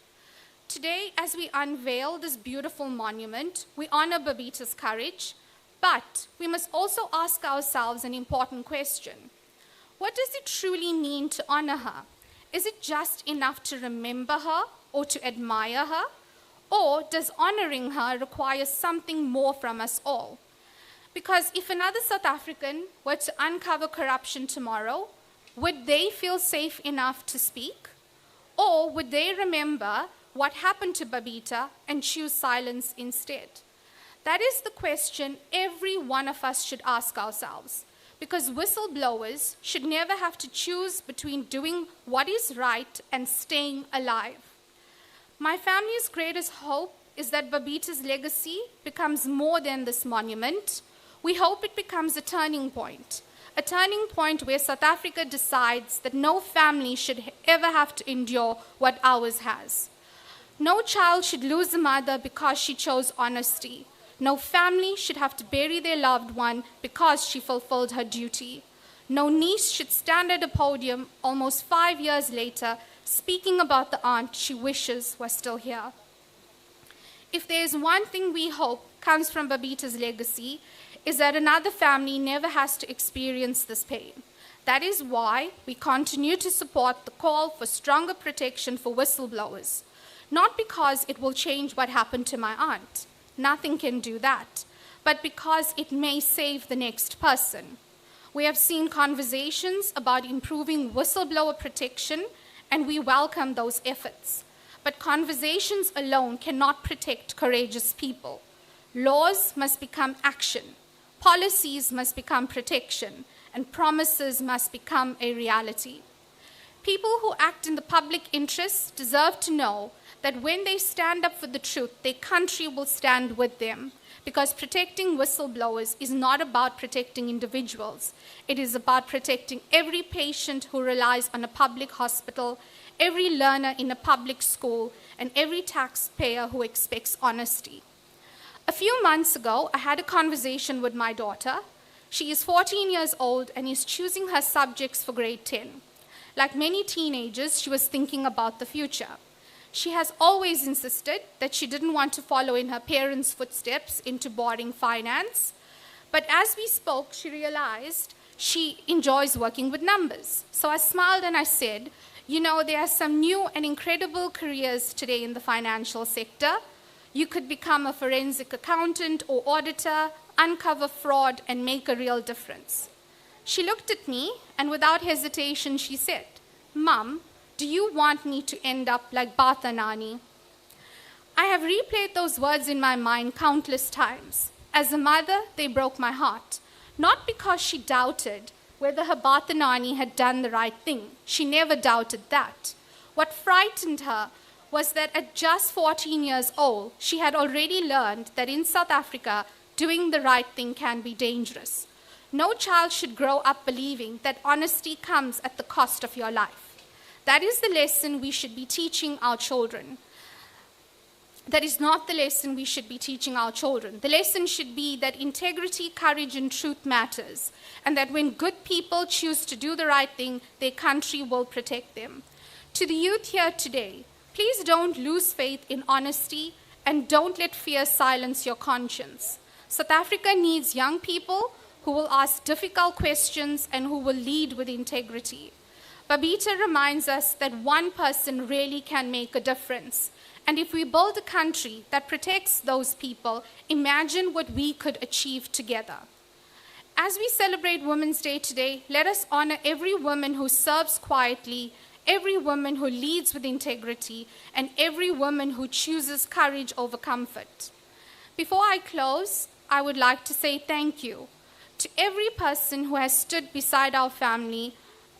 Today, as we unveil this beautiful monument, we honor Babita's courage, but we must also ask ourselves an important question. What does it truly mean to honor her? Is it just enough to remember her or to admire her? Or does honoring her require something more from us all? Because if another South African were to uncover corruption tomorrow, would they feel safe enough to speak? Or would they remember what happened to Babita and choose silence instead? That is the question every one of us should ask ourselves, because whistleblowers should never have to choose between doing what is right and staying alive. My family's greatest hope is that Babita's legacy becomes more than this monument. We hope it becomes a turning point where South Africa decides that no family should ever have to endure what ours has. No child should lose a mother because she chose honesty. No family should have to bury their loved one because she fulfilled her duty. No niece should stand at a podium almost 5 years later speaking about the aunt she wishes was still here. If there is one thing we hope comes from Babita's legacy, is that another family never has to experience this pain. That is why we continue to support the call for stronger protection for whistleblowers. Not because it will change what happened to my aunt. Nothing can do that. But because it may save the next person. We have seen conversations about improving whistleblower protection, and we welcome those efforts. But conversations alone cannot protect courageous people. Laws must become action. Policies must become protection, and promises must become a reality. People who act in the public interest deserve to know that when they stand up for the truth, their country will stand with them. Because protecting whistleblowers is not about protecting individuals. It is about protecting every patient who relies on a public hospital, every learner in a public school, and every taxpayer who expects honesty. A few months ago, I had a conversation with my daughter. She is 14 years old and is choosing her subjects for grade 10. Like many teenagers, she was thinking about the future. She has always insisted that she didn't want to follow in her parents' footsteps into boarding finance. But as we spoke, she realized she enjoys working with numbers. So I smiled and I said, you know, there are some new and incredible careers today in the financial sector. You could become a forensic accountant or auditor, uncover fraud, and make a real difference. She looked at me, and without hesitation, she said, Mom, do you want me to end up like Bata Nani? I have replayed those words in my mind countless times. As a mother, they broke my heart. Not because she doubted whether her Bata Nani had done the right thing. She never doubted that. What frightened her was that at just 14 years old, she had already learned that in South Africa, doing the right thing can be dangerous. No child should grow up believing that honesty comes at the cost of your life. That is the lesson we should be teaching our children. That is not the lesson we should be teaching our children. The lesson should be that integrity, courage, and truth matters, and that when good people choose to do the right thing, their country will protect them. To the youth here today, please don't lose faith in honesty and don't let fear silence your conscience. South Africa needs young people who will ask difficult questions and who will lead with integrity. Babita reminds us that one person really can make a difference. And if we build a country that protects those people, imagine what we could achieve together. As we celebrate Women's Day today, let us honor every woman who serves quietly, every woman who leads with integrity, and every woman who chooses courage over comfort. Before I close, I would like to say thank you to every person who has stood beside our family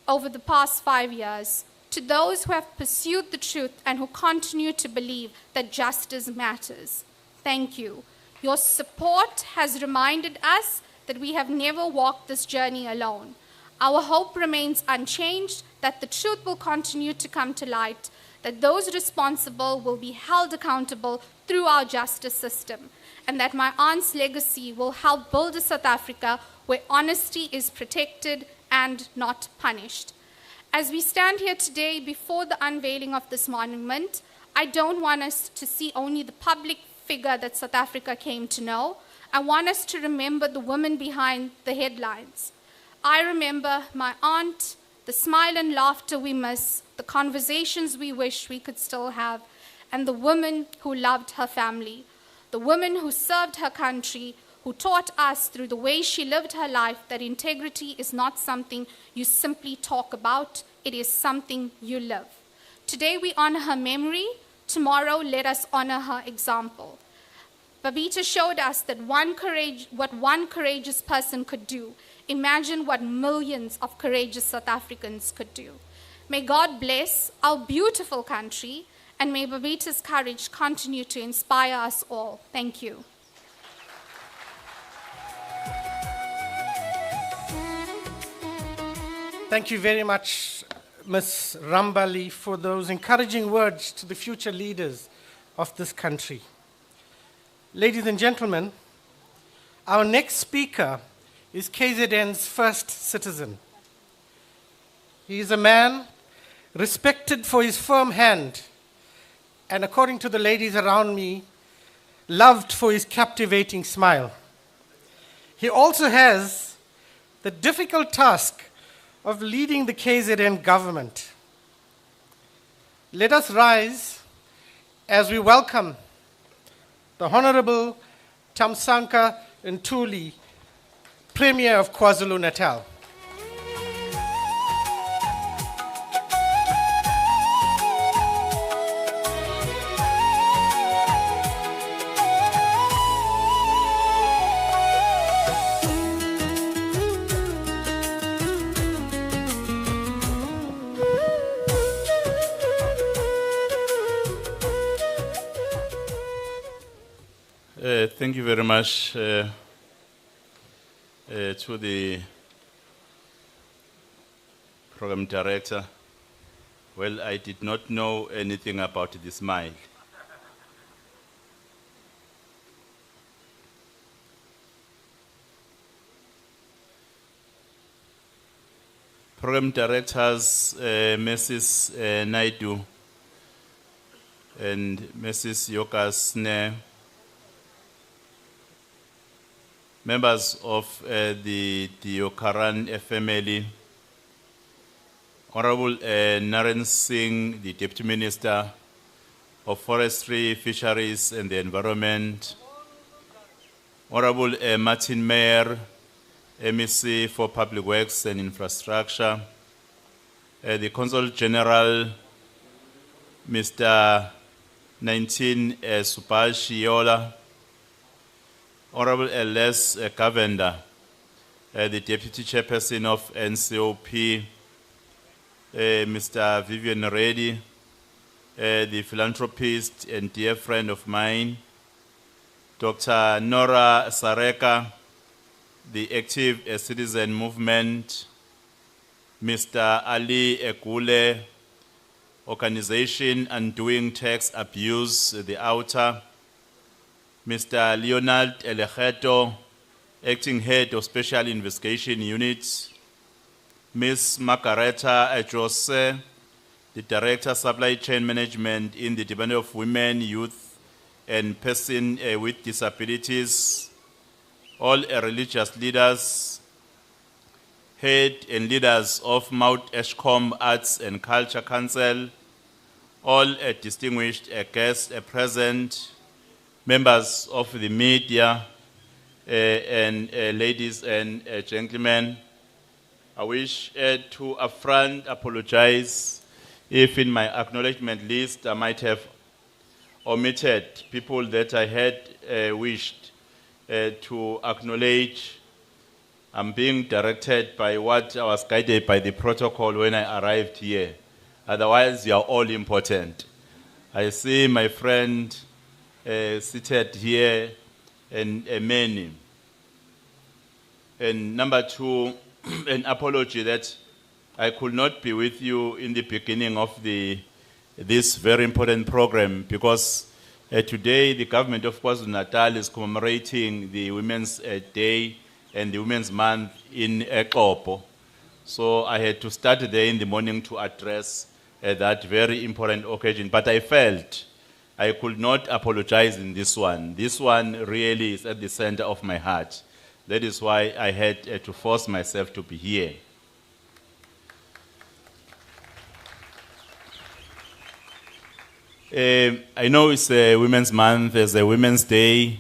over the past 5 years, to those who have pursued the truth and who continue to believe that justice matters. Thank you. Your support has reminded us that we have never walked this journey alone. Our hope remains unchanged that the truth will continue to come to light, that those responsible will be held accountable through our justice system, and that my aunt's legacy will help build a South Africa where honesty is protected and not punished. As we stand here today before the unveiling of this monument, I don't want us to see only the public figure that South Africa came to know. I want us to remember the women behind the headlines. I remember my aunt, the smile and laughter we miss, the conversations we wish we could still have, and the woman who loved her family, the woman who served her country, who taught us through the way she lived her life that integrity is not something you simply talk about, it is something you live. Today we honor her memory, tomorrow let us honor her example. Babita showed us that what one courageous person could do. Imagine what millions of courageous South Africans could do. May God bless our beautiful country, and may Babita's courage continue to inspire us all. Thank you. Thank you very much, Ms. Rambali, for those encouraging words to the future leaders of this country. Ladies and gentlemen, our next speaker is KZN's first citizen. He is a man respected for his firm hand, and according to the ladies around me, loved for his captivating smile. He also has the difficult task of leading the KZN government. Let us rise as we welcome the Honorable Tamsanqa Ntuli, Premier of KwaZulu-Natal. Thank you very much to the program director. Well, I did not know anything about the smile. Program directors, Mrs. Naidu and Mrs. Yokasne, members of the Deokaran family, Honorable Naren Singh, the Deputy Minister of Forestry, Fisheries and the Environment, Honorable Martin Mayer, MEC for Public Works and Infrastructure, the Consul General, Mr. 19 Supal Shiola, Honorable Les Kavenda, the Deputy Chairperson of NCOP, Mr. Vivian Reddy, the philanthropist and dear friend of mine, Dr. Nora Sareka, the active citizen movement, Mr. Ali Ekule, Organization Undoing Tax Abuse, the OUTA, Mr. Leonard Elegeto, Acting Head of Special Investigation Unit, Ms. Margareta Jose, the Director Supply Chain Management in the Department of Women, Youth, and Persons with Disabilities, all religious leaders, head and leaders of Mount Edgecombe Arts and Culture Council, all distinguished guests present, members of the media, and ladies and gentlemen, I wish to upfront apologize if in my acknowledgement list I might have omitted people that I had wished to acknowledge. I'm being directed by what I was guided by the protocol when I arrived here. Otherwise, you are all important. I see my friend seated here and many. And number two, an apology that I could not be with you in the beginning of this very important program because today the government of KwaZulu-Natal is commemorating the Women's Day and the Women's Month in Ekpo. So I had to start there in the morning to address that very important occasion. But I felt I could not apologize in this one. This one really is at the center of my heart. That is why I had to force myself to be here. I know it's a Women's Month, there's a Women's Day.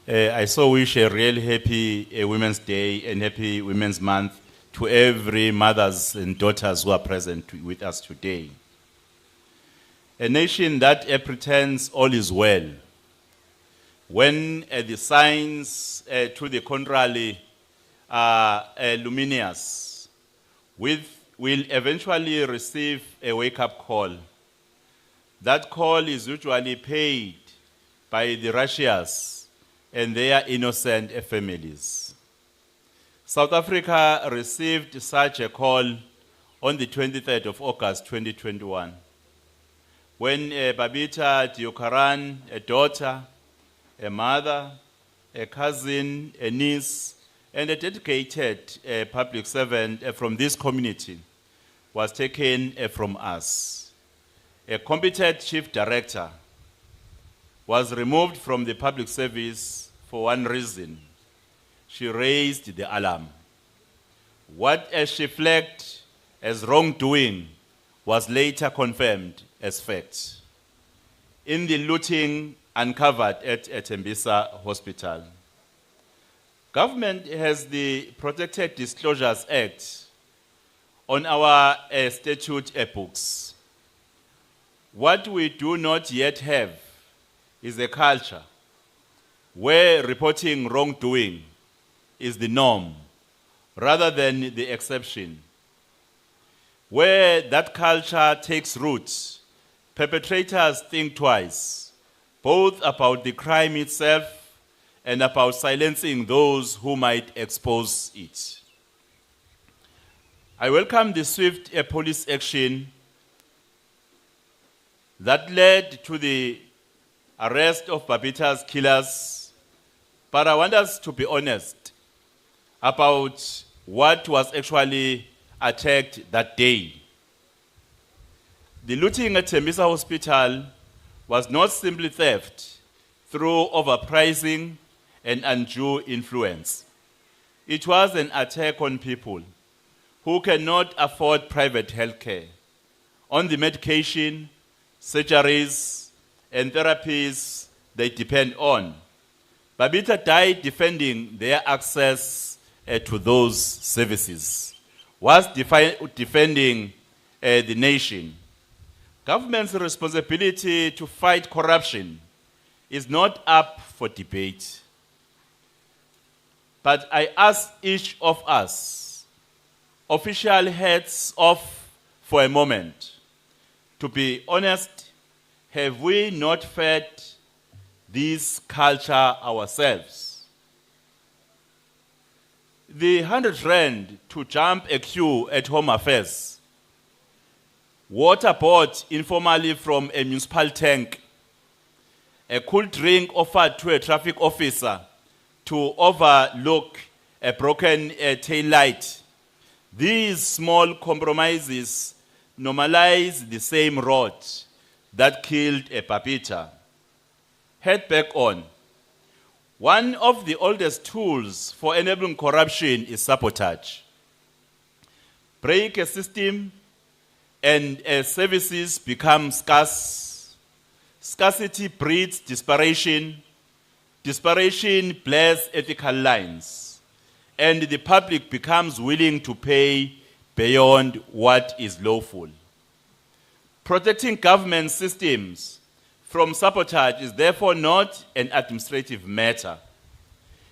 I so wish a real happy Women's Day and happy Women's Month to every mothers and daughters who are present with us today. A nation that pretends all is well, when the signs to the contrary are luminous, will eventually receive a wake-up call. That call is usually paid by the righteous and their innocent families. South Africa received such a call on the 23rd of August 2021, when Babita Deokaran, a daughter, a mother, a cousin, a niece, and a dedicated public servant from this community was taken from us. A competent chief director was removed from the public service for one reason. She raised the alarm. What she flagged as wrongdoing was later confirmed as fact in the looting uncovered at Tembisa Hospital. Government has the Protected Disclosures Act on our statute books. What we do not yet have is a culture where reporting wrongdoing is the norm rather than the exception. Where that culture takes root, perpetrators think twice, both about the crime itself and about silencing those who might expose it. I welcome the swift police action that led to the arrest of Babita's killers, but I want us to be honest about what was actually attacked that day. The looting at Tembisa Hospital was not simply theft through overpricing and undue influence. It was an attack on people who cannot afford private health care, on the medication, surgeries, and therapies they depend on. Babita died defending their access to those services, was defending the nation. Government's responsibility to fight corruption is not up for debate. But I ask each of us, official heads off for a moment, to be honest, have we not fed this culture ourselves? The 100 rand to jump a queue at Home Affairs, water bought informally from a municipal tank, a cool drink offered to a traffic officer to overlook a broken tail light. These small compromises normalize the same rot that killed a Babita. Head back on. One of the oldest tools for enabling corruption is sabotage. Break a system and services become scarce. Scarcity breeds desperation. Desperation blurs ethical lines, and the public becomes willing to pay beyond what is lawful. Protecting government systems from sabotage is therefore not an administrative matter.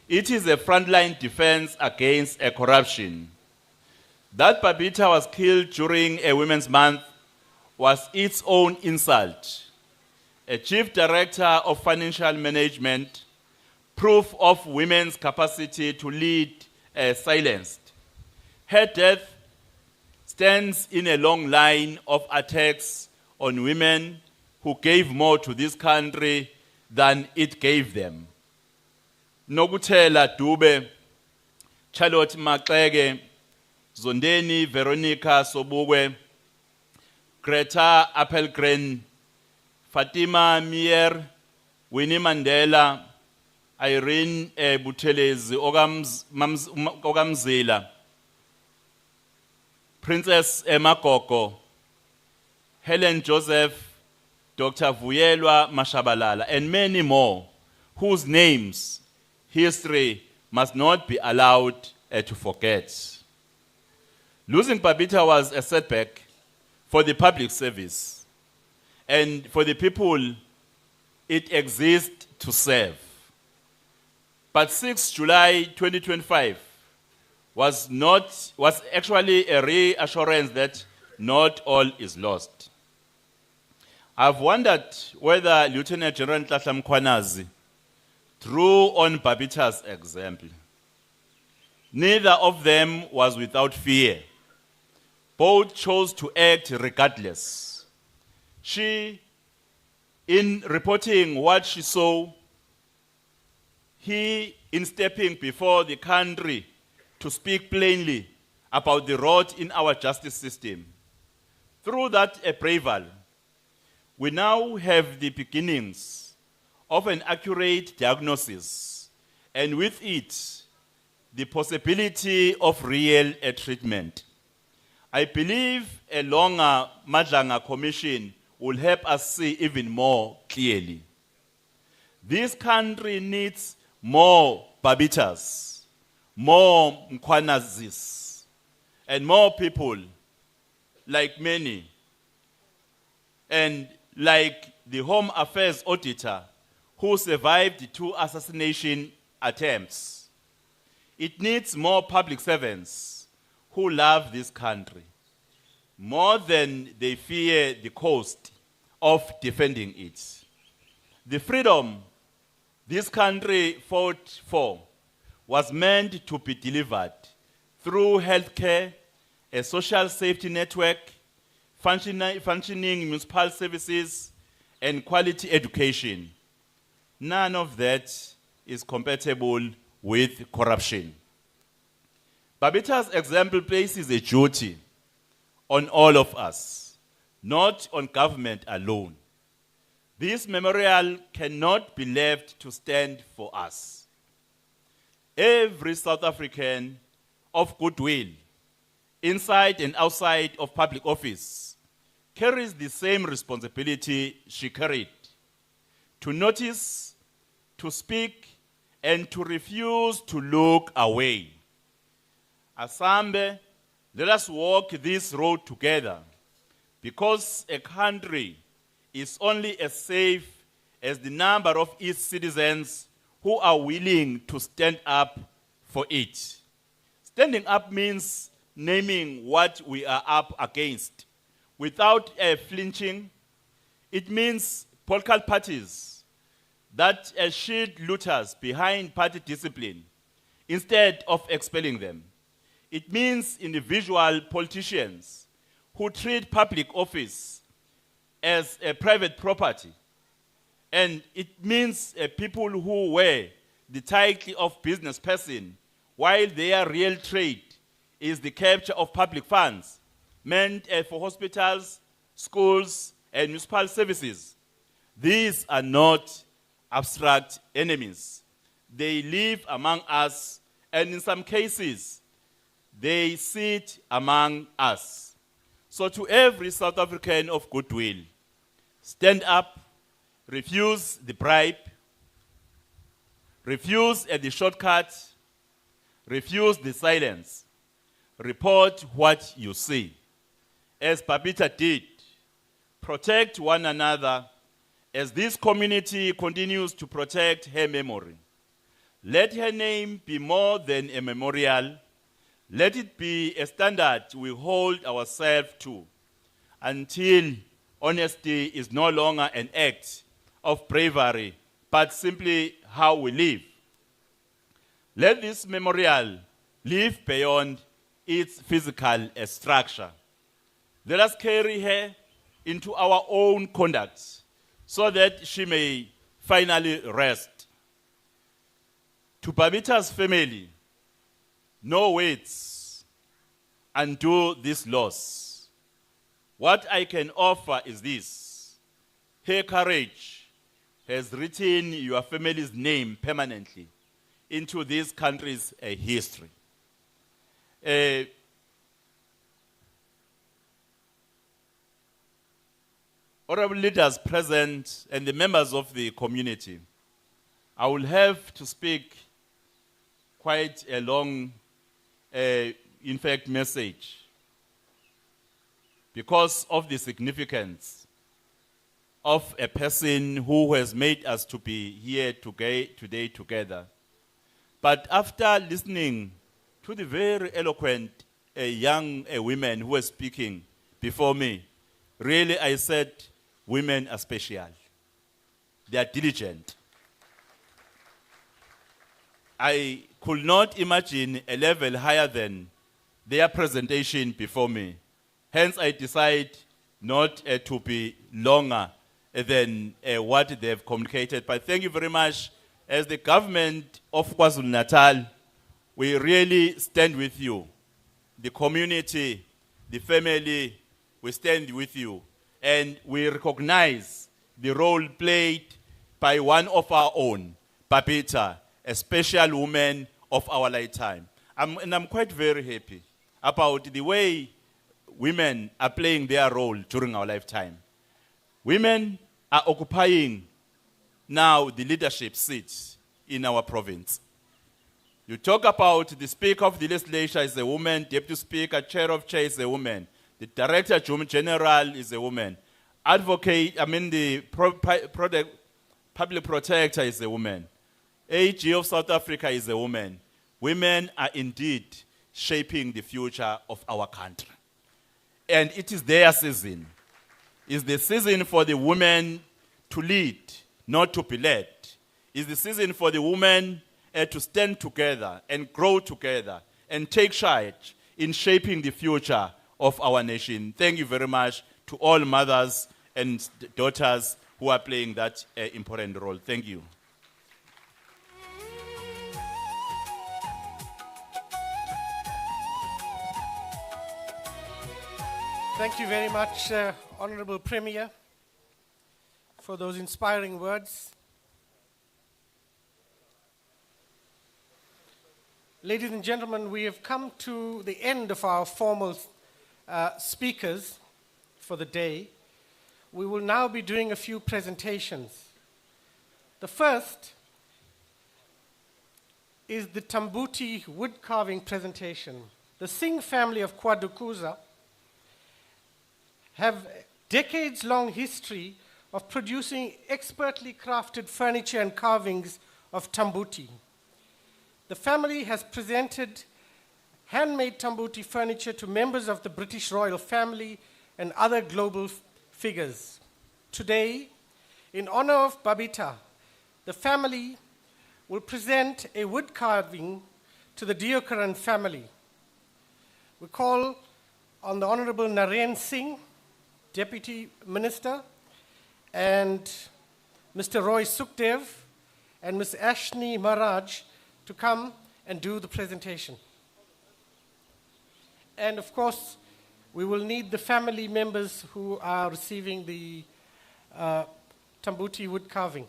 It is a frontline defense against corruption. That Babita was killed during a Women's Month was its own insult. A chief director of financial management, proof of women's capacity to lead, silenced. Her death stands in a long line of attacks on women who gave more to this country than it gave them. Nokutela Dube, Charlotte Maxeke, Zondeni Veronica Sobukwe, Greta Appelgren, Fatima Mier, Winnie Mandela, Irene Buthelezi Ogamzila, Princess Emma Koko, Helen Joseph, Dr. Vuyelwa Mashabalala, and many more, whose names history must not be allowed to forget. Losing Babita was a setback for the public service and for the people it exists to serve. But 6 July 2025 was actually a reassurance that not all is lost. I've wondered whether Lieutenant General Nhlanhla Mkhwanazi drew on Babita's example. Neither of them was without fear. Both chose to act regardless. She, in reporting what she saw, he, in stepping before the country to speak plainly about the rot in our justice system. Through that bravery, we now have the beginnings of an accurate diagnosis, and with it, the possibility of real treatment. I believe a longer Madlanga Commission will help us see even more clearly. This country needs more Babitas, more Mkhwanazis, and more people like many, and like the Home Affairs Auditor who survived 2 assassination attempts. It needs more public servants who love this country more than they fear the cost of defending it. The freedom this country fought for was meant to be delivered through healthcare, a social safety network, functioning municipal services, and quality education. None of that is compatible with corruption. Babita's example places a duty on all of us, not on government alone. This memorial cannot be left to stand for us. Every South African of goodwill, inside and outside of public office, carries the same responsibility she carried: to notice, to speak, and to refuse to look away. Asambe, let us walk this road together, because a country is only as safe as the number of its citizens who are willing to stand up for it. Standing up means naming what we are up against without flinching. It means political parties that shield looters behind party discipline instead of expelling them. It means individual politicians who treat public office as a private property. And it means people who wear the title of business person while their real trade is the capture of public funds meant for hospitals, schools, and municipal services. These are not abstract enemies. They live among us, and in some cases, they sit among us. So to every South African of goodwill, stand up, refuse the bribe, Refuse the shortcut. Refuse the silence. Report what you see. As Babita did, protect one another as this community continues to protect her memory. Let her name be more than a memorial. Let it be a standard we hold ourselves to until honesty is no longer an act of bravery, but simply how we live. Let this memorial live beyond its physical structure. Let us carry her into our own conduct so that she may finally rest. To Babita's family, no words undo this loss. What I can offer is this: her courage has written your family's name permanently into this country's history. Honorable leaders present and the members of the community, I will have to speak quite a long, in fact, message because of the significance of a person who has made us to be here today together. But after listening to the very eloquent young women who were speaking before me, really I said, women are special. They are diligent. I could not imagine a level higher than their presentation before me. Hence, I decide not to be longer than what they have communicated. But thank you very much. As the government of KwaZulu-Natal, we really stand with you. The community, the family, we stand with you. And we recognize the role played by one of our own, Babita, a special woman of our lifetime. And I'm quite very happy about the way women are playing their role during our lifetime. Women are occupying now the leadership seats in our province. You talk about the Speaker of the Legislature is a woman, Deputy Speaker, Chair of Chair is a woman, the Director General is a woman, the Public Protector is a woman, AG of South Africa is a woman. Women are indeed shaping the future of our country. And it is their season. It's the season for the women to lead, not to be led. It's the season for the women to stand together and grow together and take charge in shaping the future of our nation. Thank you very much to all mothers and daughters who are playing that important role. Thank you. Thank you very much, Honorable Premier, for those inspiring words. Ladies and gentlemen, we have come to the end of our formal speakers for the day. We will now be doing a few presentations. The first is the Tambuti wood carving presentation. The Singh family of Kwadukuza have decades-long history of producing expertly crafted furniture and carvings of Tambuti. The family has presented handmade Tambuti furniture to members of the British royal family and other global figures. Today, in honor of Babita, the family will present a wood carving to the Deokaran family. We call on the Honorable Naren Singh, Deputy Minister, and Mr. Roy Sukhdev and Ms. Ashni Maharaj to come and do the presentation. And of course, we will need the family members who are receiving the Tambuti wood carving.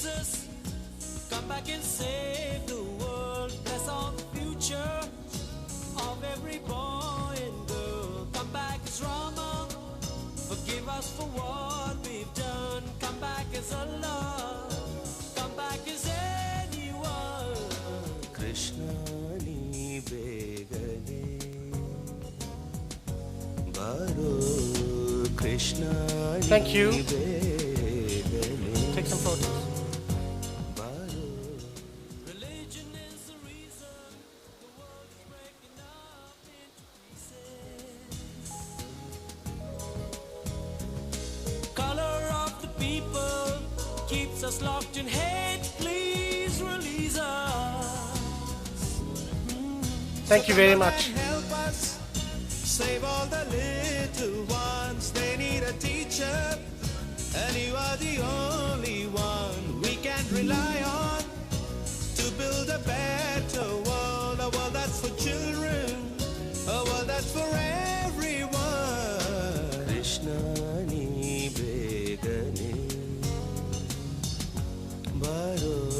Jesus, come back and save the world. Bless all the future of every boy and girl. Come back as Rama, forgive us for what we've done. Come back as Allah, come back as anyone. Krishna ni begane, Baro Krishna. Thank you. Take some photos. Color of the people keeps us locked in hate. Please release us. Thank you very much. Help us save all the little ones. They need a teacher, and you are the only one we can rely on to build a better world. A world that's for children, a world that's for everyone. Krishna ni begane.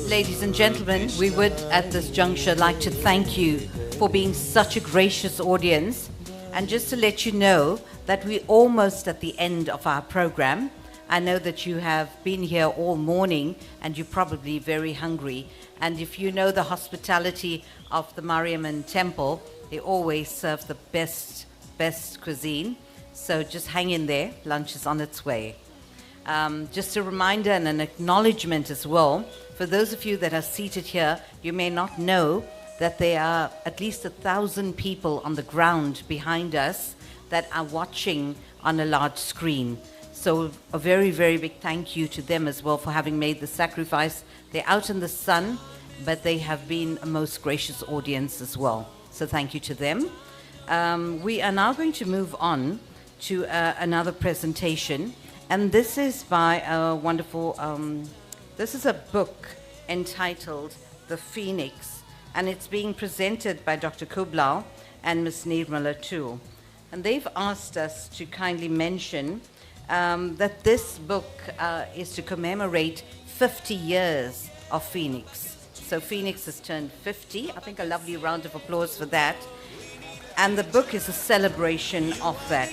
Ladies and gentlemen, we would at this juncture like to thank you for being such a gracious audience. And just to let you know that we're almost at the end of our program. I know that you have been here all morning and you're probably very hungry. And if you know the hospitality of the Mariamman Temple, they always serve the best cuisine. So just hang in there, lunch is on its way. Just a reminder and an acknowledgement as well. For those of you that are seated here, you may not know that there are at least 1,000 people on the ground behind us that are watching on a large screen. So a very, very big thank you to them as well for having made the sacrifice. They're out in the sun, but they have been a most gracious audience as well. So thank you to them. We are now going to move on to another presentation. And this is by a wonderful, this is a book entitled The Phoenix. And it's being presented by Dr. Kublal and Ms. Nirmala too. And they've asked us to kindly mention that this book is to commemorate 50 years of Phoenix. So Phoenix has turned 50. I think a lovely round of applause for that. And the book is a celebration of that.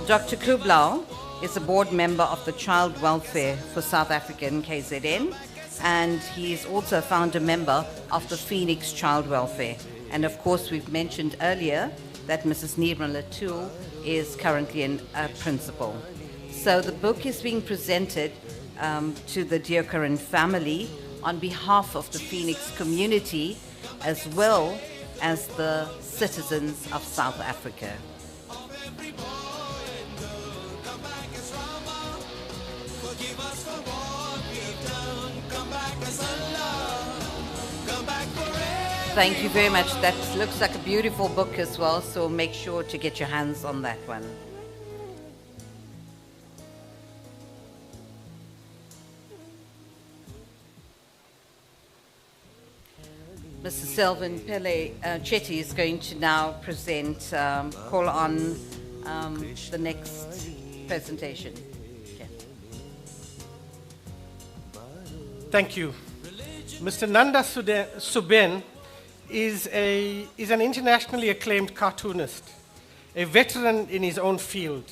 Dr. Kublal is a board member of the Child Welfare for South Africa in KZN. And he is also a founder member of the Phoenix Child Welfare. And of course, we've mentioned earlier that Mrs. Nirmala Tool is currently a principal. So the book is being presented to the Deokaran family on behalf of the Phoenix community, as well as the citizens of South Africa. Thank you very much. That looks like a beautiful book as well, so make sure to get your hands on that one. Mr. Selvin Pele Chetty is going to now present, call on the next presentation. Okay. Thank you. Mr. Nanda Suben is an internationally acclaimed cartoonist, a veteran in his own field.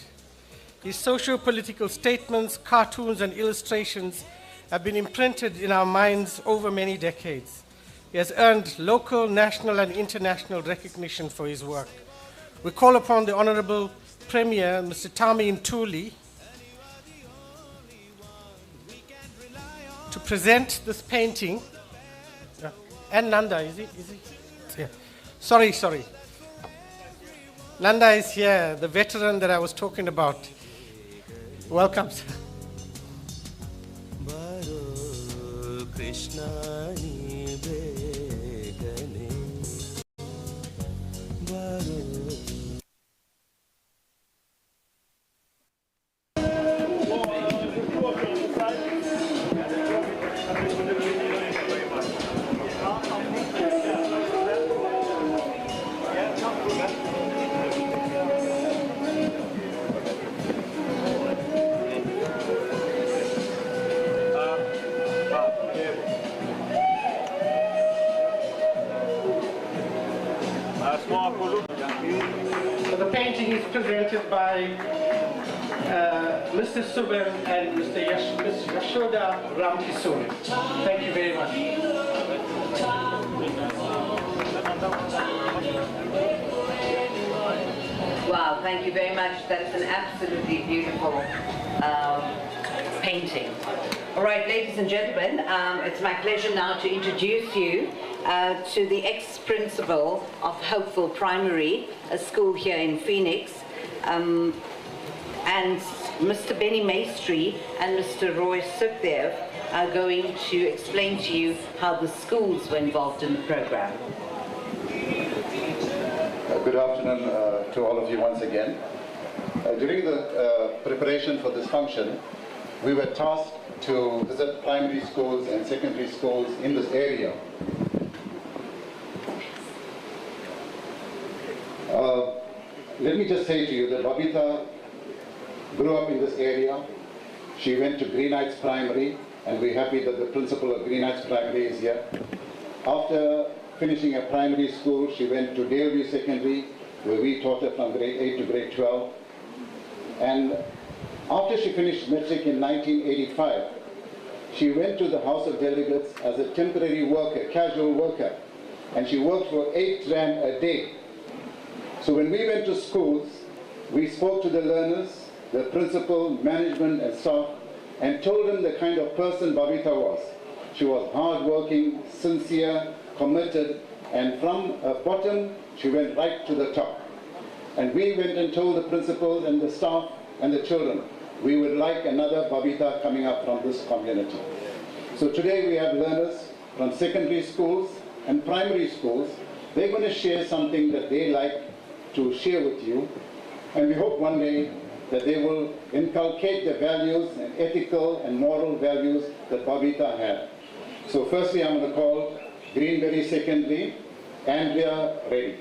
His socio-political statements, cartoons, and illustrations have been imprinted in our minds over many decades. He has earned local, national, and international recognition for his work. We call upon the Honorable Premier, Mr. Tami Ntuli, to present this painting. And Nanda, is he? Yeah. Sorry. Nanda is here, the veteran that I was talking about. Welcome, sir. led by Mr. Subin and Mr. Ms. Yashoda Ramkisuri. Thank you very much. Wow, thank you very much. That's an absolutely beautiful painting. All right, ladies and gentlemen, it's my pleasure now to introduce you to the ex-principal of Hopeful Primary, a school here in Phoenix, and Mr. Benny Maestri and Mr. Roy Sukhdev are going to explain to you how the schools were involved in the program. Good afternoon to all of you once again. During the preparation for this function, we were tasked to visit primary schools and secondary schools in this area. Let me just say to you that Babita grew up in this area. She went to Green Heights Primary, and we're happy that the principal of Green Heights Primary is here. After finishing her primary school, she went to Daleview Secondary, where we taught her from grade 8 to grade 12. And after she finished metric in 1985, she went to the House of Delegates as a temporary worker, casual worker, and she worked for 8 rand a day. So when we went to schools, we spoke to the learners, the principal, management, and staff, and told them the kind of person Babita was. She was hardworking, sincere, committed, and from a bottom, she went right to the top. And we went and told the principals and the staff and the children, we would like another Babita coming up from this community. So today we have learners from secondary schools and primary schools. They're going to share something that they like to share with you. And we hope one day that they will inculcate the values and ethical and moral values that Babita had. So firstly, I'm going to call Greenberry Secondary, Andrea Reddy.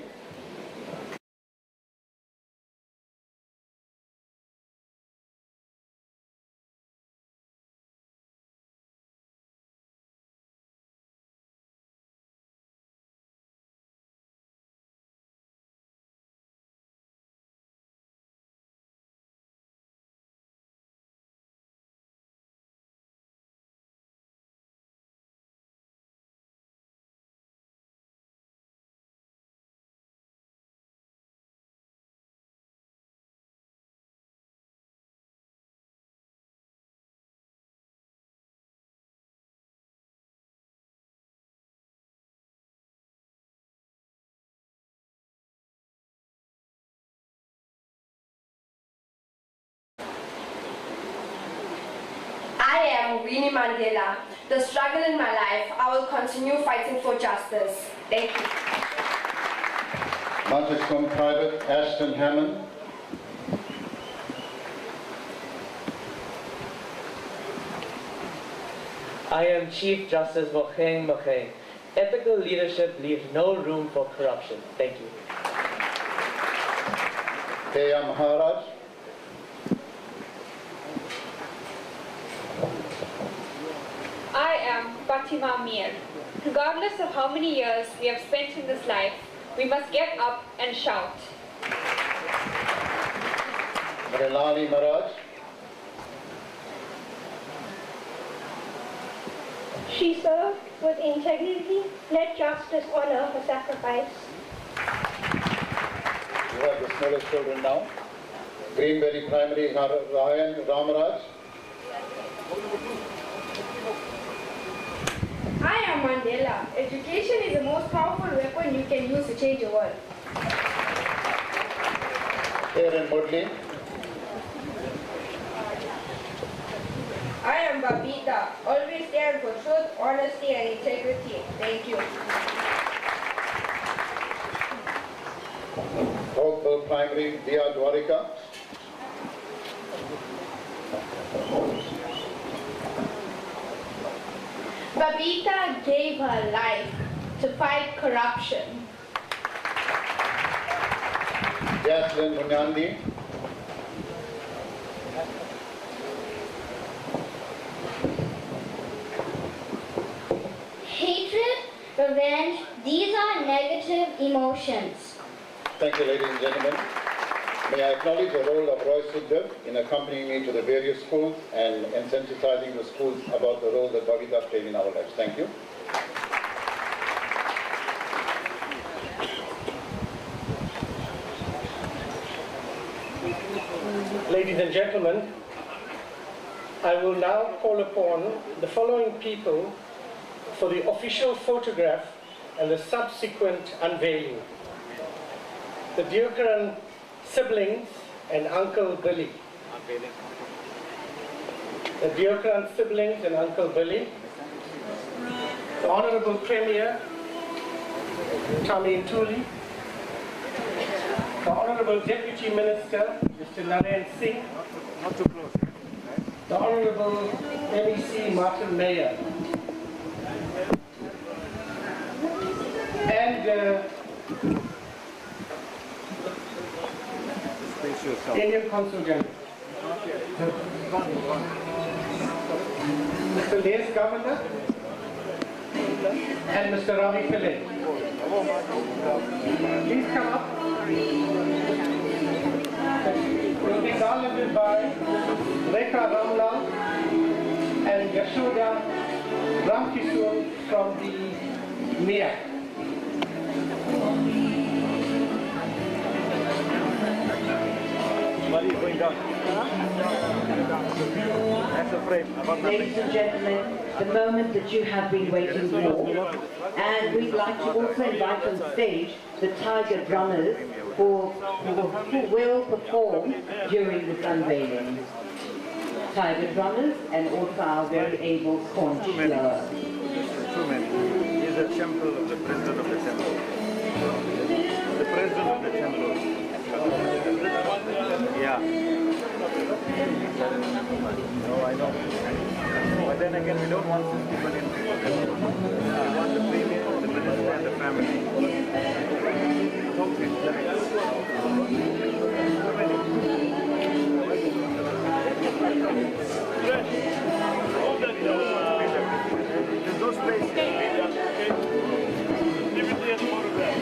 I am Winnie Mandela. The struggle in my life, I will continue fighting for justice. Thank you. Mount Edgecombe Private, Ashton Hammond. I am Chief Justice Mokheng Mokheng. Ethical leadership leaves no room for corruption. Thank you. K.M. Maharaj. I am Fatima Mir. Regardless of how many years we have spent in this life, we must get up and shout. Marilani Maharaj. She served with integrity, let justice honor her sacrifice. You have the smallest children now. Greenberry Primary, Ryan Ramaraj. I am Mandela. Education is the most powerful weapon you can use to change the world. Aaron Modley. I am Babita. Always stand for truth, honesty, and integrity. Thank you. Hopeful Primary, Dia Dwarika. Babita gave her life to fight corruption. Jaslyn Munyandi. Hatred, revenge, these are negative emotions. Thank you, ladies and gentlemen. May I acknowledge the role of Roy Suddev in accompanying me to the various schools and sensitizing the schools about the role that Babita played in our lives. Thank you. Ladies and gentlemen, I will now call upon the following people for the official photograph and the subsequent unveiling. The Deokaran siblings and Uncle Billy. The Deokaran siblings and Uncle Billy. The Honorable Premier, Tommy Ntuli. The Honorable Deputy Minister, Mr. Narayan Singh. Not too close. The Honorable MEC Martin Mayer. And Indian Consul General. Mr. Lace Governor and Mr. Ravi Pillai. Please come up. We'll be garlanded by Rekha Ramlal and Yashoda Ramkishore from the MECs. Going down. That's a frame. Ladies and gentlemen, the moment that you have been waiting for, and we'd like to also invite on stage the Tiger Drummers who will perform during this unveiling. Tiger Drummers and also our very able conch blower. Too many. He's a temple of the president of the temple. The president of the temple. Yeah. No, I know. But then again, we don't want 60 million people. We want the premier, the minister, and the family. There's no space. Leave it there, photograph.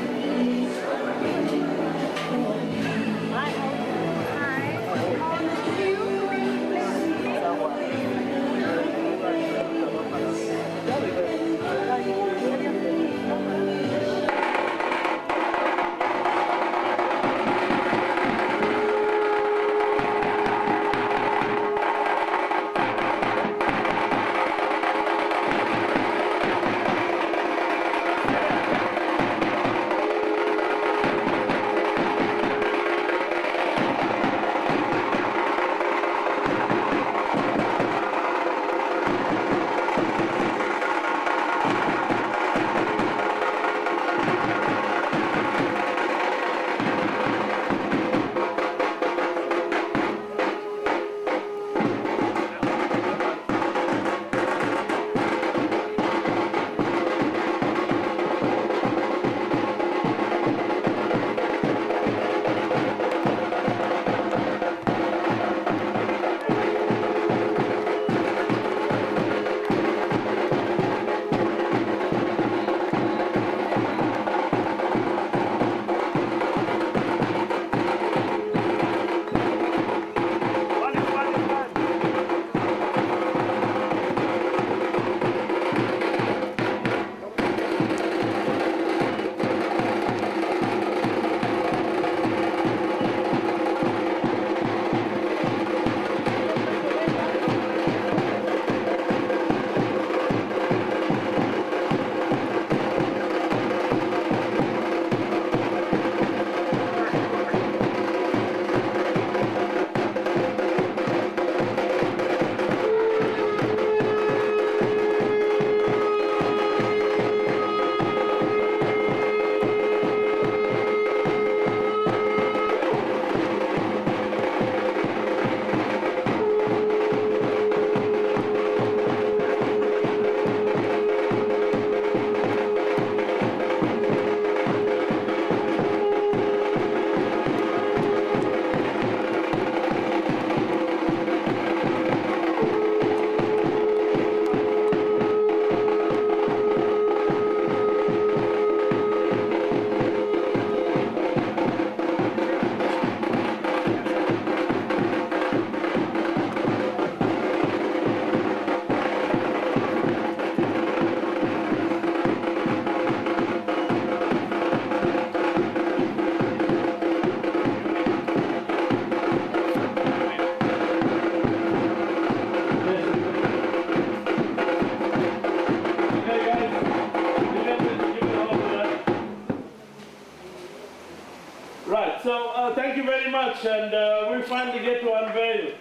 unveil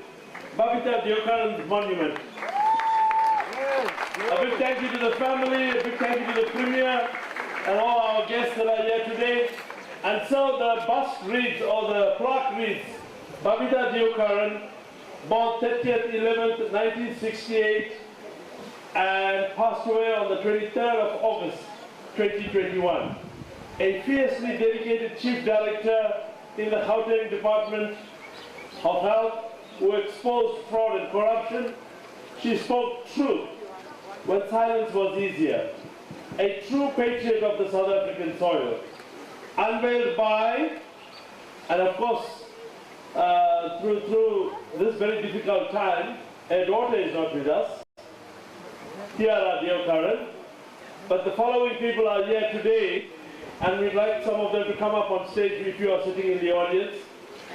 Babita Deokaran's monument. A big thank you to the family, a big thank you to the Premier, and all our guests that are here today. And so the bust reads, or the plaque reads, Babita Deokaran, born 30th 11th 1968, and passed away on the 23rd of August 2021. A fiercely dedicated Chief Director in the Gauteng Department of Health who exposed fraud and corruption. She spoke truth when silence was easier. A true patriot of the South African soil. Unveiled by, and of course, through this very difficult time, her daughter is not with us, Tiara Deokaran, but the following people are here today, and we'd like some of them to come up on stage if you are sitting in the audience.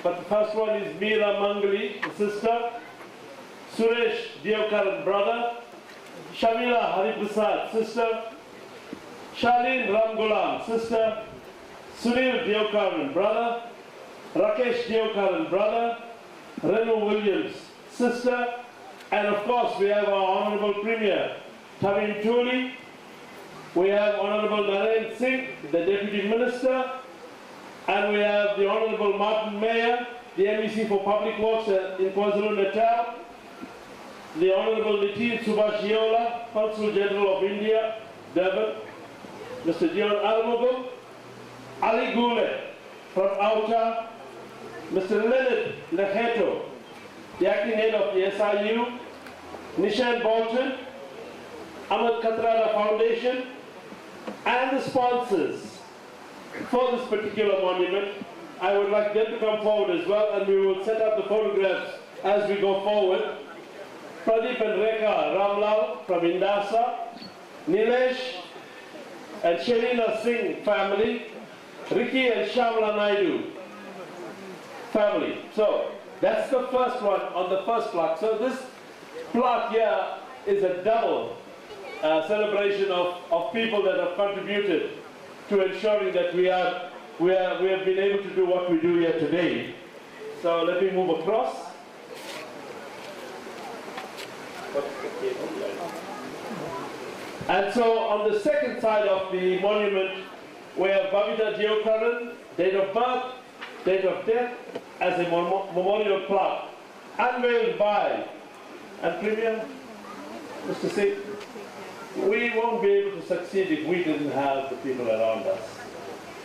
But the first one is Meera Mangali, the sister, Suresh Deokaran, brother, Shamila Hariprasad, sister, Charlene Ramgulam, sister, Sunil Deokaran, brother, Rakesh Deokaran, brother, Renu Williams, sister, and of course we have our Honorable Premier, Tavin Tuli, we have Honorable Narayan Singh, the Deputy Minister, and we have the Honorable Martin Mayor, the MEC for Public Works in KwaZulu-Natal, the Honorable Nitin Subhashiola, Consul General of India, Durban, Mr. Dion Almogul, Ali Gule from OUTA, Mr. Leonard Leheto, the acting head of the SIU, Nishan Bolton, Ahmed Kathrada Foundation, and the sponsors for this particular monument. I would like them to come forward as well, and we will set up the photographs as we go forward. Pradeep and Rekha Ramlal from Indasa, Nilesh and Shelina Singh family, Ricky and Shamla Naidu family. So that's the first one on the first plaque. So this plaque here is a double celebration of people that have contributed to ensuring that we have been able to do what we do here today. So let me move across. And so on the second side of the monument, we have Babita Deokaran, date of birth, date of death, as a memorial plaque, unveiled by, and Premier, Mr. Singh, we won't be able to succeed if we didn't have the people around us.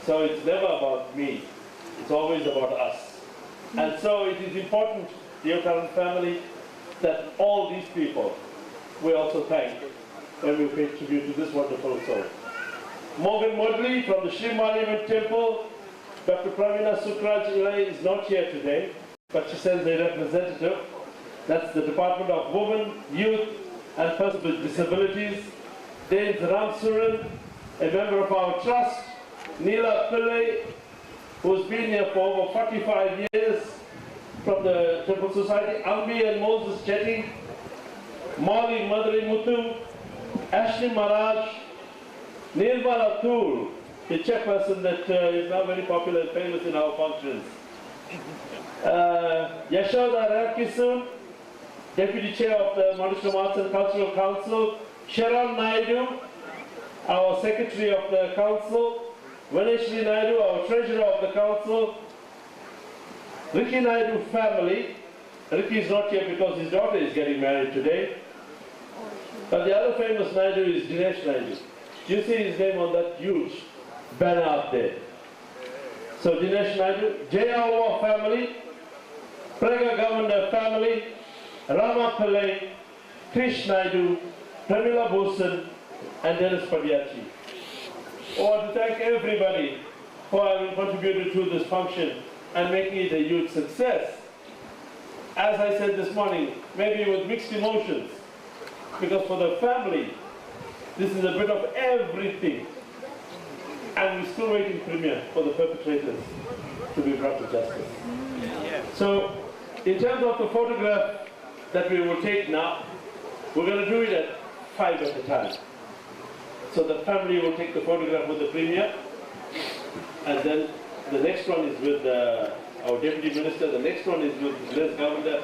So it's never about me, it's always about us. And so it is important, the Deokaran family, that all these people we also thank when we pay tribute to this wonderful soul. Morgan Modley from the Sri Monument Temple. Dr. Pravina Sukraj Ilai is not here today, but she sends a representative. That's the Department of Women, Youth and Persons with Disabilities. Dane Ramsuran, a member of our trust. Neela Pillai, who's been here for over 45 years from the Temple Society. Ambi and Moses Chetty. Molly Madhuri Muthu. Ashley Maharaj. Nirmal Atul, the chairperson that is now very popular and famous in our functions. Yashoda Rakisun, Deputy Chair of the Monastery Arts and Cultural Council. Sharon Naidu, our Secretary of the Council. Vaneshri Naidu, our Treasurer of the Council. Ricky Naidu family. Ricky is not here because his daughter is getting married today. But the other famous Naidu is Dinesh Naidu. You see his name on that huge banner up there. So Dinesh Naidu, Jayawa family, Prega Governor family, Rama Pillai, Krish Naidu, Pramila Bhusan, and Dennis Padiachi. I want to thank everybody for having contributed to this function and making it a huge success. As I said this morning, maybe with mixed emotions, because for the family, this is a bit of everything. And we're still waiting, Premier, for the perpetrators to be brought to justice. So, in terms of the photograph that we will take now, we're going to do it at 5 at a time. So the family will take the photograph with the Premier, and then the next one is with the our Deputy Minister. The next one is with Les Governor.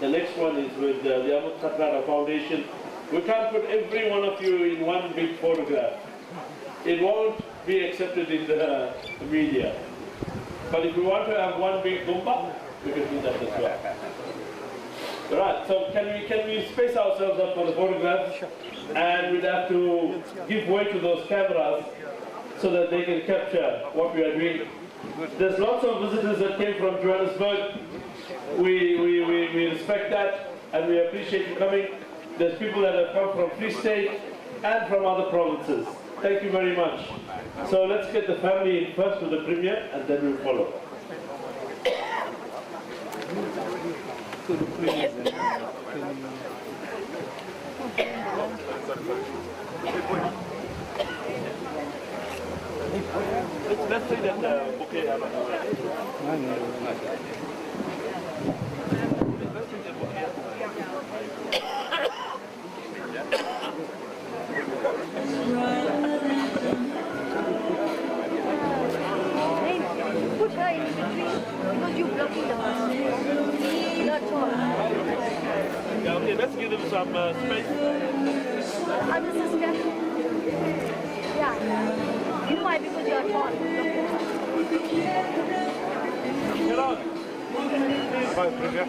The next one is with the Ahmed Kathrada Foundation. We can't put every one of you in one big photograph. It won't be accepted in the media. But if we want to have one big gumba, we can do that as well. Right, so can we space ourselves up for the photographs? And we'd have to give way to those cameras so that they can capture what we are doing. There's lots of visitors that came from Johannesburg. We respect that and we appreciate you coming. There's people that have come from Free State and from other provinces. Thank you very much. So let's get the family in first with the Premier and then we'll follow. Let's say that bouquet. Put her in between because you're blocking the bus. Not all. Yeah, okay, let's give them some space. Other sister. Yeah. You might because you're tall. Get on. Bye, Premier.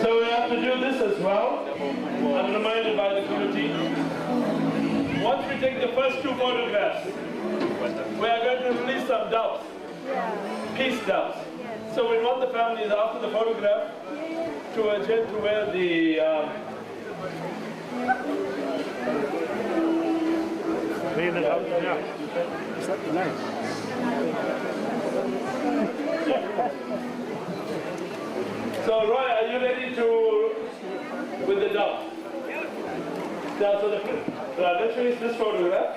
So we have to do this as well. I'm reminded by the committee. Once we take the first two photographs, we are going to release some doves, peace doves. So we want the families after the photograph to attend to where the So Roy, are you ready to with the dove? Now, so let's finish this photograph.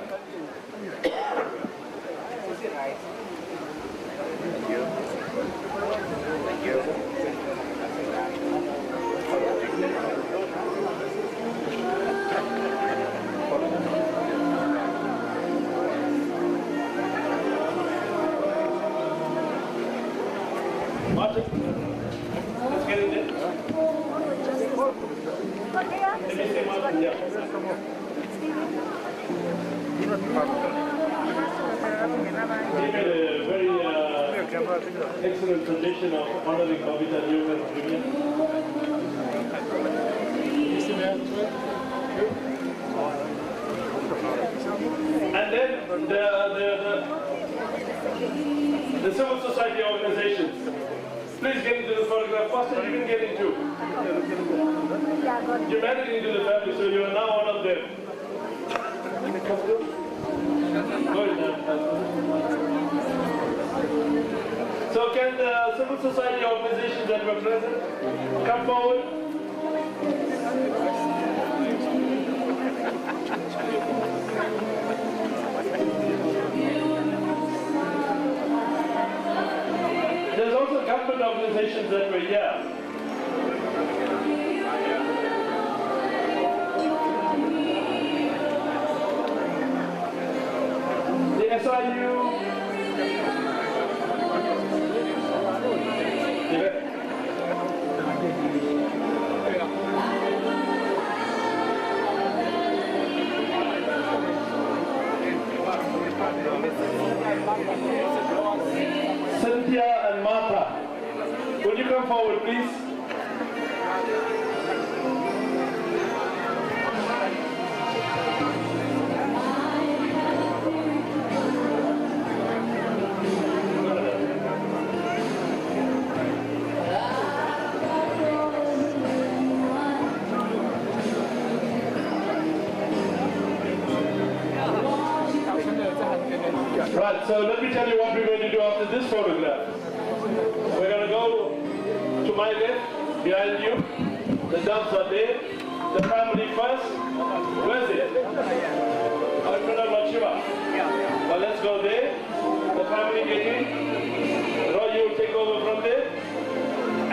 Thank you. Martin, let's get in there. Let me see Martin, yeah. He made a very excellent tradition of honoring Babita Deokaran Premier. And then the civil society organizations. Please get into the photograph faster, you can get into. You married into the family, so you are now one of them. So can the civil society organizations that were present come forward? There's also government organizations that were here. The SIU, Cynthia and Martha, would you come forward, please? Right, so let me tell you what we're going to do after this photograph. We're going to go to my left, behind you. The doves are there. The family first. Where's it? Well, let's go there. The family get in. Roy, you will take over from there.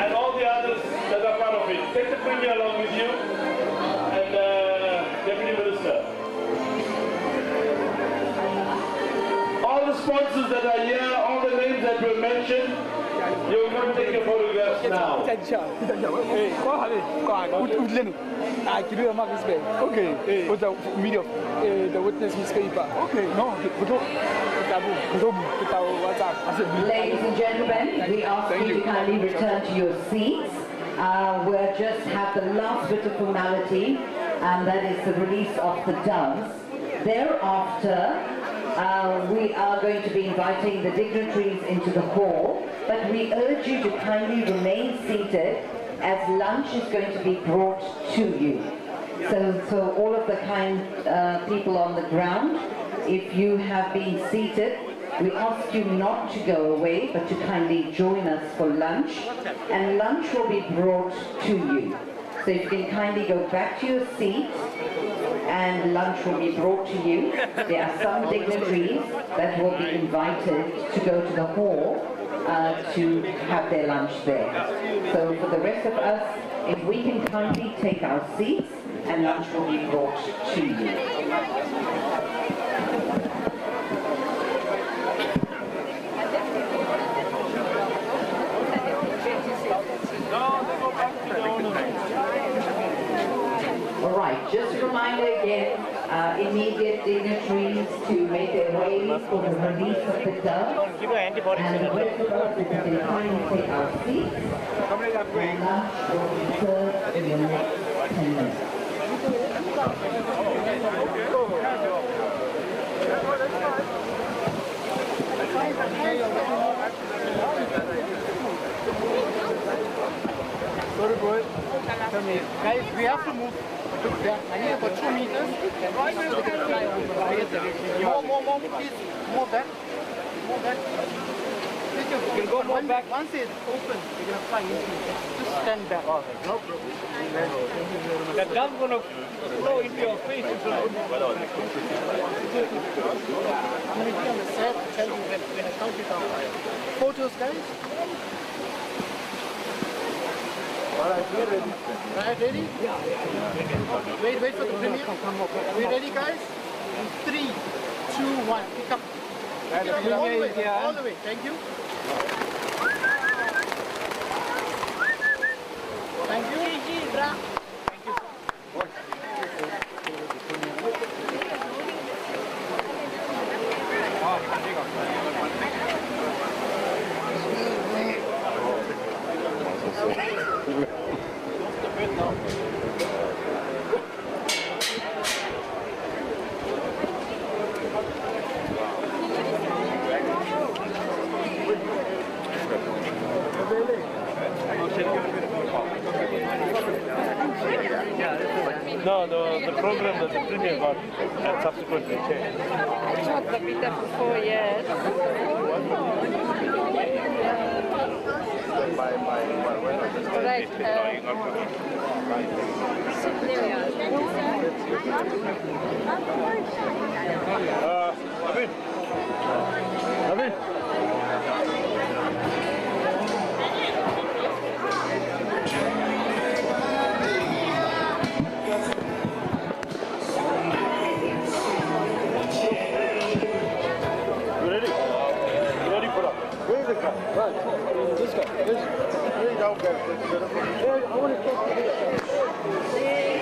And all the others that are part of it. Take the Premier along with you. And Deputy Minister. All the sponsors that are here, all the names that were mentioned, you will come take your photographs now. Okay, with the media, the witness newspaper. Okay, no, Ladies and gentlemen, we ask you to kindly return to your seats. We'll just have the last bit of formality, and that is the release of the doves. Thereafter, we are going to be inviting the dignitaries into the hall, but we urge you to kindly remain seated as lunch is going to be brought to you. So all of the kind people on the ground, if you have been seated, we ask you not to go away, but to kindly join us for lunch, and lunch will be brought to you. So if you can kindly go back to your seat, and lunch will be brought to you. There are some dignitaries that will be invited to go to the hall to have their lunch there. So for the rest of us, if we can kindly take our seats, and lunch will be brought to you. All right, just a reminder again, immediate dignitaries to make their way for the release of the dove. And the rest of us, we can kindly take our seats, and lunch will be served in the next 10 minutes. Sorry, boy. Tell me, guys, we have to move. I need about 2 meters. More, please. More back. More back. You can go more back. Once it's open, you're going to fly into it. Just stand back. No problem. The gun's going to blow into your face. I'm going to be on the set to tell you when I count it down. Photos, guys. All right, we're ready. Right, ready? Yeah. Wait for the Premier. We ready, guys? 3, 2, 1. Pick up. Pick up all the way. Thank you. Thank you. Thank you. No, the program that the Premier got and subsequently changed. I taught Babita for 4 years. Right. Abin. This guy. Way down there. I want to talk to you.